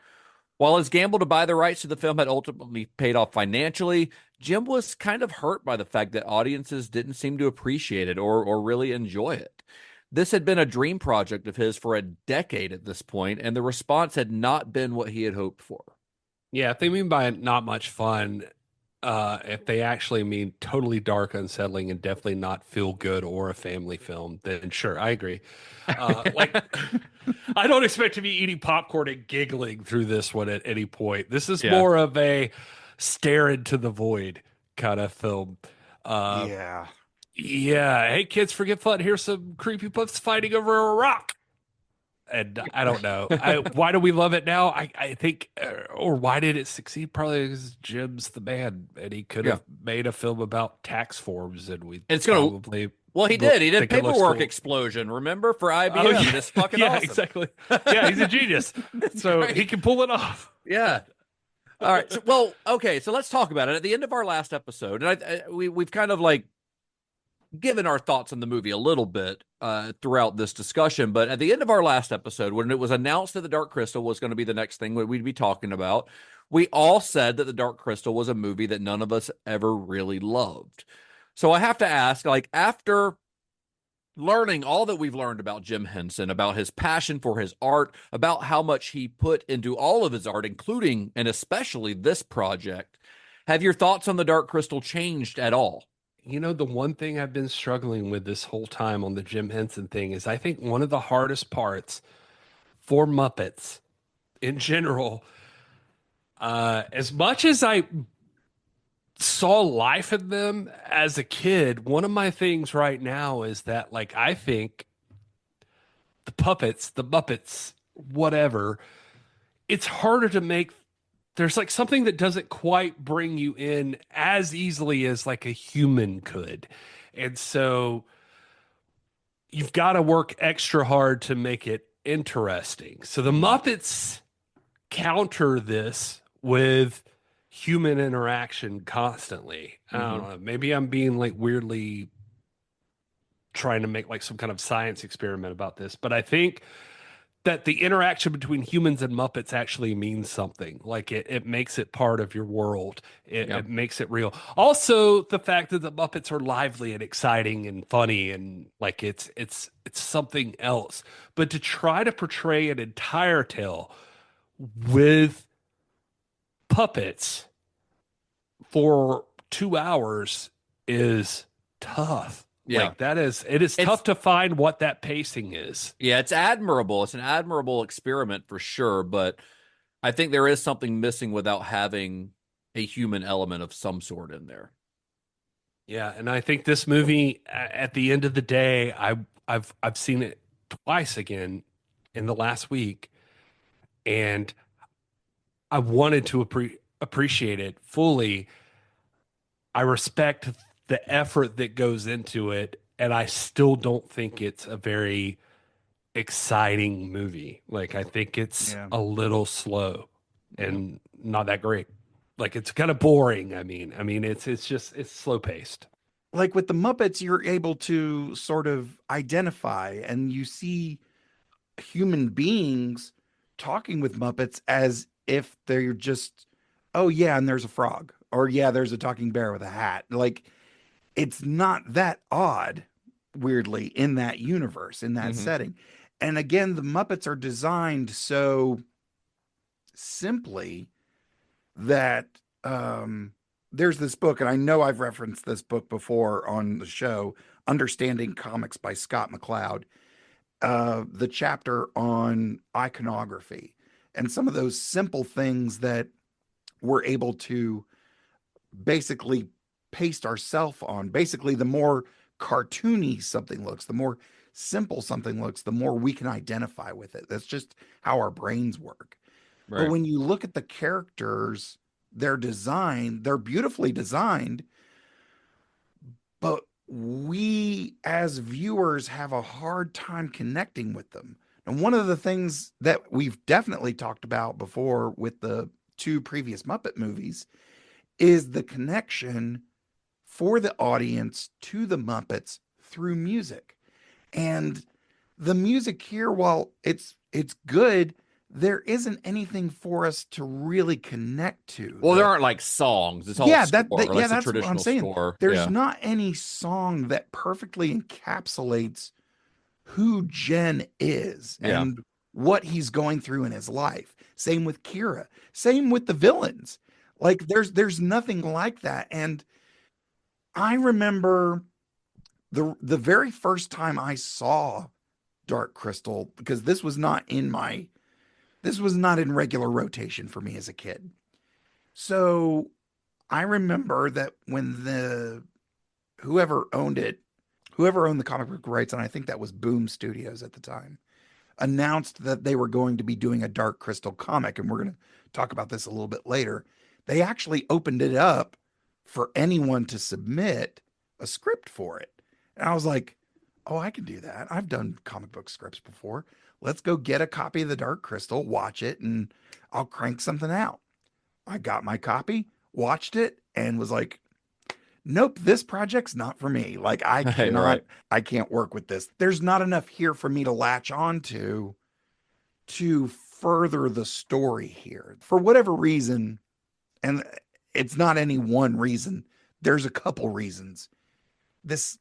Speaker 6: While his gamble to buy the rights to the film had ultimately paid off financially, Jim was kind of hurt by the fact that audiences didn't seem to appreciate it or really enjoy it. This had been a dream project of his for a decade at this point, and the response had not been what he had hoped for.
Speaker 5: Yeah, if they mean by not much fun, if they actually mean totally dark, unsettling, and definitely not feel good or a family film, then sure, I agree. Like, I don't expect to be eating popcorn and giggling through this one at any point. This is more of a stare into the void kind of film.
Speaker 7: Yeah.
Speaker 5: Hey, kids, forget fun. Here's some creepy puffs fighting over a rock. And I don't know. Why do we love it now? I think, or why did it succeed? Probably because Jim's the man, and he could have made a film about tax forms, and
Speaker 6: it's probably. Well, he did. He did Paperwork Explosion. Remember for IBM?
Speaker 5: Oh, yeah.
Speaker 6: It's fucking awesome.
Speaker 5: Exactly. Yeah, he's a genius. So
Speaker 6: great.
Speaker 5: He can pull it off.
Speaker 6: Yeah. All right. So, okay. So let's talk about it. At the end of our last episode, and we've kind of like given our thoughts on the movie a little bit throughout this discussion, but at the end of our last episode, when it was announced that The Dark Crystal was going to be the next thing we'd be talking about, we all said that The Dark Crystal was a movie that none of us ever really loved. So I have to ask, like, after learning all that we've learned about Jim Henson, about his passion for his art, about how much he put into all of his art, including and especially this project, have your thoughts on The Dark Crystal changed at all?
Speaker 5: You know, the one thing I've been struggling with this whole time on the Jim Henson thing is I think one of the hardest parts for Muppets in general, as much as I saw life in them as a kid, one of my things right now is that, like, I think the Muppets, whatever, it's harder to make. There's like something that doesn't quite bring you in as easily as like a human could. And so you've got to work extra hard to make it interesting. So the Muppets counter this with human interaction constantly. I don't know. Maybe I'm being like weirdly trying to make like some kind of science experiment about this, but I think that the interaction between humans and Muppets actually means something. Like it makes it part of your world. It makes it real. Also, the fact that the Muppets are lively and exciting and funny and like it's something else. But to try to portray an entire tale with puppets for 2 hours is tough.
Speaker 6: Yeah.
Speaker 5: Like it is tough to find what that pacing is.
Speaker 6: Yeah, it's admirable. It's an admirable experiment for sure, but I think there is something missing without having a human element of some sort in there.
Speaker 5: Yeah, and I think this movie, at the end of the day, I've seen it twice again in the last week, and I wanted to appreciate it fully. I respect the effort that goes into it, and I still don't think it's a very exciting movie. Like, I think it's a little slow and not that great. Like, it's kind of boring. I mean, it's slow paced.
Speaker 7: Like with the Muppets, you're able to sort of identify and you see human beings talking with Muppets as if they're just, oh yeah, and there's a frog, or yeah, there's a talking bear with a hat. Like, it's not that odd, weirdly, in that universe, in that setting. And again, the Muppets are designed so simply that there's this book, and I know I've referenced this book before on the show, Understanding Comics by Scott McCloud, the chapter on iconography and some of those simple things that we're able to basically paste ourselves on. Basically, the more cartoony something looks, the more simple something looks, the more we can identify with it. That's just how our brains work. But
Speaker 6: Right.
Speaker 7: when you look at the characters, their design, they're beautifully designed, but we as viewers have a hard time connecting with them. And one of the things that we've definitely talked about before with the two previous Muppet movies is the connection for the audience to the Muppets through music. And the music here, while it's good, there isn't anything for us to really connect to.
Speaker 6: Well, there aren't like songs. It's all
Speaker 7: Yeah,
Speaker 6: score.
Speaker 7: yeah,
Speaker 6: Like the
Speaker 7: that's what I'm
Speaker 6: traditional
Speaker 7: saying.
Speaker 6: score.
Speaker 7: There's
Speaker 6: Yeah.
Speaker 7: not any song that perfectly encapsulates who Jen is
Speaker 6: Yeah.
Speaker 7: and what he's going through in his life. Same with Kira. Same with the villains. Like there's nothing like that. And I remember the very first time I saw Dark Crystal, because this was not in regular rotation for me as a kid. So I remember that when whoever owned the comic book rights, and I think that was Boom Studios at the time, announced that they were going to be doing a Dark Crystal comic, and we're going to talk about this a little bit later. They actually opened it up for anyone to submit a script for it. And I was like, oh, I can do that. I've done comic book scripts before. Let's go get a copy of the Dark Crystal, watch it, and I'll crank something out. I got my copy, watched it, and was like, nope, this project's not for me. Like I cannot,
Speaker 6: Right.
Speaker 7: I can't work with this. There's not enough here for me to latch on to further the story here. For whatever reason, and it's not any one reason, there's a couple reasons. This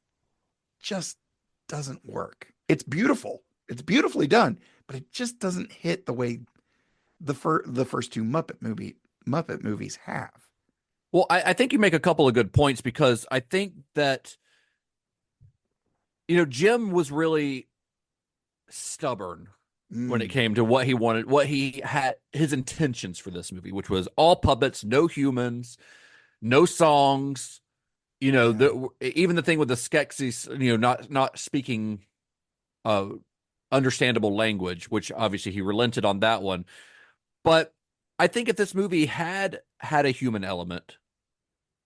Speaker 7: just doesn't work. It's beautiful. It's beautifully done, but it just doesn't hit the way the first two Muppet movies have.
Speaker 6: Well, I think you make a couple of good points because I think that, Jim was really stubborn when it came to what he wanted, what he had, his intentions for this movie, which was all puppets, no humans, no songs. Even the thing with the Skeksis, not speaking understandable language, which obviously he relented on that one. But I think if this movie had a human element,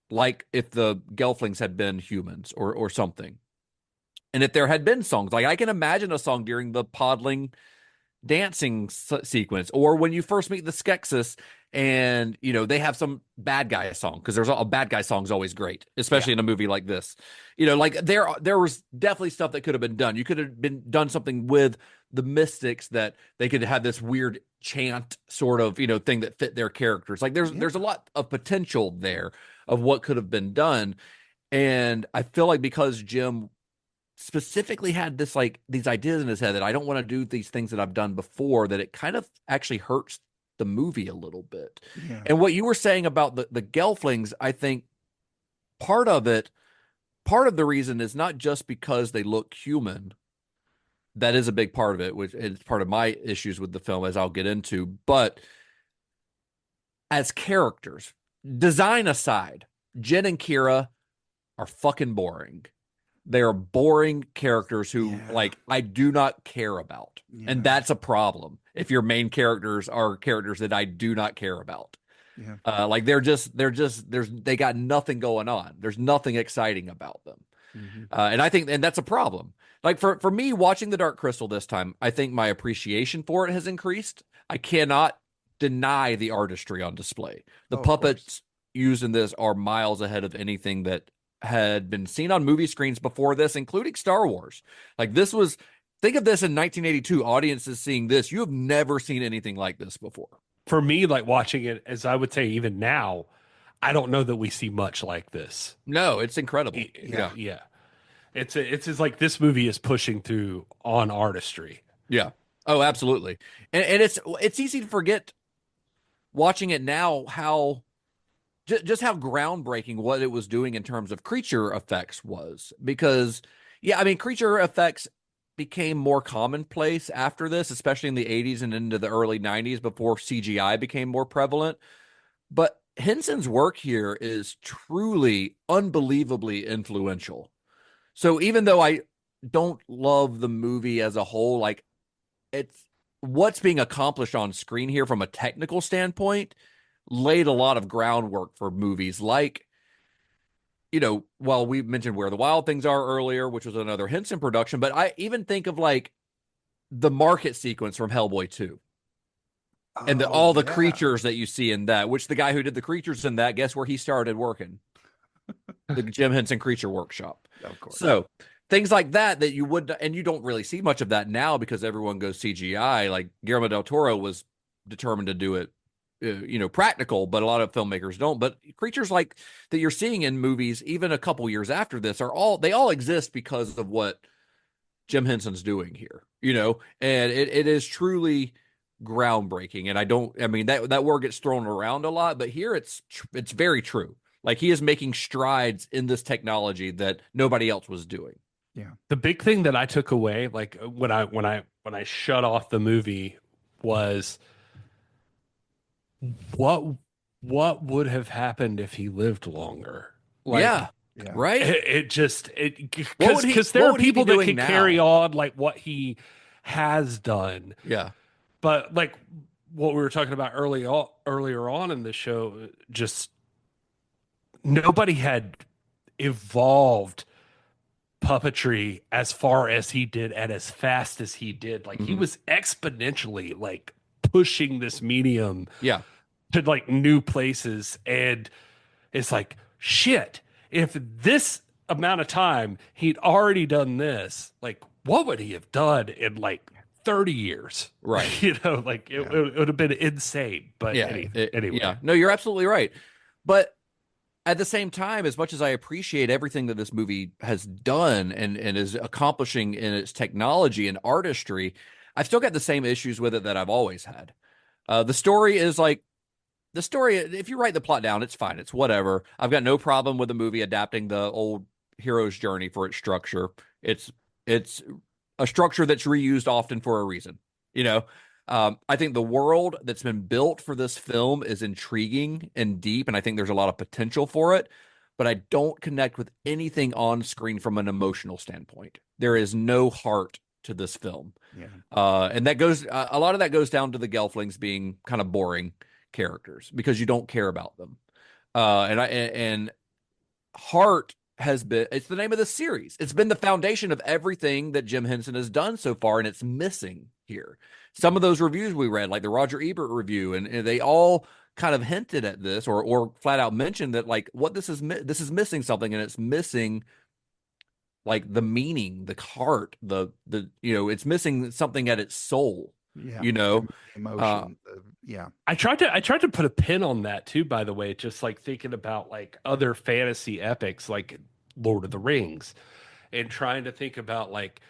Speaker 6: like if the Gelflings had been humans or something, and if there had been songs, like I can imagine a song during the Podling dancing sequence, or when you first meet the Skeksis and they have some bad guy song, because there's a bad guy song's always great, especially in a movie like this. Like there was definitely stuff that could have been done. You could have been done something with the Mystics, that they could have this weird chant sort of thing that fit their characters. Like there's a lot of potential there of what could have been done. And I feel like because Jim specifically had these ideas in his head that I don't want to do these things that I've done before, that it kind of actually hurts the movie a little bit.
Speaker 7: Yeah.
Speaker 6: And what you were saying about the Gelflings, I think part of the reason is not just because they look human. That is a big part of it, which is part of my issues with the film, as I'll get into. But as characters, design aside, Jen and Kira are fucking boring. They are boring characters who I do not care about.
Speaker 7: Yeah.
Speaker 6: And that's a problem if your main characters are characters that I do not care about.
Speaker 7: Yeah.
Speaker 6: They got nothing going on. There's nothing exciting about them.
Speaker 7: Mm-hmm.
Speaker 6: And I think, and that's a problem. Like for me, watching The Dark Crystal this time, I think my appreciation for it has increased. I cannot deny the artistry on display. The puppets used in this are miles ahead of anything that had been seen on movie screens before this, including Star Wars. Like think of this in 1982, audiences seeing this. You have never seen anything like this before.
Speaker 5: For me, like watching it, as I would say, even now, I don't know that we see much like this.
Speaker 6: No, it's incredible.
Speaker 5: Yeah. It's like this movie is pushing through on artistry.
Speaker 6: Yeah. Oh, absolutely. And it's easy to forget watching it now, how just how groundbreaking what it was doing in terms of creature effects was. Because, yeah, I mean, creature effects became more commonplace after this, especially in the 80s and into the early 90s before CGI became more prevalent. But Henson's work here is truly unbelievably influential. So even though I don't love the movie as a whole, like, it's what's being accomplished on screen here from a technical standpoint laid a lot of groundwork for movies like, well, we mentioned Where the Wild Things Are earlier, which was another Henson production, but I even think of like the market sequence from Hellboy 2 and all the creatures that you see in that, which the guy who did the creatures in that, guess where he started working? The Jim Henson Creature Workshop.
Speaker 7: Of course.
Speaker 6: So things like that you would, and you don't really see much of that now because everyone goes CGI. Like Guillermo del Toro was determined to do it, practical, but a lot of filmmakers don't. But creatures like that you're seeing in movies, even a couple years after this, they all exist because of what Jim Henson's doing here, and it is truly groundbreaking. And that word gets thrown around a lot, but here it's very true. Like, he is making strides in this technology that nobody else was doing.
Speaker 7: Yeah.
Speaker 5: The big thing that I took away, like when I shut off the movie, was what would have happened if he lived longer? Like,
Speaker 6: yeah. Right.
Speaker 5: Because there are people that can carry on like what he has done.
Speaker 6: Yeah.
Speaker 5: But like what we were talking about earlier on in the show, just nobody had evolved puppetry as far as he did and as fast as he did. Like, he was exponentially like pushing this medium to like new places. And it's like, shit, if this amount of time he'd already done this, like, what would he have done in like 30 years?
Speaker 6: Right.
Speaker 5: It would have been insane. But anyway.
Speaker 6: Yeah. No, you're absolutely right. But at the same time, as much as I appreciate everything that this movie has done and is accomplishing in its technology and artistry, I've still got the same issues with it that I've always had. The story, if you write the plot down, it's fine. It's whatever. I've got no problem with the movie adapting the old hero's journey for its structure. It's a structure that's reused often for a reason. I think the world that's been built for this film is intriguing and deep, and I think there's a lot of potential for it, but I don't connect with anything on screen from an emotional standpoint. There is no heart to this film. Yeah. And a lot of that goes down to the Gelflings being kind of boring characters because you don't care about them. And heart it's the name of the series. It's been the foundation of everything that Jim Henson has done so far, and it's missing here. Some of those reviews we read, like the Roger Ebert review, and they all kind of hinted at this or flat out mentioned that, like, what this is missing something, and it's missing like the meaning, the heart, it's missing something at its soul.
Speaker 7: Yeah. Emotion. Yeah.
Speaker 5: I tried to put a pin on that too, by the way, just like thinking about like other fantasy epics like Lord of the Rings, and trying to think about like,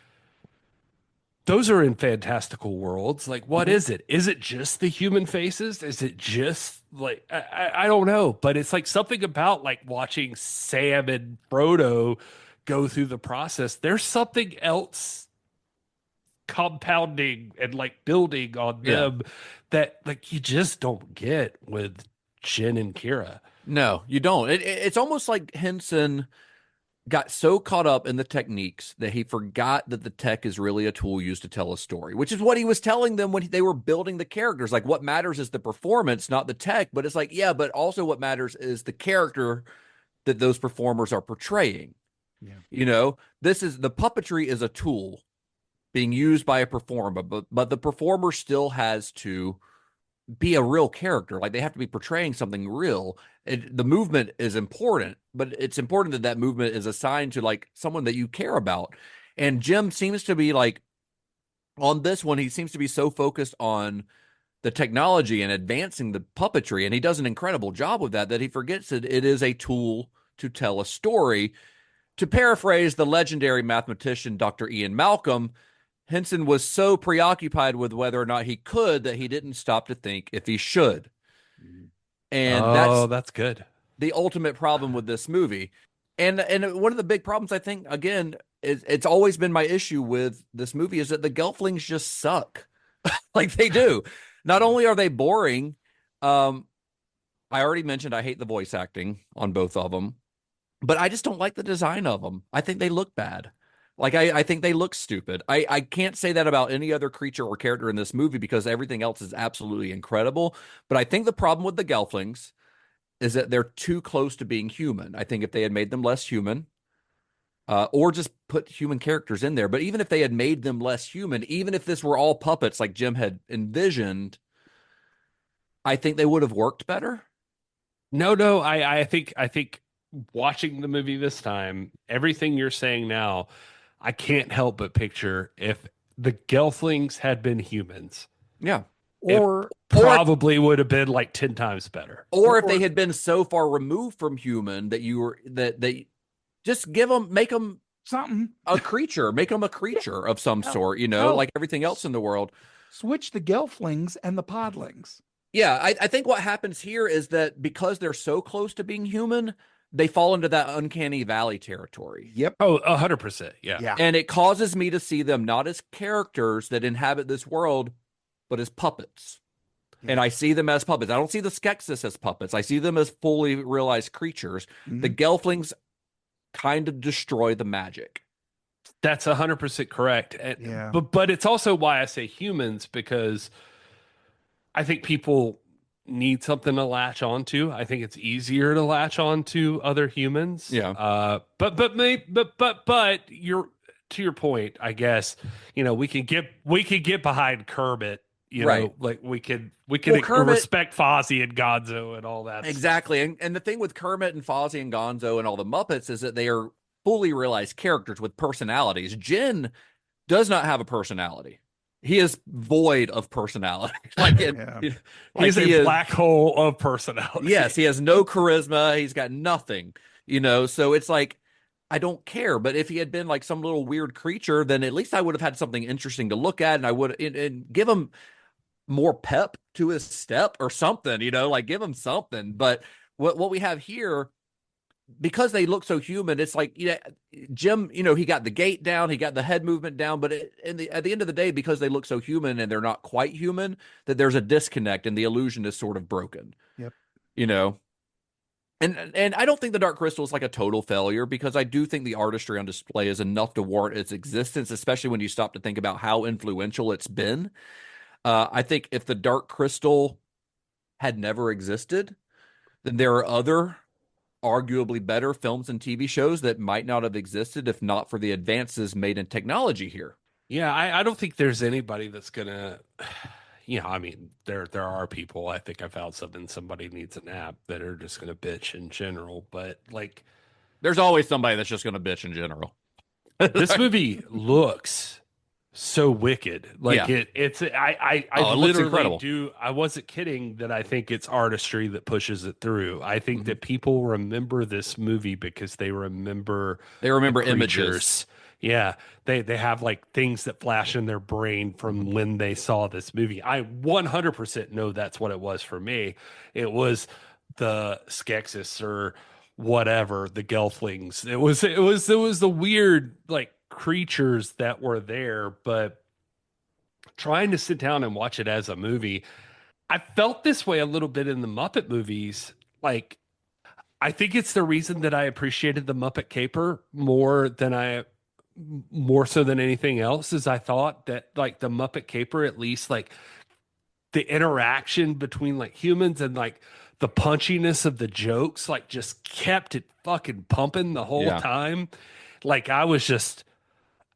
Speaker 5: those are in fantastical worlds. Like, what is it? Is it just the human faces? Is it just like, I don't know, but it's like something about like watching Sam and Frodo go through the process. There's something else compounding and like building on them that like you just don't get with Jin and Kira.
Speaker 6: No, you don't. It's almost like Henson got so caught up in the techniques that he forgot that the tech is really a tool used to tell a story, which is what he was telling them when they were building the characters. Like, what matters is the performance, not the tech. But it's like, yeah, but also what matters is the character that those performers are portraying. Yeah. This is the puppetry is a tool being used by a performer, but the performer still has to be a real character. Like, they have to be portraying something real. The movement is important, but it's important that movement is assigned to like someone that you care about. And Jim seems to be like, on this one, he seems to be so focused on the technology and advancing the puppetry, and he does an incredible job with that he forgets that it is a tool to tell a story. To paraphrase the legendary mathematician Dr. Ian Malcolm, Henson was so preoccupied with whether or not he could that he didn't stop to think if he should. And
Speaker 5: that's good.
Speaker 6: the ultimate problem with this movie. And one of the big problems, I think, again, it's always been my issue with this movie is that the Gelflings just suck. Like they do. Not only are they boring, I already mentioned I hate the voice acting on both of them, but I just don't like the design of them. I think they look bad. Like I think they look stupid. I can't say that about any other creature or character in this movie because everything else is absolutely incredible. But I think the problem with the Gelflings is that they're too close to being human. I think if they had made them less human, or just put human characters in there, but even if they had made them less human, even if this were all puppets like Jim had envisioned, I think they would have worked better.
Speaker 5: No, I think watching the movie this time, everything you're saying now, I can't help but picture if the Gelflings had been humans.
Speaker 6: Yeah.
Speaker 5: Or probably would have been like 10 times better.
Speaker 6: Or if they had been so far removed from human that you were that they just make them
Speaker 7: something,
Speaker 6: a creature, make them a creature of some sort, like everything else in the world.
Speaker 7: Switch the Gelflings and the Podlings.
Speaker 6: Yeah, I think what happens here is that because they're so close to being human, they fall into that uncanny valley territory.
Speaker 7: Yep.
Speaker 5: Oh, 100%. Yeah.
Speaker 6: And it causes me to see them not as characters that inhabit this world, but as puppets. Yeah. And I see them as puppets. I don't see the Skeksis as puppets. I see them as fully realized creatures. Mm-hmm. The Gelflings kind of destroy the magic.
Speaker 5: That's 100% correct. Yeah. But it's also why I say humans, because I think people need something to latch onto. I think it's easier to latch onto other humans.
Speaker 6: Yeah.
Speaker 5: But you're to your point, I guess, we can get behind Kermit.
Speaker 6: Right.
Speaker 5: Like we could respect Fozzie and Gonzo and all that.
Speaker 6: Exactly. And the thing with Kermit and Fozzie and Gonzo and all the Muppets is that they are fully realized characters with personalities. Jen does not have a personality. He is void of personality.
Speaker 5: He's a black hole of personality.
Speaker 6: Yes, he has no charisma. He's got nothing, so it's like, I don't care. But if he had been like some little weird creature, then at least I would have had something interesting to look at, and I would and give him more pep to his step or something, like give him something. But what we have here, because they look so human, it's like, Jim, he got the gait down, he got the head movement down, but at the end of the day, because they look so human and they're not quite human, that there's a disconnect and the illusion is sort of broken.
Speaker 7: Yep.
Speaker 6: And I don't think the Dark Crystal is like a total failure, because I do think the artistry on display is enough to warrant its existence, especially when you stop to think about how influential it's been. I think if the Dark Crystal had never existed, then there are other arguably better films and TV shows that might not have existed if not for the advances made in technology here.
Speaker 5: Yeah, I don't think there's anybody that's gonna, I mean, there are people. I think I found something. Somebody needs a nap that are just gonna bitch in general. But like,
Speaker 6: there's always somebody that's just gonna bitch in general.
Speaker 5: This movie looks so wicked. Like
Speaker 6: yeah.
Speaker 5: I literally do. I wasn't kidding that I think it's artistry that pushes it through. I think that people remember this movie because they remember
Speaker 6: images.
Speaker 5: Yeah, they have like things that flash in their brain from when they saw this movie. I 100% know that's what it was for me. It was the Skeksis or whatever, the Gelflings. It was the weird like creatures that were there. But trying to sit down and watch it as a movie, I felt this way a little bit in the Muppet movies. Like, I think it's the reason that I appreciated the Muppet Caper more so than anything else, is I thought that like the Muppet Caper, at least like the interaction between like humans and like the punchiness of the jokes, like just kept it fucking pumping the whole time. Like I was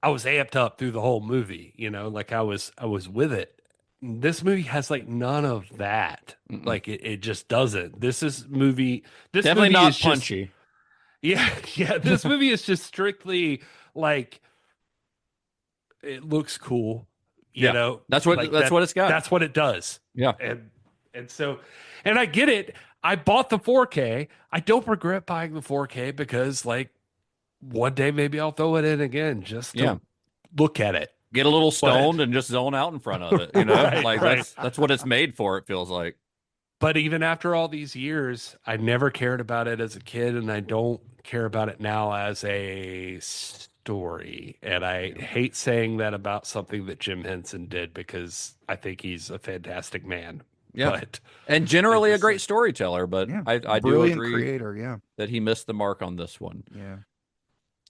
Speaker 5: amped up through the whole movie, like I was with it. This movie has like none of that. Mm-mm. Like it just doesn't. This movie
Speaker 6: definitely
Speaker 5: movie
Speaker 6: not
Speaker 5: is
Speaker 6: punchy.
Speaker 5: Yeah. This movie is just strictly like, it looks cool, you know.
Speaker 6: That's what it's got.
Speaker 5: That's what it does.
Speaker 6: Yeah.
Speaker 5: And I get it. I bought the 4K. I don't regret buying the 4K because like one day maybe I'll throw it in again just to look at it.
Speaker 6: Get a little stoned and just zone out in front of it, That's what it's made for, it feels like.
Speaker 5: But even after all these years, I never cared about it as a kid, and I don't care about it now as a story. And I hate saying that about something that Jim Henson did because I think he's a fantastic man.
Speaker 6: Yeah.
Speaker 5: But
Speaker 6: And generally a great storyteller, but
Speaker 7: Yeah.
Speaker 6: I do
Speaker 7: Brilliant
Speaker 6: agree
Speaker 7: creator. Yeah.
Speaker 6: that he missed the mark on this one.
Speaker 7: Yeah.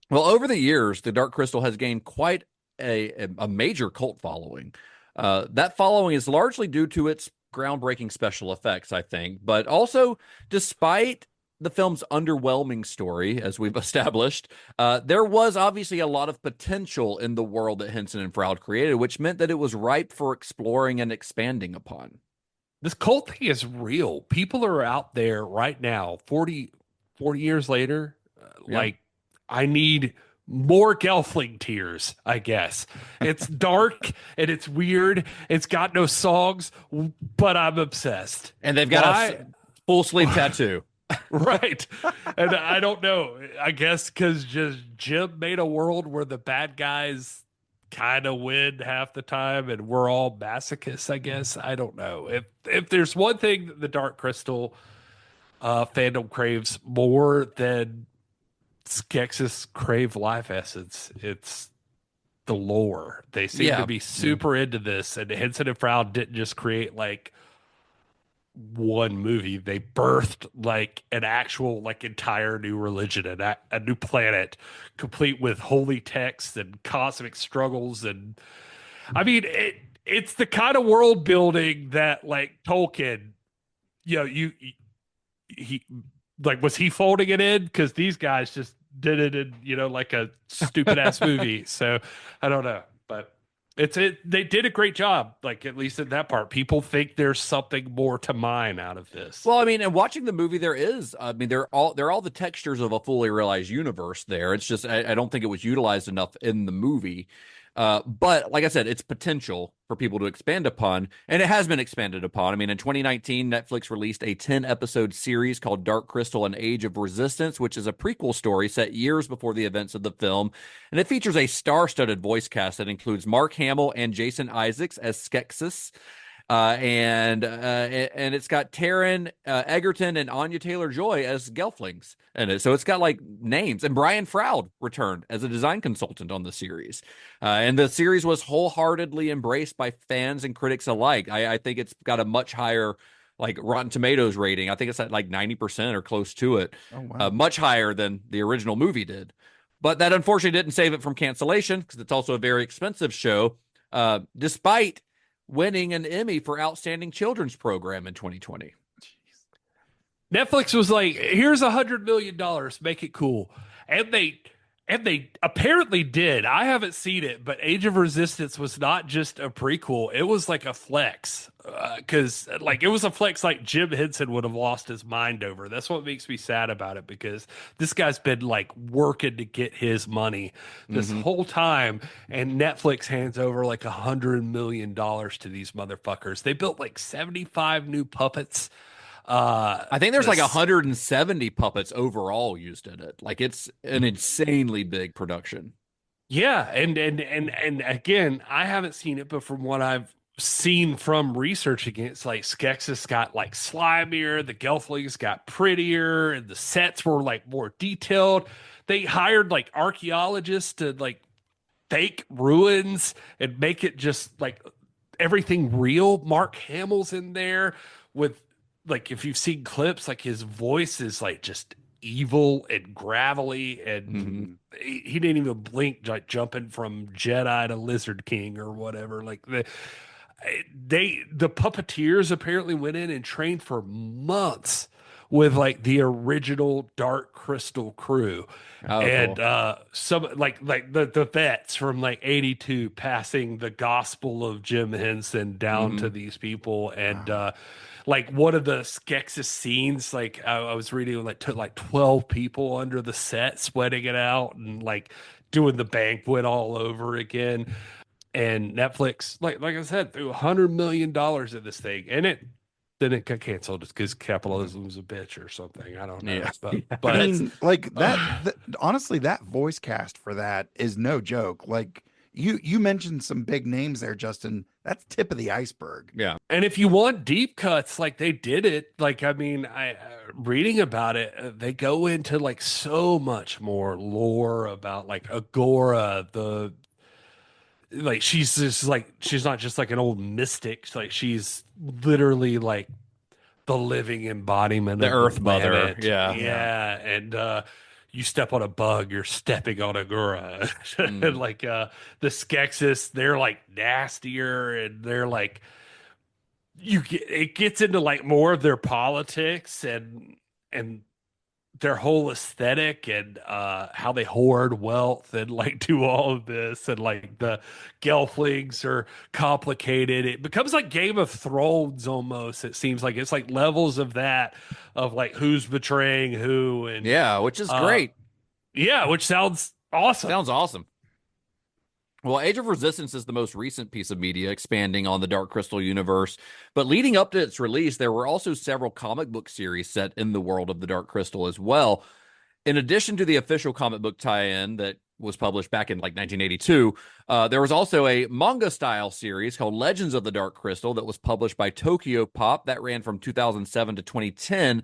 Speaker 6: Well, over the years, the Dark Crystal has gained quite a major cult following. That following is largely due to its groundbreaking special effects, I think, but also despite the film's underwhelming story, as we've established, there was obviously a lot of potential in the world that Henson and Froud created, which meant that it was ripe for exploring and expanding upon.
Speaker 5: this cult thing is real. People are out there right now, 40 years later,
Speaker 6: Yeah.
Speaker 5: like, I need more Gelfling tears, I guess. It's dark and it's weird. It's got no songs, but I'm obsessed.
Speaker 6: And they've got
Speaker 5: Why?
Speaker 6: a full sleeve tattoo.
Speaker 5: Right. And I don't know. I guess because just Jim made a world where the bad guys kind of win half the time and we're all masochists, I guess. I don't know. If there's one thing that the Dark Crystal fandom craves more than Skeksis crave life essence, it's the lore. They seem to be super into this, and Henson and Froud didn't just create like one movie. They birthed like an actual like entire new religion and a new planet, complete with holy texts and cosmic struggles. And I mean, it's the kind of world building that like Tolkien, he like, was he folding it in? Because these guys just did it in, like a stupid ass movie. So I don't know, but they did a great job. Like, at least in that part, people think there's something more to mine out of this.
Speaker 6: Well, I mean, and watching the movie, there is, I mean, they're all the textures of a fully realized universe there. It's just, I don't think it was utilized enough in the movie. But like I said, it's potential for people to expand upon, and it has been expanded upon. I mean, in 2019, Netflix released a 10-episode series called Dark Crystal: An Age of Resistance, which is a prequel story set years before the events of the film, and it features a star-studded voice cast that includes Mark Hamill and Jason Isaacs as Skeksis. And it's got Taron Egerton and Anya Taylor-Joy as Gelflings in it. So it's got like names. And Brian Froud returned as a design consultant on the series. And the series was wholeheartedly embraced by fans and critics alike. I think it's got a much higher like Rotten Tomatoes rating. I think it's at like 90% or close to it.
Speaker 7: Oh, wow.
Speaker 6: Much higher than the original movie did. But that unfortunately didn't save it from cancellation because it's also a very expensive show, despite winning an Emmy for Outstanding Children's Program in 2020.
Speaker 5: Netflix was like, here's $100 million, make it cool. And they apparently did. I haven't seen it, but Age of Resistance was not just a prequel. It was like a flex. Because like it was a flex like Jim Henson would have lost his mind over. That's what makes me sad about it, because this guy's been like working to get his money this whole time, and Netflix hands over like $100 million to these motherfuckers. They built like 75 new puppets.
Speaker 6: I think there's like 170 puppets overall used in it. Like, it's an insanely big production.
Speaker 5: Yeah, and again, I haven't seen it, but from what I've seen from researching it, it's like Skeksis got like slimier, the Gelflings got prettier, and the sets were like more detailed. They hired like archaeologists to like fake ruins and make it just like everything real. Mark Hamill's in there with, like, if you've seen clips, like his voice is like just evil and gravelly, and he didn't even blink, like jumping from Jedi to Lizard King or whatever. Like the puppeteers apparently went in and trained for months with like the original Dark Crystal crew. And cool. Some like the vets from like 82 passing the gospel of Jim Henson down to these people. And like one of the Skeksis scenes, like I was reading, like took like 12 people under the set sweating it out and like doing the banquet all over again. And Netflix, like I said, threw $100 million at this thing, and then it got canceled because capitalism's a bitch or something. I don't know.
Speaker 6: Yeah.
Speaker 5: But
Speaker 7: I mean, like that honestly, that voice cast for that is no joke. Like, You mentioned some big names there, Justin. That's tip of the iceberg.
Speaker 6: Yeah.
Speaker 5: And if you want deep cuts, like they did it, like I mean, I reading about it, they go into like so much more lore about like Agora, the like she's just like she's not just like an old mystic, like she's literally like the living embodiment
Speaker 6: The
Speaker 5: of
Speaker 6: Earth
Speaker 5: the
Speaker 6: Mother.
Speaker 5: planet.
Speaker 6: Yeah.
Speaker 5: Yeah, and you step on a bug, you're stepping on Agora. And like the Skeksis, they're like nastier, and they're like it gets into like more of their politics and their whole aesthetic and how they hoard wealth and like do all of this, and like the gelflings are complicated. It becomes like Game of Thrones almost. It seems like it's like levels of that, of like who's betraying who. And
Speaker 6: Yeah, which is great.
Speaker 5: Yeah, which sounds awesome.
Speaker 6: Sounds awesome. Well, Age of Resistance is the most recent piece of media expanding on the Dark Crystal universe. But leading up to its release, there were also several comic book series set in the world of the Dark Crystal as well. In addition to the official comic book tie-in that was published back in like 1982, there was also a manga-style series called Legends of the Dark Crystal that was published by Tokyo Pop that ran from 2007 to 2010.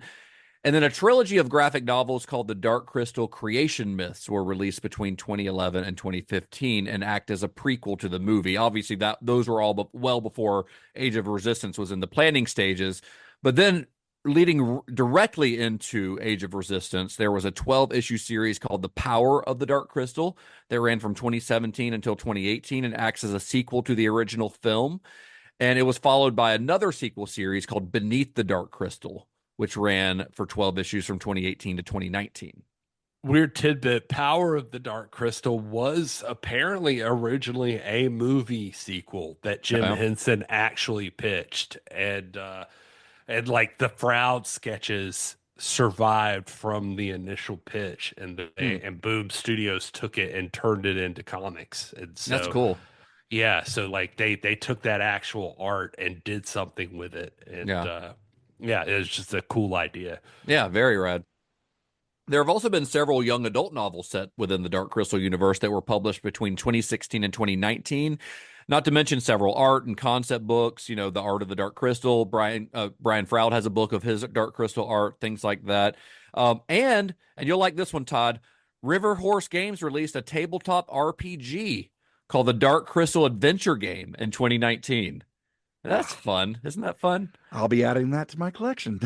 Speaker 6: And then a trilogy of graphic novels called The Dark Crystal Creation Myths were released between 2011 and 2015 and act as a prequel to the movie. Obviously, those were all well before Age of Resistance was in the planning stages. But then leading directly into Age of Resistance, there was a 12-issue series called The Power of the Dark Crystal that ran from 2017 until 2018 and acts as a sequel to the original film. And it was followed by another sequel series called Beneath the Dark Crystal, which ran for 12 issues from 2018 to 2019.
Speaker 5: Weird tidbit, Power of the Dark Crystal was apparently originally a movie sequel that Jim Henson actually pitched. And like the Froud sketches survived from the initial pitch, and and Boom Studios took it and turned it into comics. And so
Speaker 6: That's cool.
Speaker 5: Yeah, so like they took that actual art and did something with it. And yeah, it was just a cool idea.
Speaker 6: Yeah, very rad. There have also been several young adult novels set within the Dark Crystal universe that were published between 2016 and 2019, not to mention several art and concept books, you know, The Art of the Dark Crystal. Brian Froud has a book of his Dark Crystal art, things like that. And you'll like this one, Todd. River Horse Games released a tabletop RPG called the Dark Crystal Adventure Game in 2019. That's fun. Isn't that fun?
Speaker 7: I'll be adding that to my collection.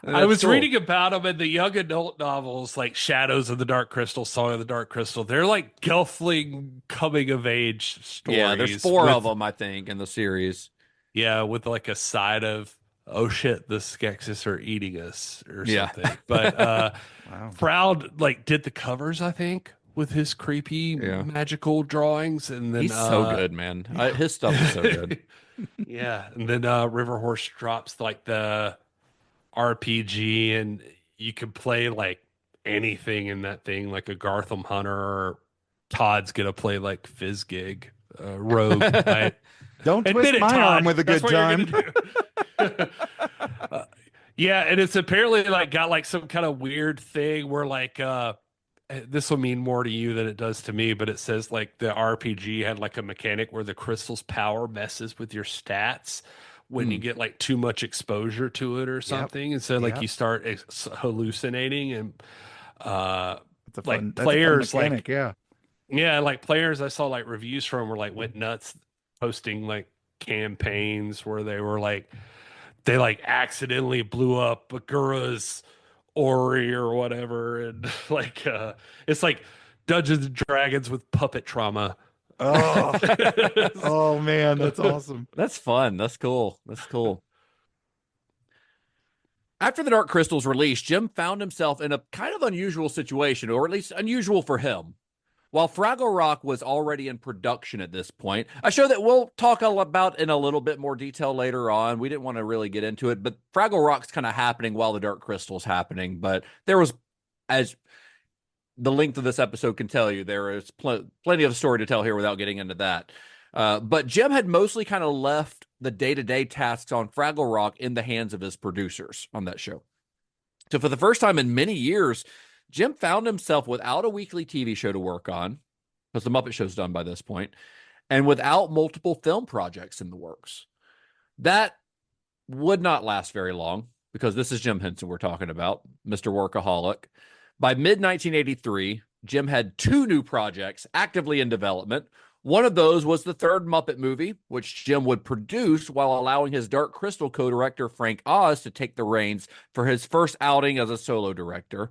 Speaker 5: I was reading about them in the young adult novels, like Shadows of the Dark Crystal, Song of the Dark Crystal. They're like gelfling coming of age stories.
Speaker 6: Yeah, there's four of them, I think, in the series.
Speaker 5: Yeah, with like a side of, oh shit, the Skeksis are eating us or something. But
Speaker 7: wow.
Speaker 5: Froud like did the covers, I think, with his creepy magical drawings. And then
Speaker 6: he's so good, man. His stuff is so good.
Speaker 5: Yeah, and then River Horse drops like the RPG, and you can play like anything in that thing, like a Gartham Hunter, or Todd's gonna play like Fizzgig, Rogue. Right?
Speaker 7: Don't twist my arm with a good time.
Speaker 5: Yeah, and it's apparently like got like some kind of weird thing where like this will mean more to you than it does to me, but it says like the RPG had like a mechanic where the crystal's power messes with your stats when you get like too much exposure to it or something. And so like you start hallucinating, and like players like, like players I saw like reviews from were like went nuts posting like campaigns where they were like, they like accidentally blew up Agura's Ori or whatever, and like it's like Dungeons and Dragons with puppet trauma.
Speaker 7: Oh man, that's awesome.
Speaker 6: That's fun. That's cool. After the Dark Crystal's release, Jim found himself in a kind of unusual situation, or at least unusual for him. While Fraggle Rock was already in production at this point, a show that we'll talk about in a little bit more detail later on. We didn't want to really get into it, but Fraggle Rock's kind of happening while the Dark Crystal's happening. But there was, as the length of this episode can tell you, there is plenty of story to tell here without getting into that. But Jim had mostly kind of left the day-to-day tasks on Fraggle Rock in the hands of his producers on that show. So for the first time in many years, Jim found himself without a weekly TV show to work on, because the Muppet Show's done by this point, and without multiple film projects in the works. That would not last very long because this is Jim Henson we're talking about, Mr. Workaholic. By mid-1983, Jim had 2 new projects actively in development. One of those was the third Muppet movie, which Jim would produce while allowing his Dark Crystal co-director Frank Oz to take the reins for his first outing as a solo director.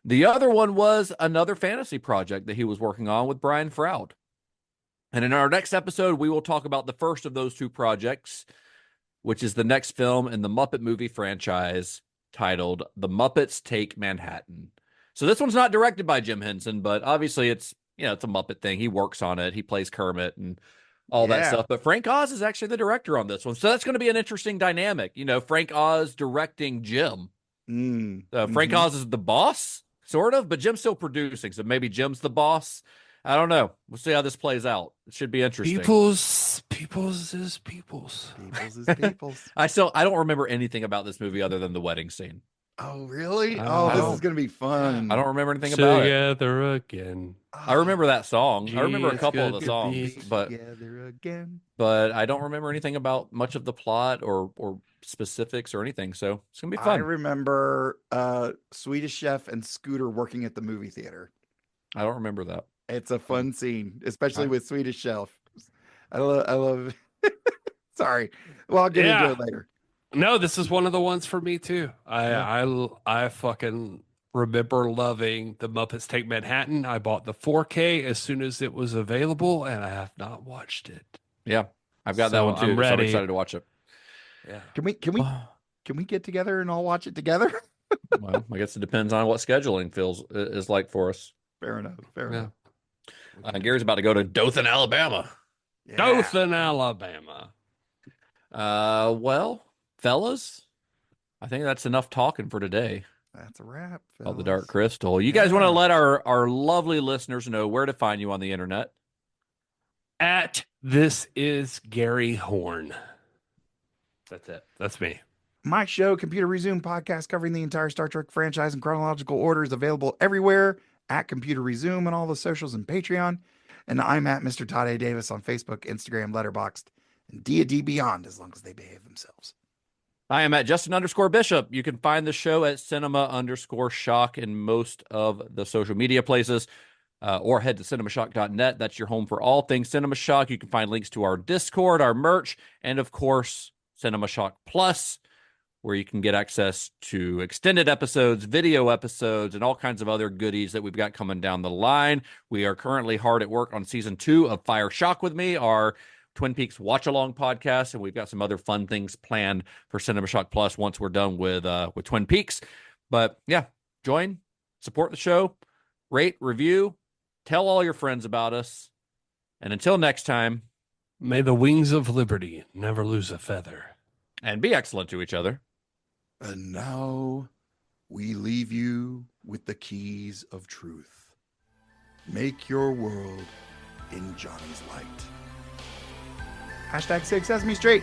Speaker 6: The other one was another fantasy project that he was working on with Brian Froud. And in our next episode, we will talk about the first of those 2 projects, which is the next film in the Muppet movie franchise titled The Muppets Take Manhattan. So this one's not directed by Jim Henson, but obviously it's a Muppet thing. He works on it. He plays Kermit and all that stuff. But Frank Oz is actually the director on this one. So that's going to be an interesting dynamic. Frank Oz directing Jim. Frank Oz is the boss, sort of, but Jim's still producing. So maybe Jim's the boss. I don't know. We'll see how this plays out. It should be interesting.
Speaker 5: People's is people's.
Speaker 7: People's is people's.
Speaker 6: I don't remember anything about this movie other than the wedding scene.
Speaker 7: Oh, really? This is going to be fun.
Speaker 6: I don't remember anything about it.
Speaker 5: Together again.
Speaker 6: I remember that song. I remember a couple of the songs, but
Speaker 7: Together again.
Speaker 6: But I don't remember anything about much of the plot or specifics or anything. So it's going to be fun.
Speaker 7: I remember Swedish Chef and Scooter working at the movie theater.
Speaker 6: I don't remember that.
Speaker 7: It's a fun scene, especially with Swedish Chef. I love Sorry. Well, I'll get into it later.
Speaker 5: No, this is one of the ones for me too. I fucking remember loving The Muppets Take Manhattan. I bought the 4K as soon as it was available, and I have not watched it.
Speaker 6: Yeah, I've got that one too.
Speaker 5: I'm ready.
Speaker 6: So I'm excited to watch it.
Speaker 5: Yeah.
Speaker 7: Can we get together and all watch it together?
Speaker 6: Well, I guess it depends on what scheduling is like for us.
Speaker 7: Fair enough. Fair enough.
Speaker 6: Gary's about to go to Dothan, Alabama.
Speaker 7: Yeah.
Speaker 5: Dothan, Alabama.
Speaker 6: Well, fellas, I think that's enough talking for today.
Speaker 7: That's a wrap.
Speaker 6: About the Dark Crystal. You guys want to let our lovely listeners know where to find you on the internet?
Speaker 5: At This Is Gary Horn. That's it. That's me.
Speaker 7: My show, Computer Resume podcast, covering the entire Star Trek franchise in chronological order, is available everywhere at Computer Resume and all the socials and Patreon. And I'm at Mr. Todd A. Davis on Facebook, Instagram, Letterboxd, and D&D Beyond, as long as they behave themselves.
Speaker 6: I am at Justin_Bishop. You can find the show at cinema_shock in most of the social media places, or head to cinemashock.net. That's your home for all things Cinema Shock. You can find links to our Discord, our merch, and of course, Cinema Shock Plus, where you can get access to extended episodes, video episodes, and all kinds of other goodies that we've got coming down the line. We are currently hard at work on season 2 of Fire Shock with Me, our Twin Peaks watch-along podcast, and we've got some other fun things planned for Cinema Shock Plus once we're done with Twin Peaks. But yeah, join, support the show, rate, review, tell all your friends about us, and until next time,
Speaker 5: may the wings of liberty never lose a feather.
Speaker 6: And be excellent to each other.
Speaker 7: And now we leave you with the keys of truth. Make your world in Johnny's light. #6 Sesame Street.